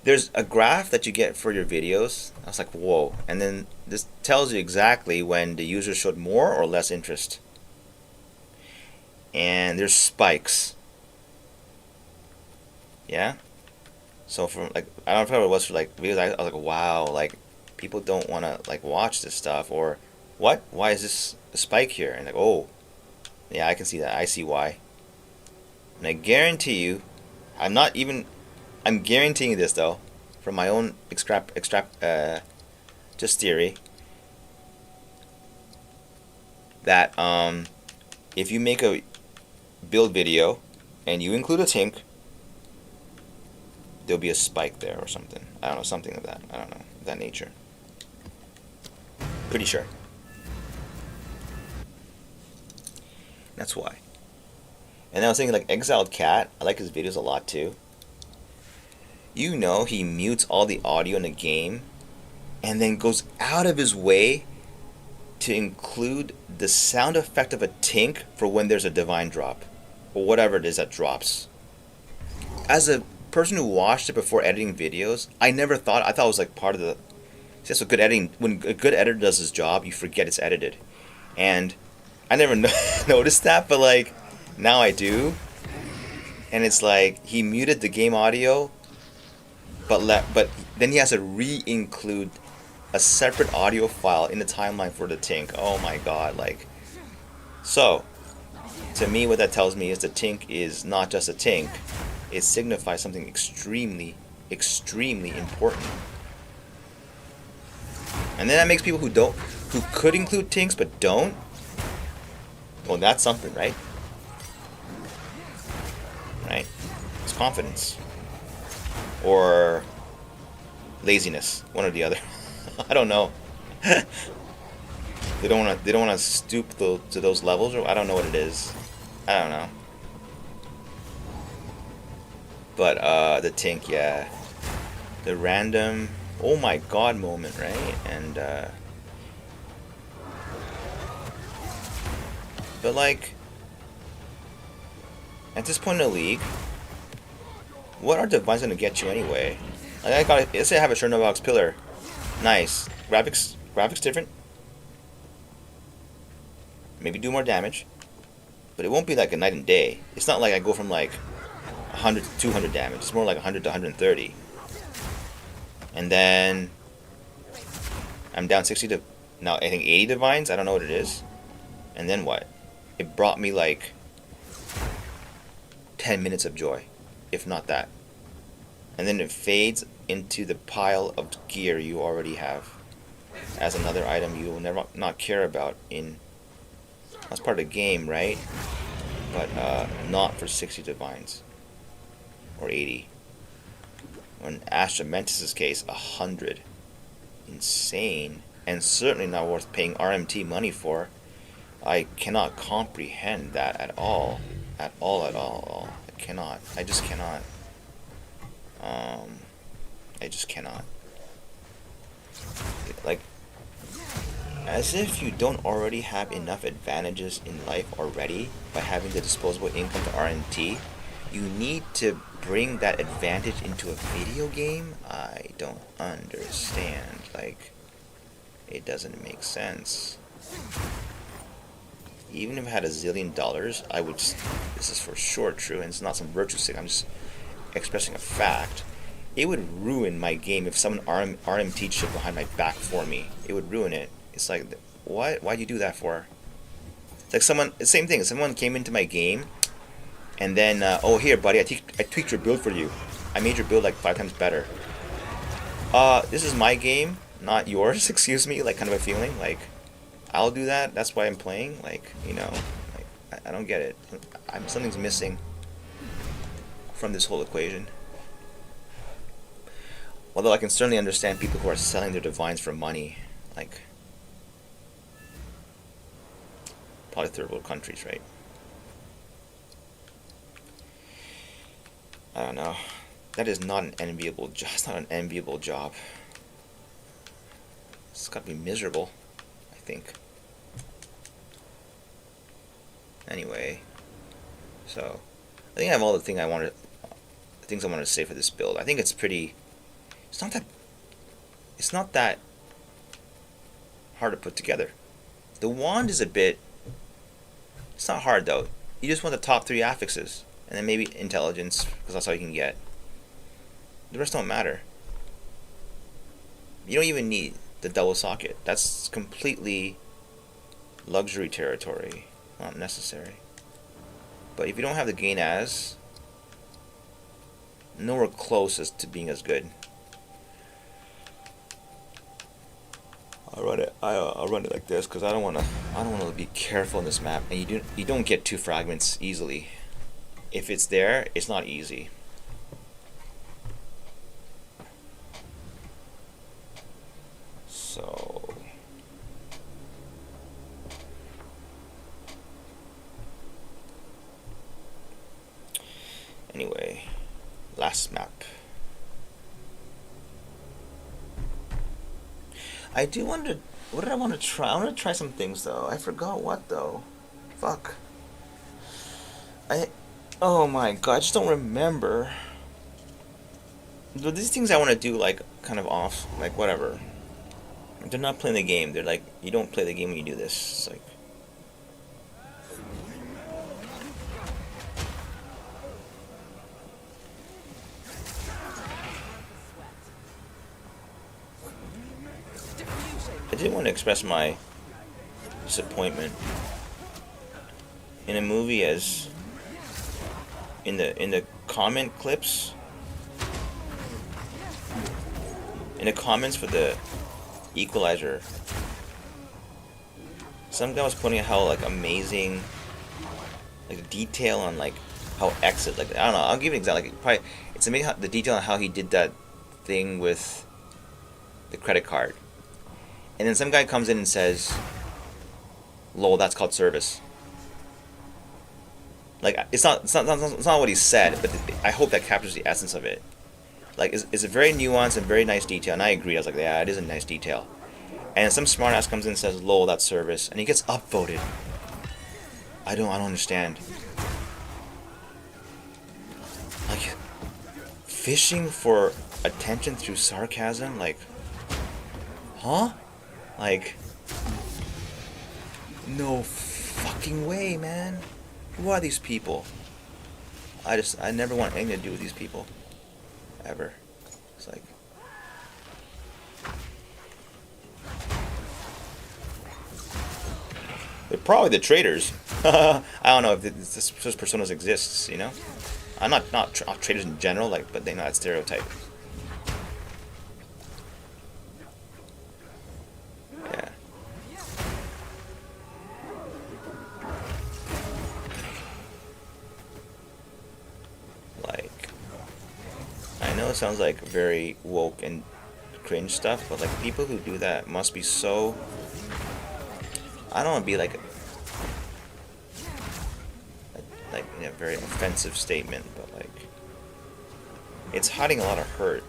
There's a graph that you get for your videos. I was like, whoa. And then this tells you exactly when the user showed more or less interest. And there's spikes. Yeah. So from like, I don't know what it was for like videos. I was like, wow, like people don't want to like watch this stuff, or what? Why is this a spike here? And like, oh, yeah, I can see that. I see why. And I guarantee you, I'm guaranteeing this though, from my own just theory, that if you make a build video and you include a tink, there'll be a spike there or something. I don't know, something of that. I don't know, of that nature. Pretty sure. That's why. And I was thinking, like, Exiled Cat, I like his videos a lot too. You know, he mutes all the audio in the game and then goes out of his way to include the sound effect of a tink for when there's a divine drop, or whatever it is that drops. As a person who watched it before editing videos, I thought it was like part of the... That's what good editing... When a good editor does his job, you forget it's edited. And I never noticed that, but like, now I do. And it's like, he muted the game audio, but then he has to re-include a separate audio file in the timeline for the tink. Oh my god, like... So, to me, what that tells me is the tink is not just a tink. It signifies something extremely, extremely important. And then that makes people who could include tinks but don't, well, that's something, right? Right? It's confidence. Or laziness, one or the other. I don't know. They don't want to stoop to those levels, or I don't know what it is. I don't know. But the tink, yeah, the random oh my god moment, right? And but like, at this point in the league, what are divines gonna get you anyway? Like, let's say I have a chernobog's pillar, nice graphics different, maybe do more damage, but it won't be like a night and day. It's not like I go from like 100 to 200 damage. It's more like 100 to 130. And then I'm down 60 to now I think 80 divines. I don't know what it is. And then what? It brought me like 10 minutes of joy, if not that. And then it fades into the pile of gear you already have as another item you will never not care about in That's part of the game, right? But not for 60 divines. Or 80. Or in astramentis' case, 100. Insane. And certainly not worth paying RMT money for. I cannot comprehend that at all. At all, at all. I cannot. I just cannot. I just cannot. Like, as if you don't already have enough advantages in life already by having the disposable income to RMT, you need to bring that advantage into a video game? I don't understand. Like, it doesn't make sense. Even if I had $1 zillion, I would. This is for sure true, and it's not some virtue sick. I'm just expressing a fact. It would ruin my game if someone RMT'd shit behind my back for me. It would ruin it. It's like, what? Why'd you do that for? It's like someone. Same thing. Someone came into my game, and then, oh here, buddy, I tweaked your build for you. I made your build like 5 times better. This is my game, not yours. Excuse me. Like, kind of a feeling. Like, I'll do that. That's why I'm playing. Like, you know, like, I don't get it. Something's missing from this whole equation. Although I can certainly understand people who are selling their divines for money, like probably third world countries, right? I don't know. That is not an enviable job. It's not an enviable job. It's got to be miserable, I think. Anyway, so I think I have all the things I wanted to say for this build. I think it's pretty. It's not that hard to put together. The wand is a bit. It's not hard though. You just want the top 3 affixes, and then maybe intelligence, because that's all you can get. The rest don't matter. You don't even need the double socket. That's completely luxury territory. Not necessary. But if you don't have the gain as, nowhere close as to being as good. I'll run it like this because I don't want to be careful in this map, and you don't get 2 fragments easily. If it's there, it's not easy. So anyway, last map. I do wonder, what did I want to try? I want to try some things though. I forgot what though. Fuck. Oh my god, I just don't remember. These things I want to do, like, kind of off, like, whatever. They're not playing the game. They're like, you don't play the game when you do this. It's like, I did want to express my disappointment in a movie as in the comment clips, in the comments for the Equalizer, some guy was pointing out how, like, amazing, like, the detail on, like, how exit, like, I don't know, I'll give you an example, like, probably, it's amazing how, the detail on how he did that thing with the credit card. And then some guy comes in and says, lol, that's called service. Like, it's not what he said, but I hope that captures the essence of it. Like, it's a very nuanced and very nice detail, and I agree. I was like, yeah, it is a nice detail. And some smartass comes in and says, lol, that's service, and he gets upvoted. I don't understand. Like, fishing for attention through sarcasm, like, huh? Like, no fucking way, man. Who are these people? I never want anything to do with these people. Ever. It's like, they're probably the traders. I don't know if this personas exists, you know? I'm not traders in general, like, but they know that stereotype. Yeah. know it sounds like very woke and cringe stuff, but like people who do that must be so. I don't want to be like a very offensive statement, but like it's hiding a lot of hurt,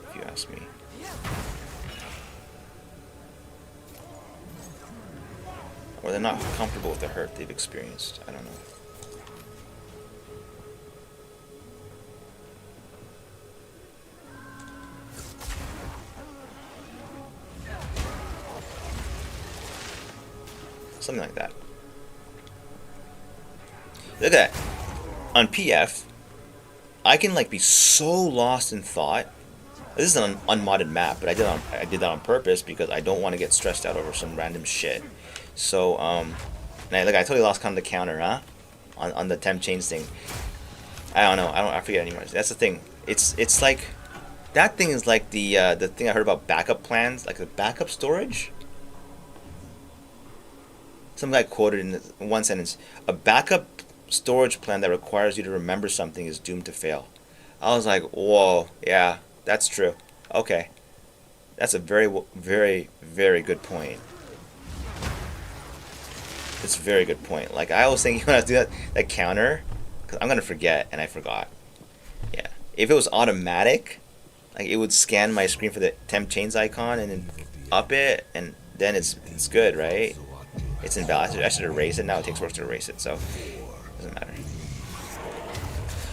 if you ask me. Or they're not comfortable with the hurt they've experienced. I don't know. Something like that. Look at that. On PF, I can like be so lost in thought. This is an unmodded map, but I did that on purpose because I don't want to get stressed out over some random shit. So and I totally lost kind of the counter, huh? On the temp chains thing. I don't know. I forget anymore. That's the thing. It's like that thing is like the thing I heard about backup plans, like the backup storage. Some guy quoted in one sentence, "A backup storage plan that requires you to remember something is doomed to fail." I was like, whoa, yeah, that's true. Okay. That's a very, very, very good point. It's a very good point. Like, I was thinking when I do that counter, because I'm going to forget, and I forgot. Yeah. If it was automatic, like, it would scan my screen for the temp chains icon and then up it, and then it's good, right? It's invalid. I should erase it. Now it takes work to erase it, so it doesn't matter.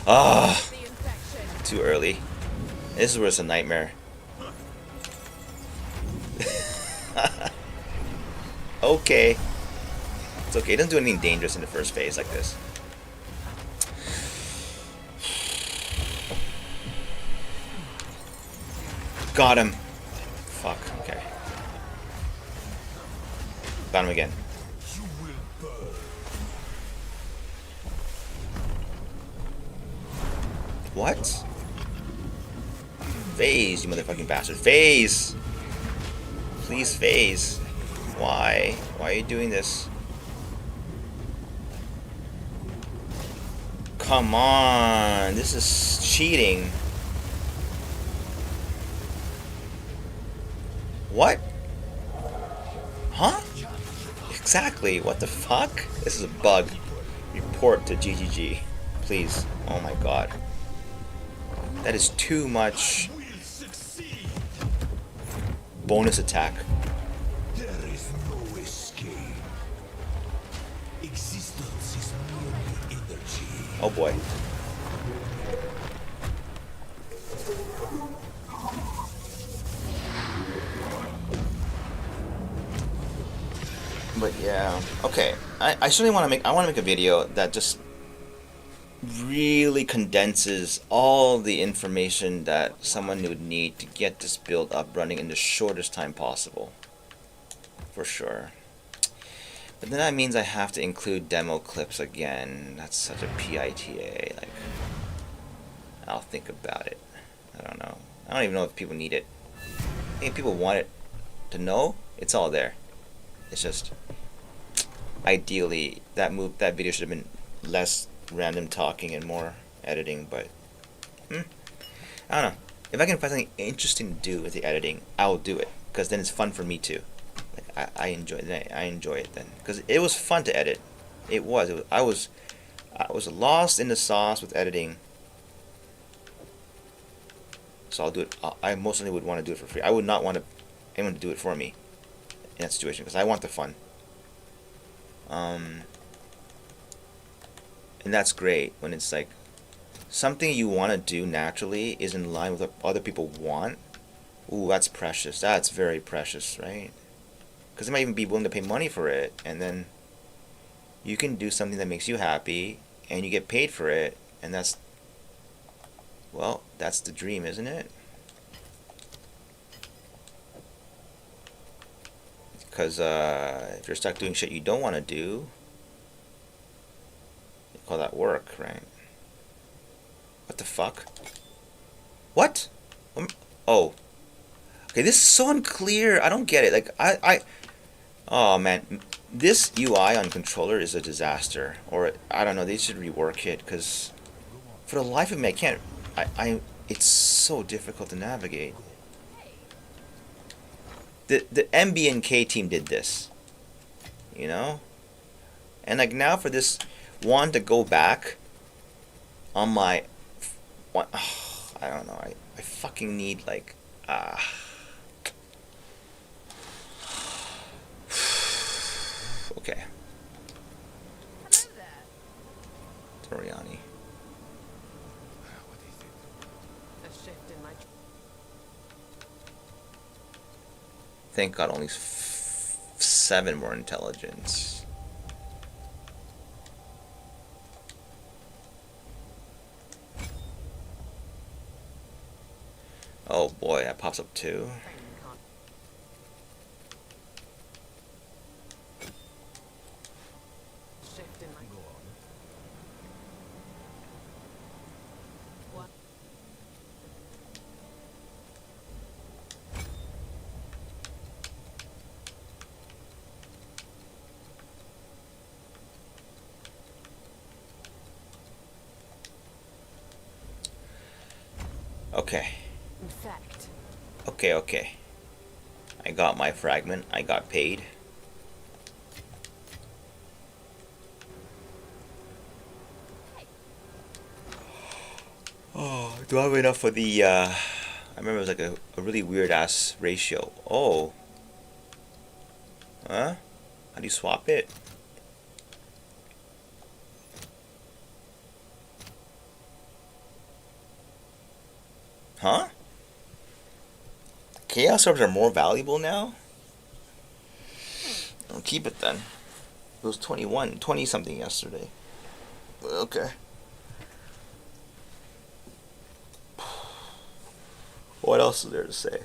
Ah, too early. This is where it's a nightmare. Okay. It's okay. It doesn't do anything dangerous in the first phase like this. Got him. Fuck. Okay. Got him again. What? Phase, you motherfucking bastard. Phase! Please phase. Why? Why are you doing this? Come on. This is cheating. What? Huh? Exactly. What the fuck? This is a bug. Report to GGG. Please. Oh my god. That is too much. Bonus attack. There is no escape. Existence is merely energy. Oh boy. But yeah, okay. I certainly want to make. I want to make a video that just really condenses all the information that someone would need to get this build up running in the shortest time possible. For sure. But then that means I have to include demo clips again. That's such a PITA. Like, I'll think about it. I don't know. I don't even know if people need it. I think if people want it to know, it's all there. It's just ideally that video should have been less random talking and more editing, but I don't know. If I can find something interesting to do with the editing, I'll do it, because then it's fun for me too. Like, I enjoy it then, because it was fun to edit. It was. I was lost in the sauce with editing, so I'll do it. I mostly would want to do it for free. I would not want anyone to do it for me in that situation, because I want the fun. And that's great when it's like something you want to do naturally is in line with what other people want. Ooh, that's precious. That's very precious, right? Because they might even be willing to pay money for it, and then you can do something that makes you happy, and you get paid for it, and that's, well, that's the dream, isn't it? Because if you're stuck doing shit you don't want to do, you call that work, right? What the fuck? What? Oh. Okay, this is so unclear. I don't get it. Like, oh man, this UI on controller is a disaster. Or I don't know. They should rework it, because for the life of me, I can't. It's so difficult to navigate. The MBNK team did this, you know? And like now for this one to go back on my one, I don't know. I fucking need like okay. Hello there. Doryani. What is it? A shift in my. Thank God, only 7 more intelligence. Oh boy, that pops up too. Shift in my. Go on. What? Okay. Infect. Okay. I got my fragment. I got paid. Oh, do I have enough for the, I remember it was like a really weird ass ratio. Oh. Huh? How do you swap it? Huh? Chaos orbs are more valuable now? I'll keep it then. It was 20 something yesterday. Okay. What else is there to say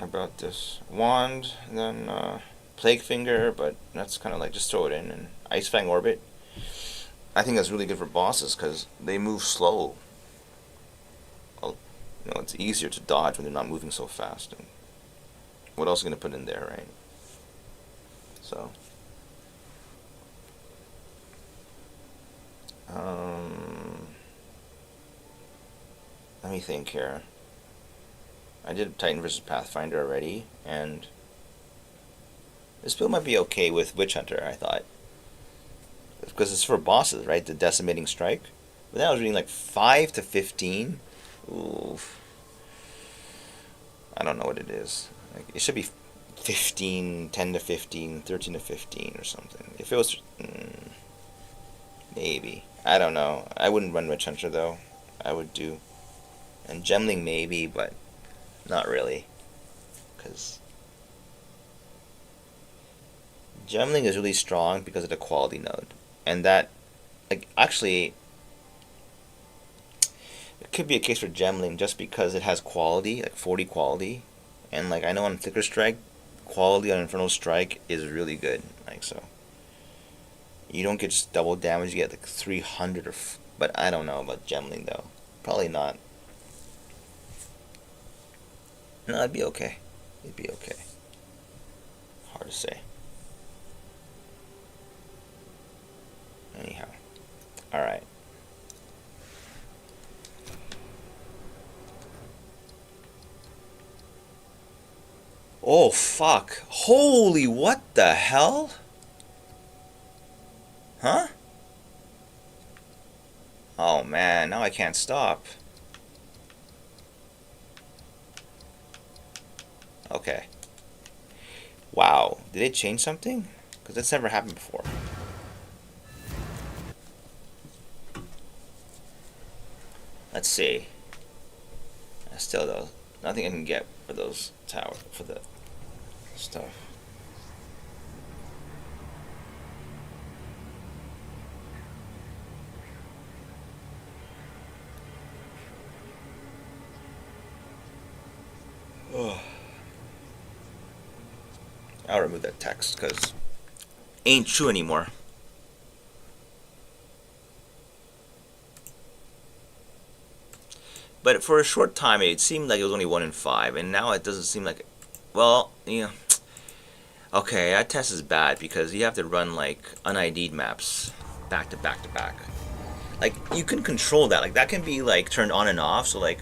about this? Wand, and then Plaguefinger, but that's kind of like just throw it in. And Ice Fang Orbit. I think that's really good for bosses because they move slow. Well, you know, it's easier to dodge when they're not moving so fast. And what else are you going to put in there, right? So. Let me think here. I did Titan versus Pathfinder already, and this build might be okay with Witch Hunter, I thought. Because it's for bosses, right? The Decimating Strike. But then I was reading like 5 to 15. Oof. I don't know what it is. Like, it should be 15, 10 to 15, 13 to 15 or something. If it was... maybe. I don't know. I wouldn't run Witch Hunter though. I would do... And Gemling maybe, but not really. Because... Gemling is really strong because of the quality node. And that... Like, actually... It could be a case for Gemling just because it has quality, like 40 quality. And like, I know on Flicker Strike, quality on Infernal Strike is really good. Like, so... You don't get just double damage, you get like 300 or... But I don't know about Gemling though. Probably not. No, it'd be okay. It'd be okay. Hard to say. Anyhow. Alright. Oh, fuck. Holy, what the hell? Huh? Oh, man. Now I can't stop. Okay. Wow. Did it change something? Because that's never happened before. Let's see. Still, though, nothing I can get for those tower for the stuff. Oh. I'll remove that text because ain't true anymore. But for a short time, it seemed like it was only 1 in 5, and now it doesn't seem like. Well, yeah. Okay, that test is bad because you have to run like unID'd maps back to back to back. Like you can control that. Like that can be like turned on and off. So like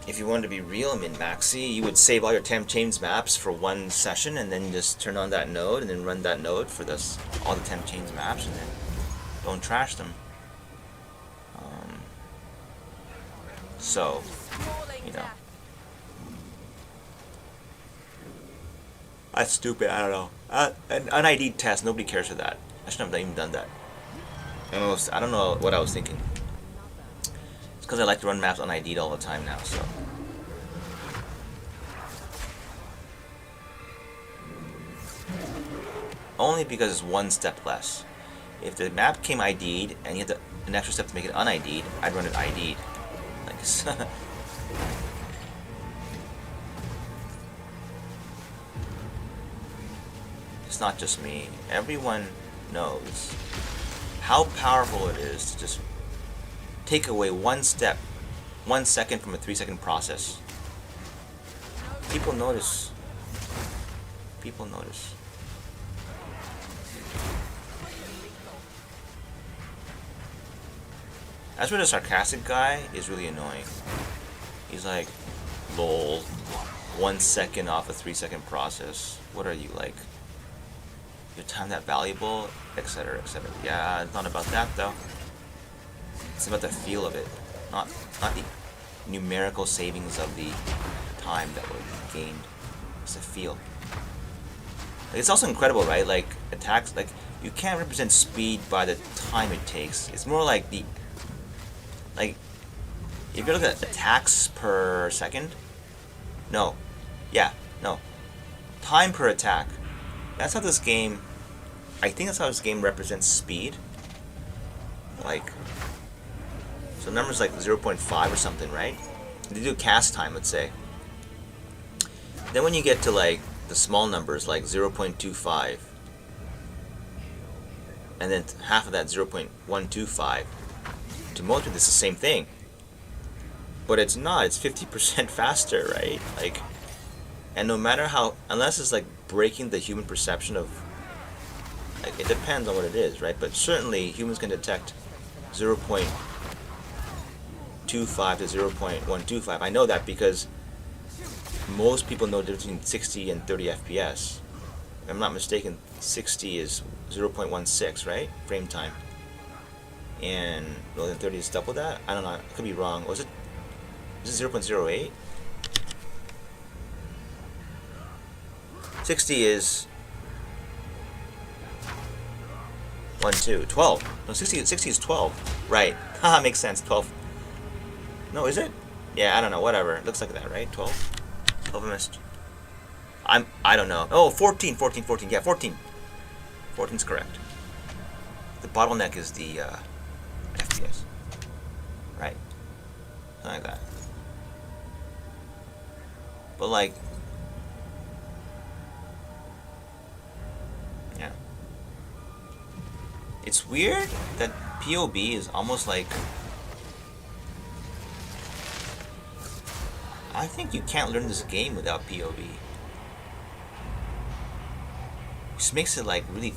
if you wanted to be real min-maxy, you would save all your temp chains maps for one session and then just turn on that node and then run that node for this all the temp chains maps and then don't trash them. So, you know. That's stupid, I don't know. An UNID test, nobody cares for that. I shouldn't have even done that. I don't know what I was thinking. It's because I like to run maps UNID'd all the time now, so. Only because it's one step less. If the map came ID'd and you had an extra step to make it UNID'd, I'd run it ID'd. Like, it's not just me. Everyone knows how powerful it is to just take away one step, 1 second from a 3-second process. People notice. People notice. That's where the sarcastic guy is really annoying. He's like, lol, 1 second off a 3-second process. What are you, like, your time that valuable, etc., etc. Yeah, it's not about that though. It's about the feel of it, not the numerical savings of the time that was gained. It's the feel. Like, it's also incredible, right? Like, attacks, like, you can't represent speed by the time it takes. It's more like the, like, if you look at attacks per second, no, time per attack. That's how this game, I think that's how this game represents speed. Like, so numbers like 0.5 or something, right? They do cast time, let's say. Then when you get to like the small numbers like 0.25, and then half of that 0.125, to most people it's the same thing. But it's not, it's 50% faster, right? Like, and no matter how, unless it's like breaking the human perception of, like, it depends on what it is, right? But certainly humans can detect 0.25 to 0.125. I know that because most people know the difference between 60 and 30 FPS. If I'm not mistaken, 60 is 0.16, right? Frame time. And well, then 30 is double that? I don't know, I could be wrong. Is it 0.08? 60 is 12. No, 60 is 12. Right. Haha, makes sense. 12. No, is it? Yeah, I don't know. Whatever. Looks like that, right? 12. 12 I missed. I don't know. Oh, 14. Yeah, 14. 14's correct. The bottleneck is the FPS. Right. Something like that. But like, yeah. It's weird that POB is almost like, I think you can't learn this game without POB. Which makes it like really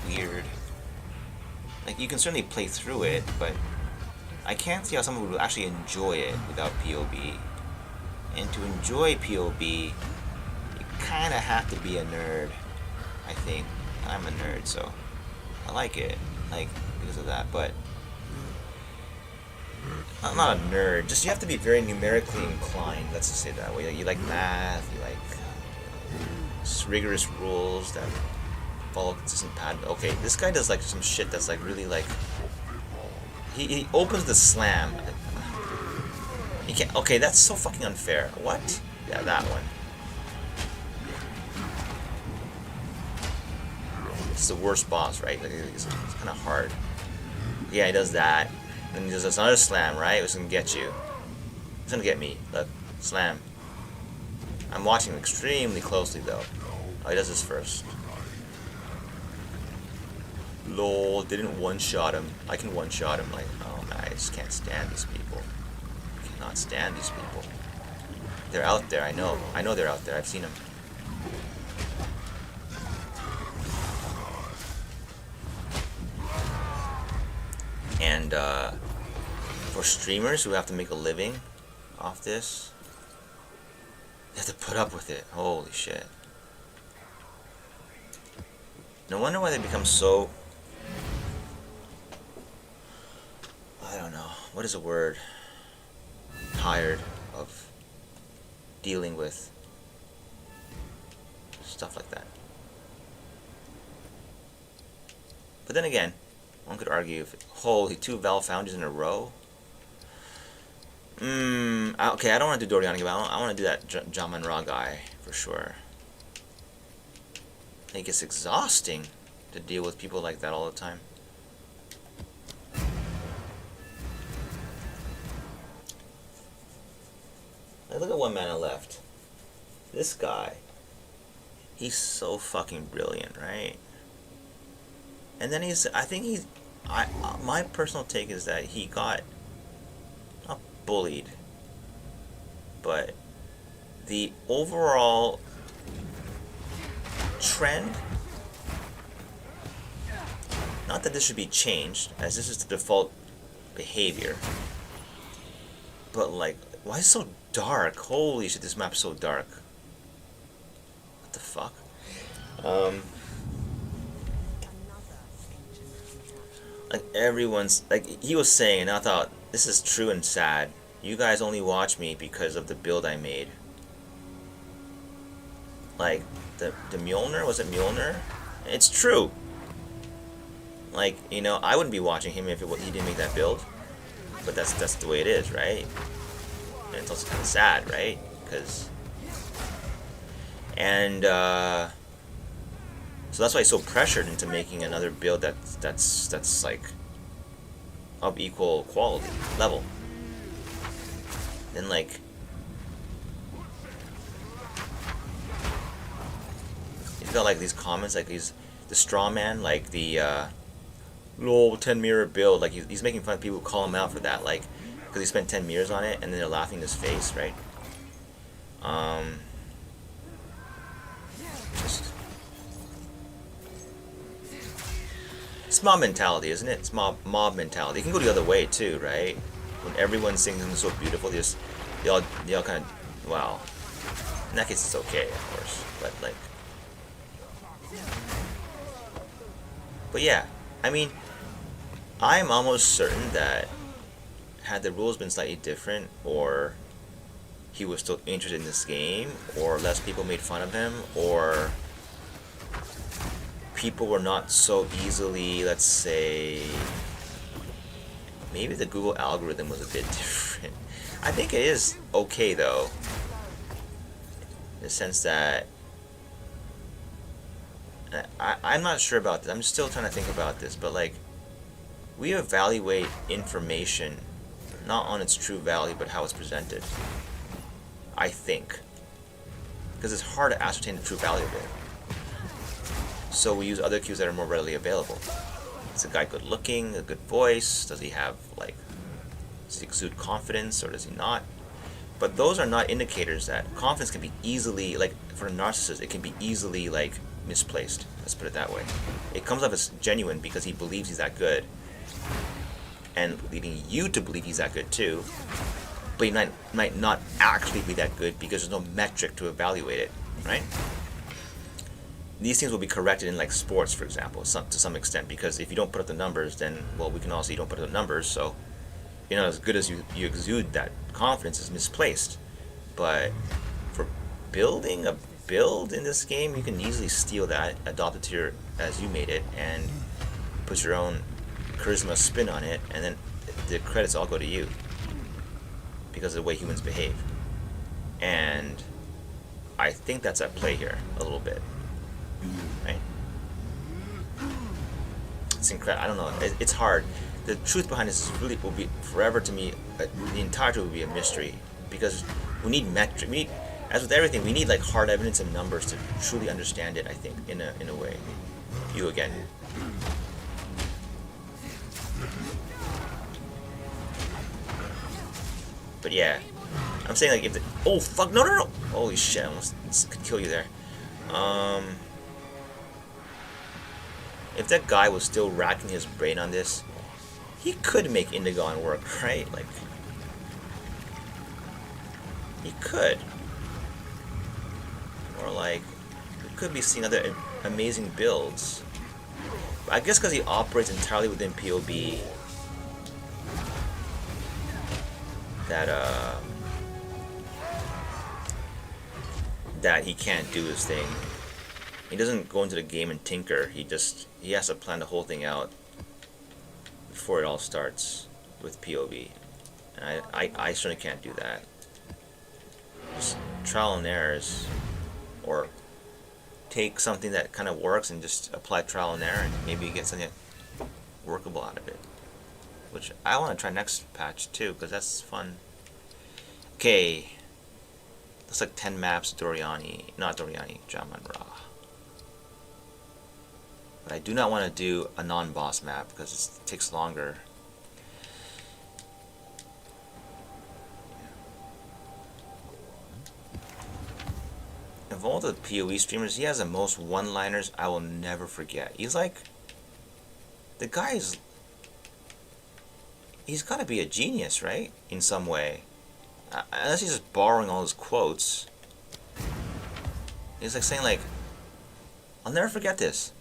weird. Like, you can certainly play through it, but I can't see how someone would actually enjoy it without POB. And to enjoy POB, you kind of have to be a nerd, I think. I'm a nerd, so I like it, like, because of that, but I'm not a nerd, just you have to be very numerically inclined, let's just say it that way. Like, you like math, you like rigorous rules that follow consistent pattern. Okay, this guy does like some shit that's like really like, he opens the slam. You can't, okay, that's so fucking unfair. What? Yeah, that one. It's the worst boss, right? Like, it's kind of hard. Yeah, he does that. Then he does another slam, right? It's gonna get you. It's gonna get me. Look, slam. I'm watching him extremely closely, though. Oh, he does this first. Lol, didn't one-shot him. I can one-shot him. Like, oh man, I just can't stand these people. I cannot stand these people. They're out there, I know. I know they're out there. I've seen them. And for streamers who have to make a living off this. You have to put up with it. Holy shit. No wonder why they become so... I don't know. What is a word? Tired of dealing with stuff like that. But then again, one could argue if... Holy, 2 Valve Foundries in a row? Okay, I don't want to do doryani, but I want to do that jamanra guy for sure. I think it's exhausting to deal with people like that all the time. Like, look at onemanaleft. This guy, he's so fucking brilliant, right? And then I think he's, my personal take is that he got, not bullied, but the overall trend, not that this should be changed, as this is the default behavior, but like, why is it so dark? Holy shit, this map's so dark. What the fuck? Like, everyone's, like, he was saying, and I thought, this is true and sad. You guys only watch me because of the build I made. Like, the Mjolnir, was it Mjolnir? It's true. Like, you know, I wouldn't be watching him if he didn't make that build. But that's the way it is, right? And it's also kind of sad, right? Because... And, so that's why he's so pressured into making another build that's like of equal quality level. Then like you got like these comments, like the straw man, like the lol 10 mirror build, like he's making fun of people who call him out for that, like because he spent 10 mirrors on it and then they're laughing in his face, right? Just it's mob mentality, isn't it? It's mob mentality. It can go the other way too, right? When everyone's singing something so beautiful, they all kind of, wow. In that case, it's okay, of course. But like, but yeah, I mean, I'm almost certain that had the rules been slightly different, or he was still interested in this game, or less people made fun of him, or people were not so easily, let's say, maybe the Google algorithm was a bit different. I think it is okay though, in the sense that I'm not sure about this. I'm still trying to think about this, but like, we evaluate information not on its true value, but how it's presented. I think, because it's hard to ascertain the true value of it. So we use other cues that are more readily available. Is the guy good looking, a good voice? Does he have, like, does he exude confidence, or does he not? But those are not indicators that confidence can be easily, like, for a narcissist, it can be easily, like, misplaced. Let's put it that way. It comes off as genuine because he believes he's that good, and leading you to believe he's that good too. But he might not actually be that good because there's no metric to evaluate it, right? These things will be corrected in like sports, for example, to some extent, because if you don't put up the numbers, then, well, we can all see you don't put up the numbers, so you're not as good as you exude. That confidence is misplaced. But for building a build in this game, you can easily steal that, adopt it to your, as you made it, and put your own charisma spin on it, and then the credits all go to you because of the way humans behave. And I think that's at play here a little bit. Right? It's incredible. I don't know. It's hard. The truth behind this is really will be forever to me. The entire truth will be a mystery because we need metric. We need, as with everything, we need like hard evidence and numbers to truly understand it. I think in a way. You again. But yeah, I'm saying like if the oh fuck no holy shit, I almost could kill you there. If that guy was still racking his brain on this, he could make Indigon work, right? Like, He could. Or like, we could be seeing other amazing builds. But I guess because he operates entirely within POB, that he can't do his thing. He doesn't go into the game and tinker. He has to plan the whole thing out before it all starts with POV. And I certainly can't do that. Just trial and errors, or take something that kind of works and just apply trial and error, and maybe you get something workable out of it. Which I want to try next patch too, because that's fun. Okay. Looks like 10 maps, Doryani. Not Doryani, Jamanra. But I do not want to do a non-boss map because it takes longer. Of all the PoE streamers, he has the most one-liners I will never forget. He's like... The guy is... He's got to be a genius, right? In some way. Unless he's just borrowing all his quotes. He's like saying like, I'll never forget this.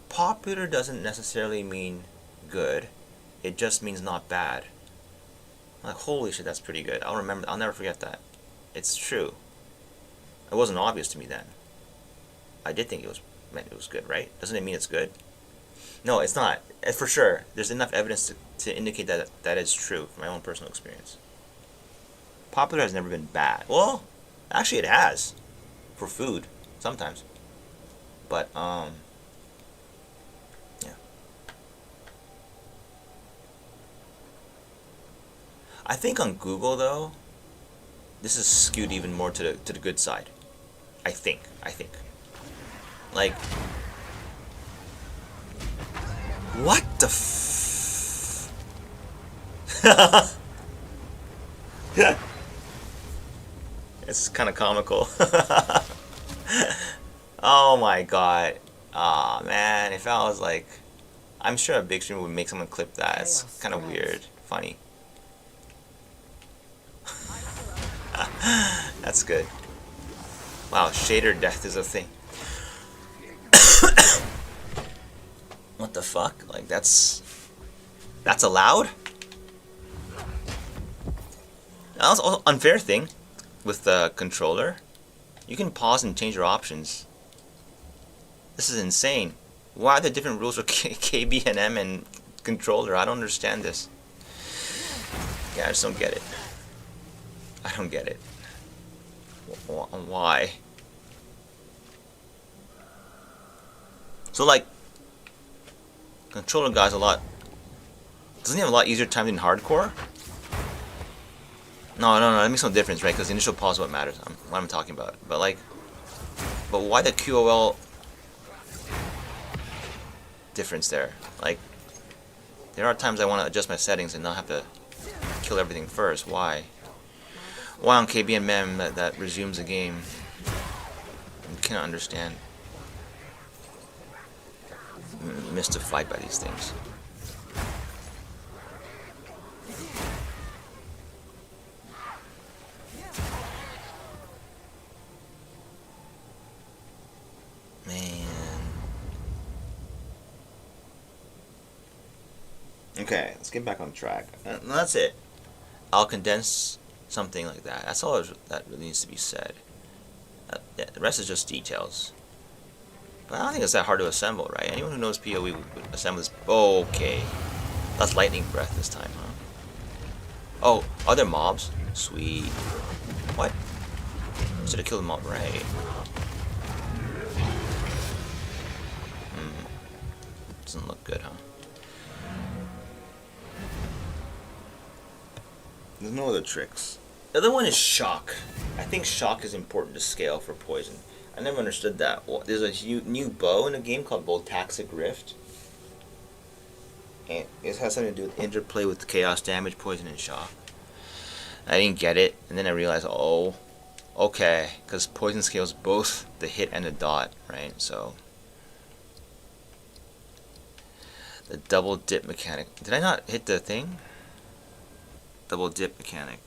Popular doesn't necessarily mean good. It just means not bad. I'm like, holy shit, that's pretty good. I'll never forget that. It's true. It wasn't obvious to me then. I did think it meant it was good, right? Doesn't it mean it's good? No, it's not. For sure. There's enough evidence to indicate that is true from my own personal experience. Popular has never been bad. Well, actually it has. For food, sometimes. But, yeah. I think on Google, though, this is skewed even more to the good side. I think. Like, what the f... It's kind of comical. Oh my god. Aw, oh, man. If I was like... I'm sure a big streamer would make someone clip that. It's kind of weird. Funny. That's good. Wow, shader death is a thing. What the fuck? Like, that's allowed? That's also an unfair thing with the controller. You can pause and change your options. This is insane. Why are there different rules for KB and M and controller? I don't understand this. Yeah, I just don't get it. I don't get it. Why? So like, controller guy's doesn't he have a lot easier time than hardcore? No, that makes no difference, right? Because the initial pause is what matters. What I'm talking about. But like, why the QOL difference there? Like, there are times I want to adjust my settings and not have to kill everything first. Why? Why on KB and Mem that resumes the game? I cannot understand. I'm mystified by these things. Man. Okay, let's get back on track. And that's it. I'll condense something like that. That's all that really needs to be said. Yeah, the rest is just details. But I don't think it's that hard to assemble, right? Anyone who knows PoE would assemble this. Okay. That's lightning breath this time, huh? Oh, other mobs? Sweet. What? Should have killed the mob, right? Doesn't look good, huh? There's no other tricks. The other one is shock. I think shock is important to scale for poison. I never understood that. There's a new bow in a game called Voltaxic Rift. And it has something to do with interplay with chaos damage, poison, and shock. I didn't get it, and then I realized, oh, okay, because poison scales both the hit and the dot, right? So the double dip mechanic. Did I not hit the thing? Double dip mechanic.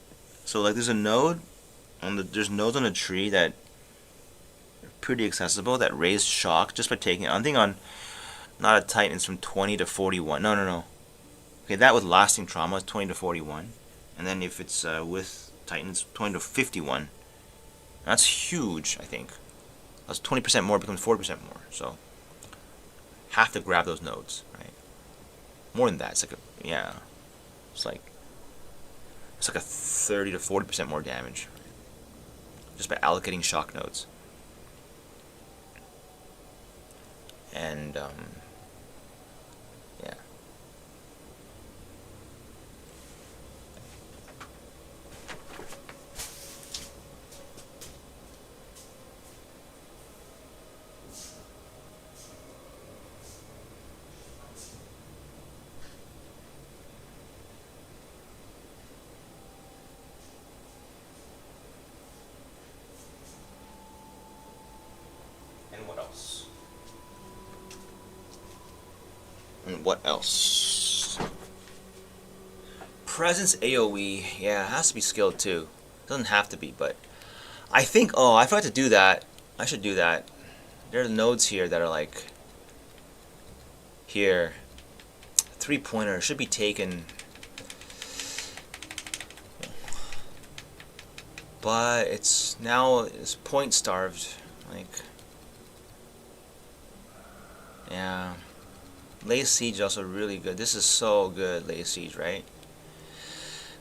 So like there's a node there's nodes on the tree that are pretty accessible that raise shock just by taking it. I think on not a Titan it's from 20 to 41. No. Okay, that with lasting trauma is 20 to 41, and then if it's with Titan it's 20 to 51. That's huge. I think that's 20% more becomes 40% more. So have to grab those nodes, right? More than that. It's like it's like a 30 to 40% more damage, right? Just by allocating shock nodes. And yeah. And what else? And what else? Presence AoE, yeah, it has to be skilled too. Doesn't have to be, but I think, oh, I forgot to do that. I should do that. There are nodes here that are like here. 3-pointer should be taken, but it's point starved. Like, yeah. Lay Siege is also really good. This is so good, Lay Siege, right?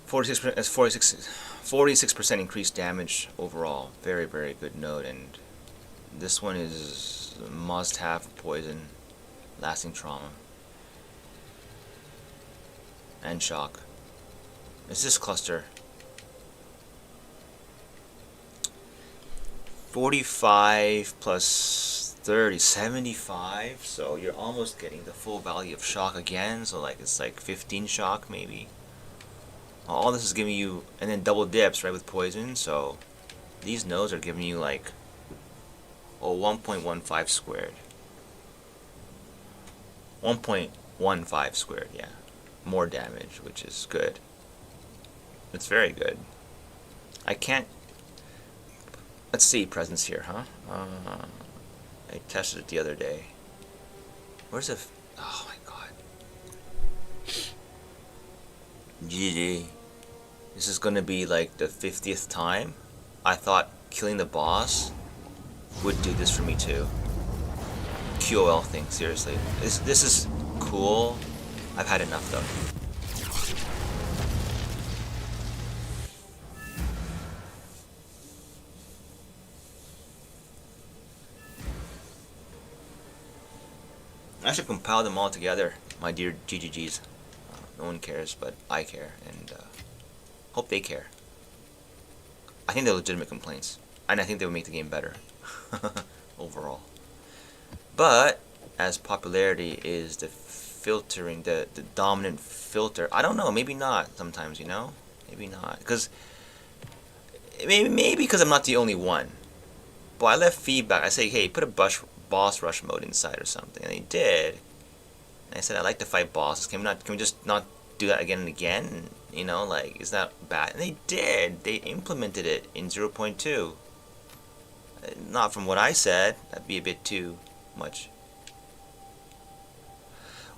46% increased damage overall. Very, very good node, and this one is must-have poison, lasting trauma, and shock. It's this cluster. 45 plus 30, 75. So you're almost getting the full value of shock again. So like it's like 15 shock maybe. All this is giving you, and then double dips, right, with poison. So these nodes are giving you like 1.15 squared. 1.15 squared, yeah. More damage, which is good. It's very good. I can't. Let's see, presence here, huh? I tested it the other day. Where's the? Oh my god. GG. This is gonna be like the 50th time. I thought killing the boss would do this for me too. QOL thing, seriously. This is cool. I've had enough though. I should compile them all together, my dear GGGs. No one cares, but I care, and hope they care. I think they're legitimate complaints, and I think they would make the game better overall. But as popularity is the filtering, the dominant filter, I don't know. Maybe not. Sometimes, you know, maybe not, because maybe because I'm not the only one. But I left feedback. I say, hey, put a boss rush mode inside or something, and they did. And I said, I like to fight bosses. Can we just not do that again and again? You know, like, is that bad? And they did. They implemented it in 0.2. Not from what I said. That'd be a bit too much.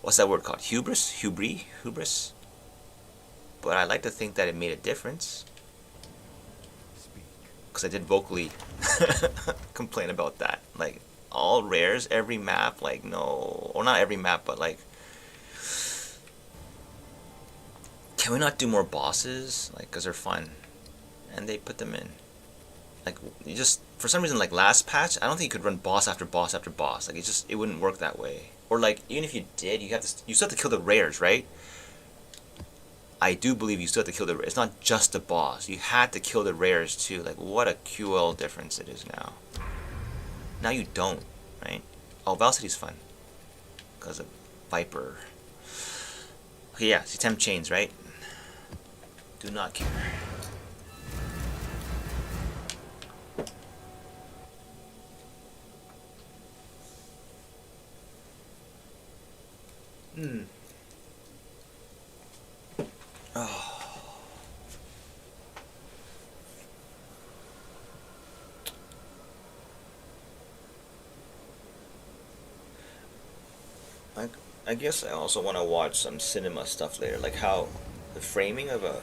What's that word called? Hubris? Hubris? But I like to think that it made a difference. Because I did vocally complain about that. Like, all rares, every map, like, no. Or not every map, but like, can we not do more bosses? Like, because they're fun. And they put them in. Like, you just, for some reason, like last patch, I don't think you could run boss after boss after boss. Like, it wouldn't work that way. Or like, even if you did, you still have to kill the rares, right? I do believe you still have to kill the rares. It's not just the boss. You had to kill the rares too. Like, what a QL difference it is now. Now you don't, right? Oh, Val City's fun. Because of Viper. Okay, yeah, see temp chains, right? Do not care. Oh. I, I guess I also want to watch some cinema stuff later, like how the framing of a.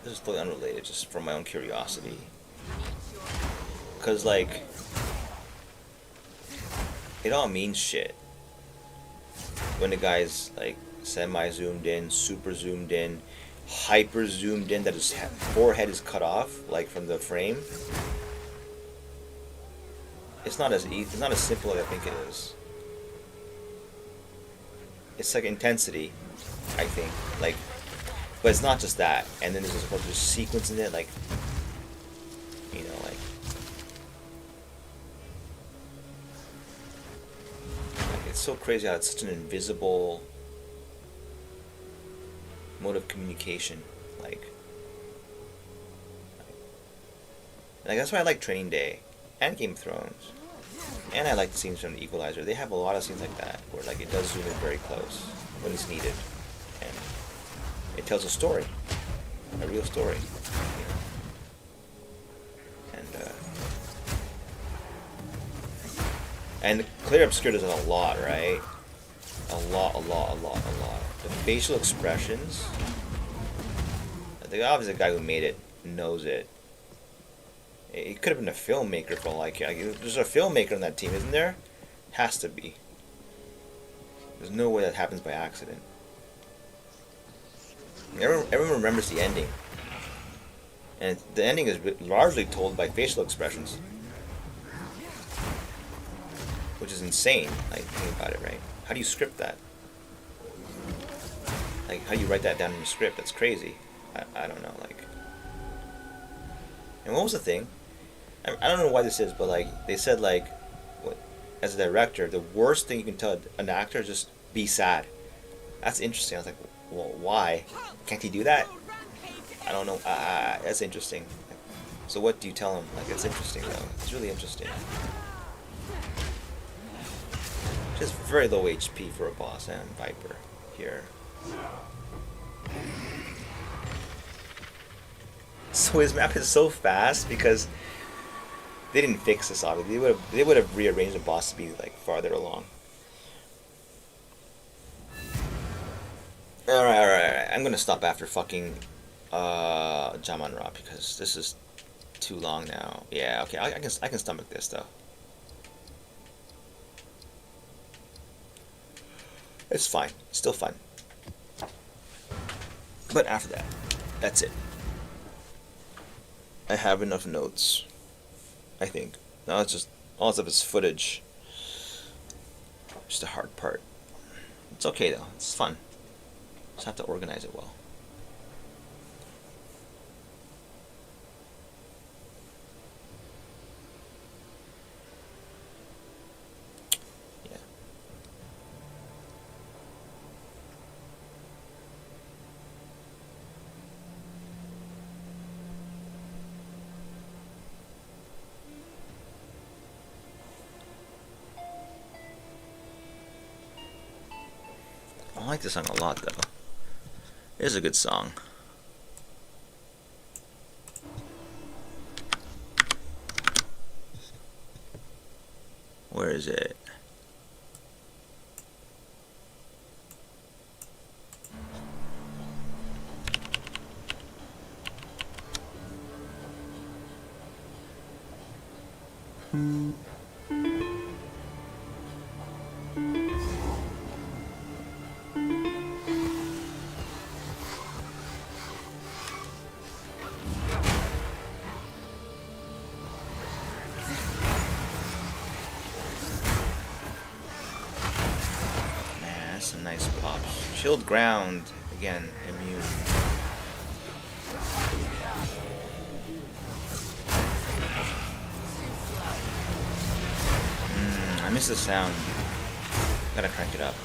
This is totally unrelated, just from my own curiosity. Cause like, it all means shit when the guy's like semi zoomed in, super zoomed in, hyper zoomed in, that his forehead is cut off, like from the frame. It's not as it's not as simple as I think it is. It's like intensity, I think, like, but it's not just that. And then there's a whole sequence in it, like, you know, like it's so crazy how it's such an invisible mode of communication, like that's why I like Training Day and Game of Thrones, and I like the scenes from the Equalizer. They have a lot of scenes like that where like it does zoom in very close when it's needed, and it tells a story, a real story, you know? And clear obscure does it a lot, right? A lot. The facial expressions. I think obviously the guy who made it knows it. It could have been a filmmaker for like there's a filmmaker on that team, isn't there? Has to be. There's no way that happens by accident. Everyone remembers the ending, and the ending is largely told by facial expressions, which is insane. Like, think about it, right? How do you script that? Like, how do you write that down in the script? That's crazy. I don't know, like. And what was the thing? I don't know why this is, but like they said, like, as a director, the worst thing you can tell an actor is just be sad. That's interesting. I was like, well, why? Can't he do that? I don't know. That's interesting. So what do you tell him? Like, it's interesting though. It's really interesting. Just very low HP for a boss and Viper here. So his map is so fast because they didn't fix this, obviously. They would have rearranged the boss to be like farther along. Alright. I'm gonna stop after fucking Jamanra because this is too long now. Yeah, okay, I can stomach this though. It's fine. It's still fun. But after that, that's it. I have enough notes, I think. Now it's just all this stuff is footage. Just the hard part. It's okay though. It's fun. Just have to organize it well. Yeah. I like this song a lot though. It is a good song. Where is it? Some nice pops. Chilled ground, again, immune. I miss the sound. Gotta crank it up.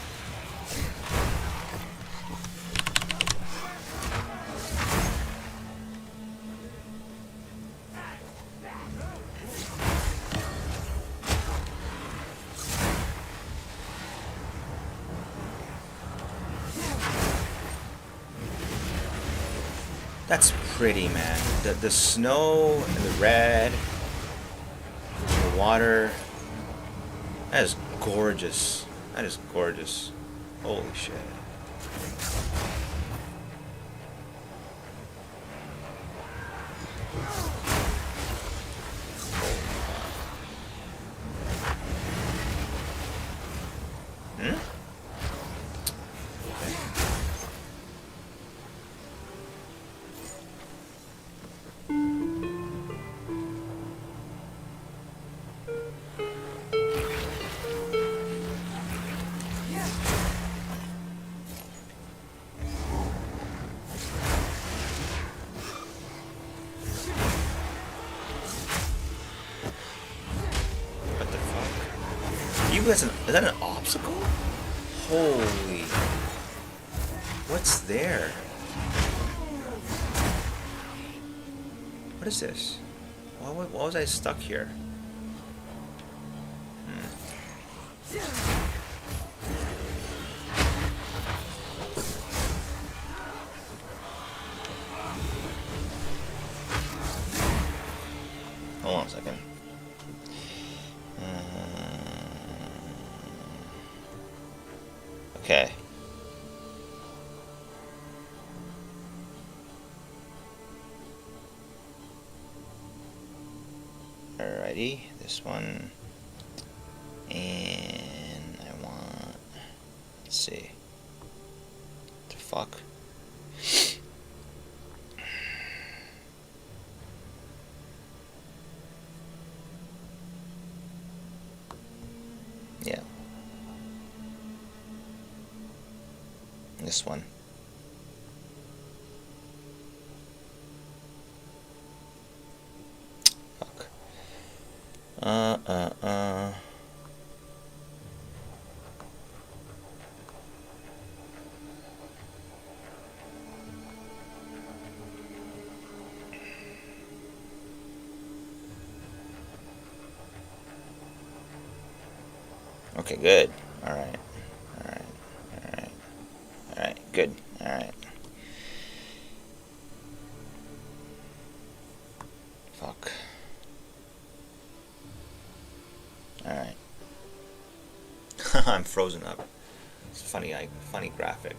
That's pretty, man. The snow and the red, the water. That is gorgeous. That is gorgeous. Holy shit. Hmm? What the fuck? You guys, is that an obstacle? Holy. What's there? What is this? Why was I stuck here? Hold on a second. Okay. Alrighty, this one. And I want, let's see. What the fuck? Yeah. This one. Fuck. Okay, good. Alright. Alright. Alright. Alright, good. Alright. Fuck. Alright. I'm frozen up. It's funny, funny graphic.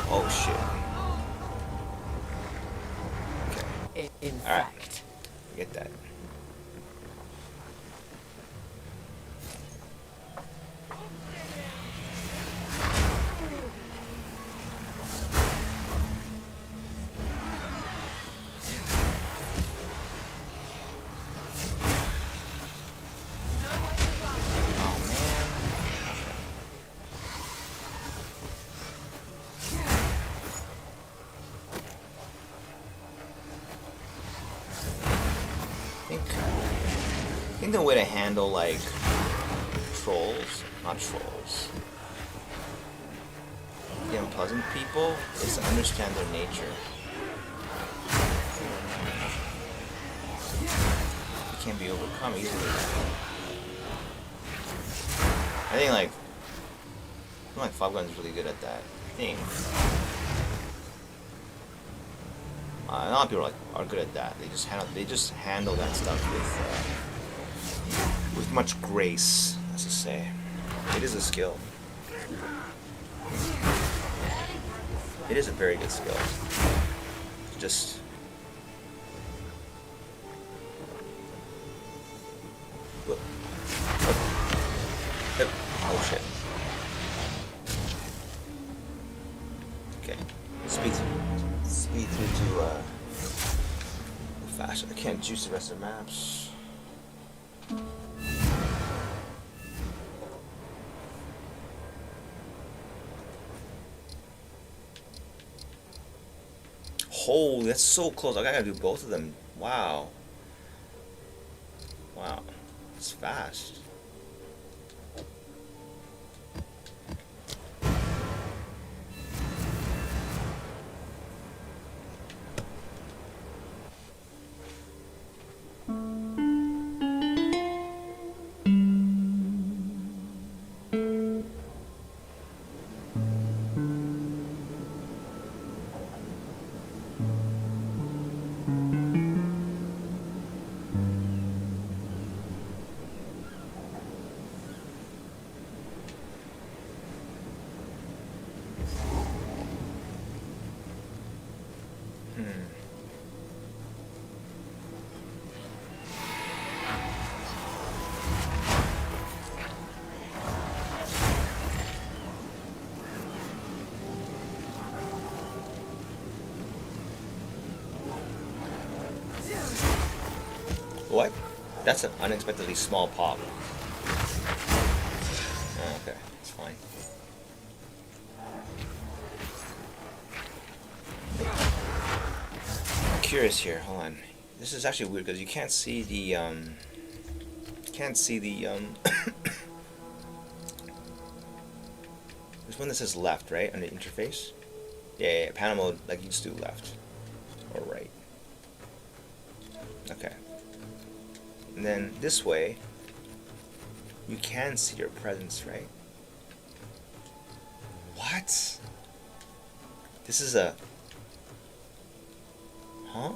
Oh shit. Okay. In Alright. fact, Forget that. I think the way to handle like trolls, not trolls, the unpleasant people is to understand their nature. It can be overcome easily. I think like Five Gun's really good at that. I think. A lot of people are good at that. They just handle that stuff with much grace, as to say. It is a skill. It is a very good skill. Just Oh shit. Okay. Speed through to fast. I can't juice the rest of the maps. Holy, that's so close. I gotta do both of them. Wow. Wow. It's fast. What? That's an unexpectedly small pop. Oh, okay, it's fine. I'm curious here. Hold on. This is actually weird because you can't see the There's one that says left, right, on the interface. Yeah, panel mode, like you just do left or right. Okay. And then this way, you can see your presence, right? What? This is a... Huh?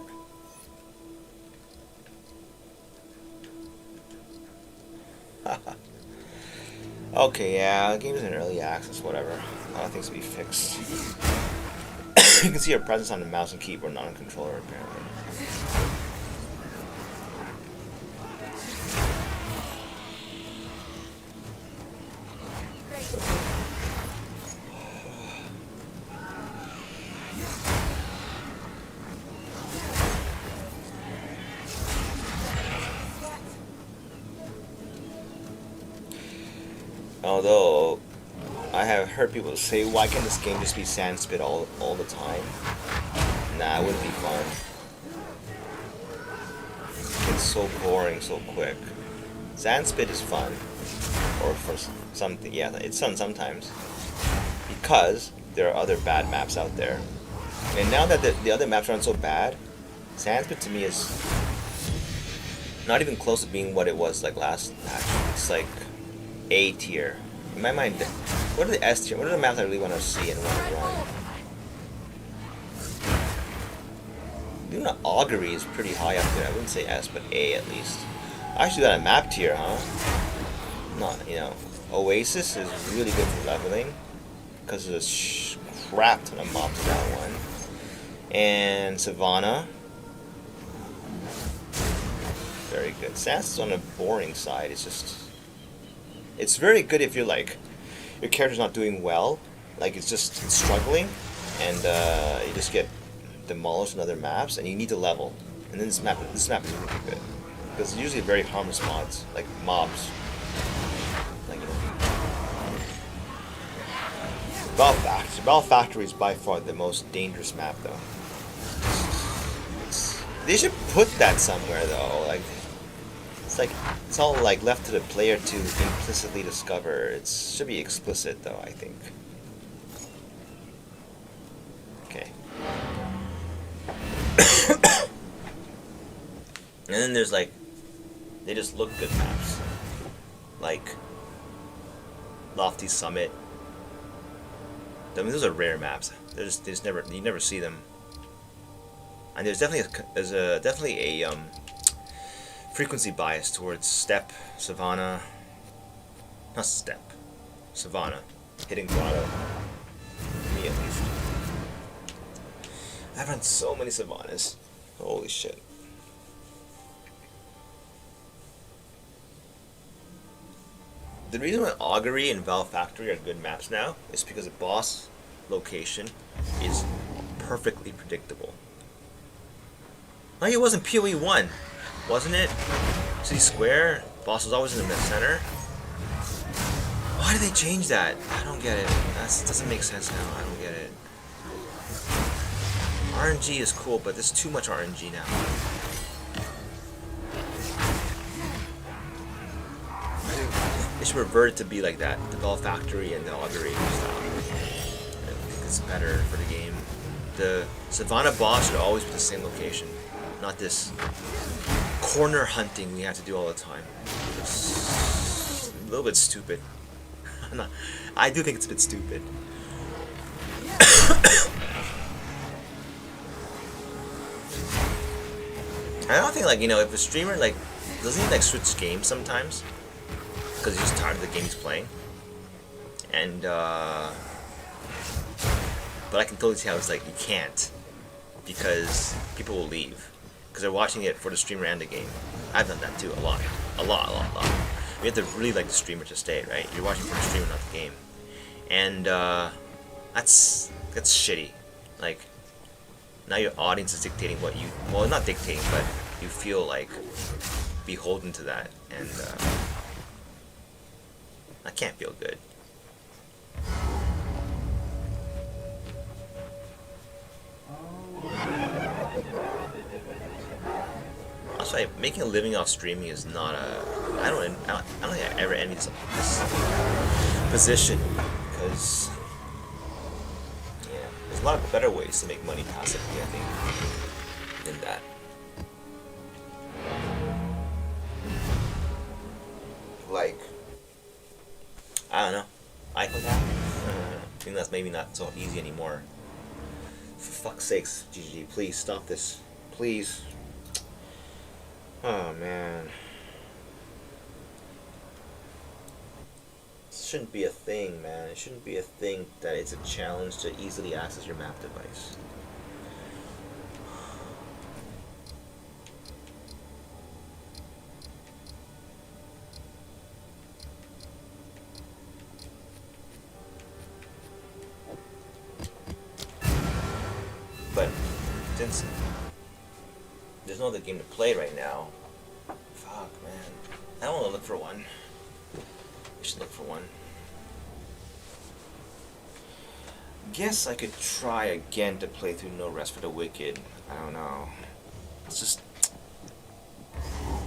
Okay, yeah, the game is in early access, whatever. A lot of things to be fixed. You can see your presence on the mouse and keyboard, not on controller, apparently. Although, I have heard people say, why can't this game just be sand spit all the time? Nah, it wouldn't be fun. It's so boring so quick. Sand spit is fun. Or for something, yeah, it's fun sometimes. Because there are other bad maps out there. And now that the other maps aren't so bad, sand spit to me is not even close to being what it was like last patch. It's like A tier. In my mind, what are the S tier? What are the maps I really want to see and want to run? Even the augury is pretty high up there. I wouldn't say S, but A at least. I actually got a map tier, huh? Not, you know. Oasis is really good for leveling because there's crap ton of mobs in that one. And Savannah, very good. Sans is on the boring side. It's just... It's very good if you're like, your character's not doing well, like it's struggling, and you just get demolished in other maps, and you need to level. And then this map is really good because it's usually very harmless mods, like mobs. Like, you know, Bell Factory is by far the most dangerous map, though. They should put that somewhere, though. Like, it's all like left to the player to implicitly discover. It should be explicit though, I think. Okay. And then there's like, they just look good maps. Like Lofty Summit. I mean, those are rare maps. They just never, you never see them. And there's definitely a frequency bias towards Steppe, Savannah, not Steppe, Savannah, hitting Grotto, me at least. I've run so many Savannas, holy shit. The reason why Augury and Val Factory are good maps now is because the boss location is perfectly predictable. Like it was in PoE 1, wasn't it? City Square, boss was always in the center. Why did they change that? I don't get it. That doesn't make sense now. I don't get it. RNG is cool, but there's too much RNG now. It should revert it to be like that, the Bell Factory and the Augury style. I think it's better for the game. The Savannah boss should always be the same location, not this corner hunting we have to do all the time. It's a little bit stupid. I do think it's a bit stupid. I don't think, like, you know, if a streamer, like, doesn't he, like, switch games sometimes? Because he's just tired of the game he's playing. And, but I can totally see how it's like, you can't. Because people will leave. Because they're watching it for the streamer and the game. I've done that too, a lot. A lot. You have to really like the streamer to stay, right? You're watching for the streamer, not the game. And, that's shitty. Like, now your audience is dictating what you... Well, not dictating, but you feel, like, beholden to that. And, I can't feel good. Also, making a living off streaming is not a... I don't think I ever envy this position, because... Yeah, there's a lot of better ways to make money passively, I think, than that. Like... I don't know. iPhone tap? I think that's maybe not so easy anymore. For fuck's sakes, GG, please stop this. Please. Oh man. This shouldn't be a thing, man. It shouldn't be a thing that it's a challenge to easily access your map device. But since there's no other game to play right now, fuck, man. I don't want to look for one. I should look for one. Guess I could try again to play through No Rest for the Wicked. I don't know. It's just...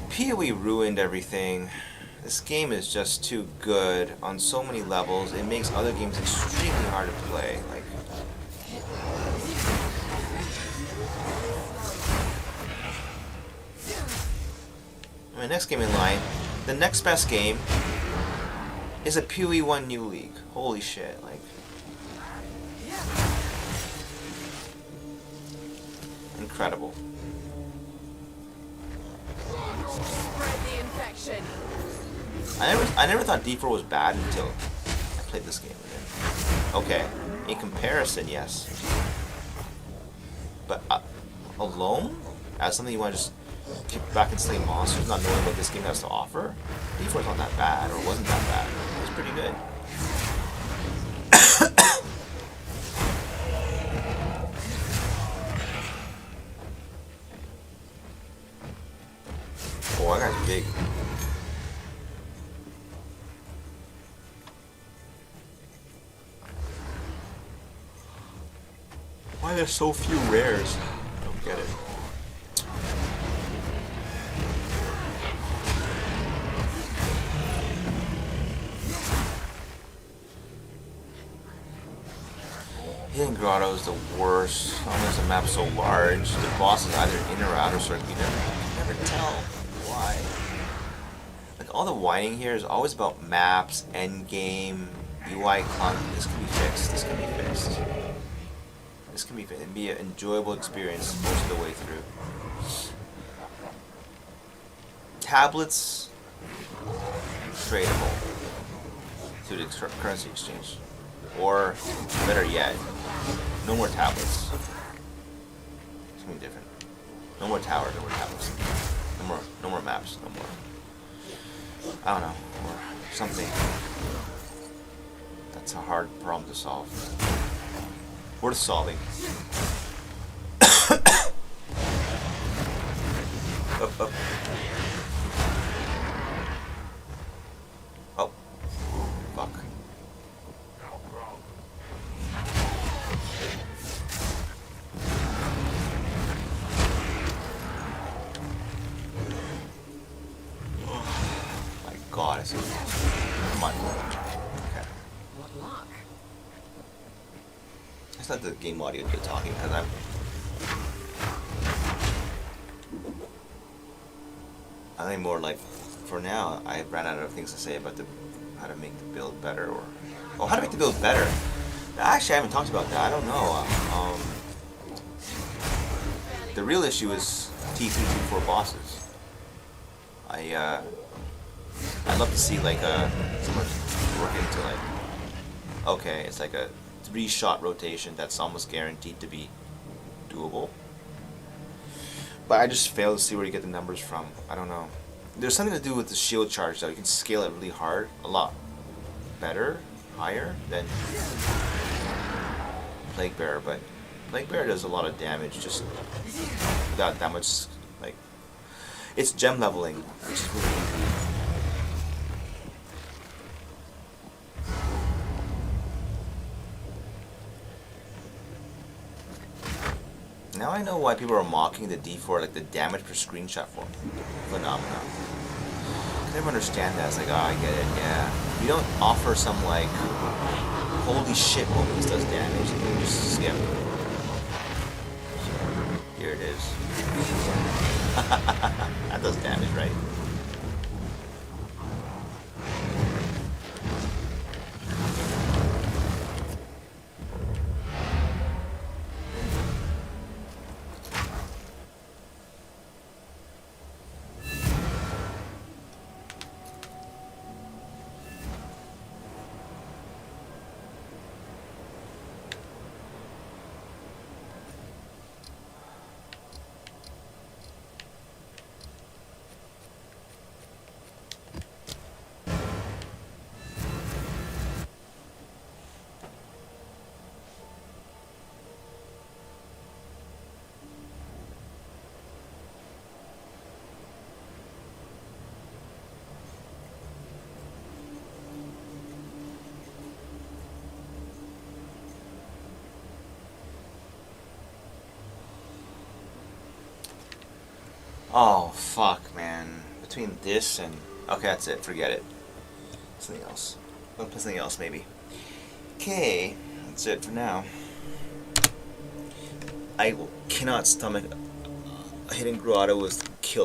PoE ruined everything. This game is just too good on so many levels. It makes other games extremely hard to play. Like... My next game in line, the next best game is a PoE 1 New League. Holy shit, like... Incredible. Spread the infection. I never thought D4 was bad until I played this game again. Okay, in comparison, yes. But alone? As something you want to just kick back and slay monsters, not knowing what this game has to offer? D4 is not that bad, or wasn't that bad. It was pretty good. Oh, that guy's big. Why are there so few rares? I don't get it. Hidden Grotto is the worst. Almost the map's so large. The boss is either in or outer circle. You never tell why. Like, all the whining here is always about maps, endgame, UI content. This can be fixed. This can be fixed. This can be fixed. It'd be an enjoyable experience most of the way through. Tablets, tradable through the currency exchange. Or, better yet, no more tablets. Something different. No more tower, no more tablets. No more maps, no more. I don't know, or something. That's a hard problem to solve. Worth solving. Up. Oh. Fuck. My god, I see. Come on. Okay. What luck? It's not the game audio you're talking, because I think more like, for now, I ran out of things to say about how to make the build better, or how to make the build better. Actually, I haven't talked about that. I don't know. The real issue is T3, T4 bosses. I'd love to see like someone work into like, okay, it's like a 3-shot rotation that's almost guaranteed to be doable. But I just fail to see where you get the numbers from. I don't know. There's something to do with the shield charge though. You can scale it really hard, a lot better, higher than Plaguebearer, but Plaguebearer does a lot of damage just without that much, like, it's gem leveling, which is really easy. Now I know why people are mocking the D4, like the damage per screenshot for phenomenon. I never understand that. It's like, oh, I get it, yeah. You don't offer some, like, holy shit moment this does damage, and you just skip. So, here it is. That does damage, right? Oh, fuck, man. Between this and... Okay, that's it. Forget it. Something else. I'll play something else, maybe. Okay, that's it for now. I cannot stomach a hidden grotto with kill.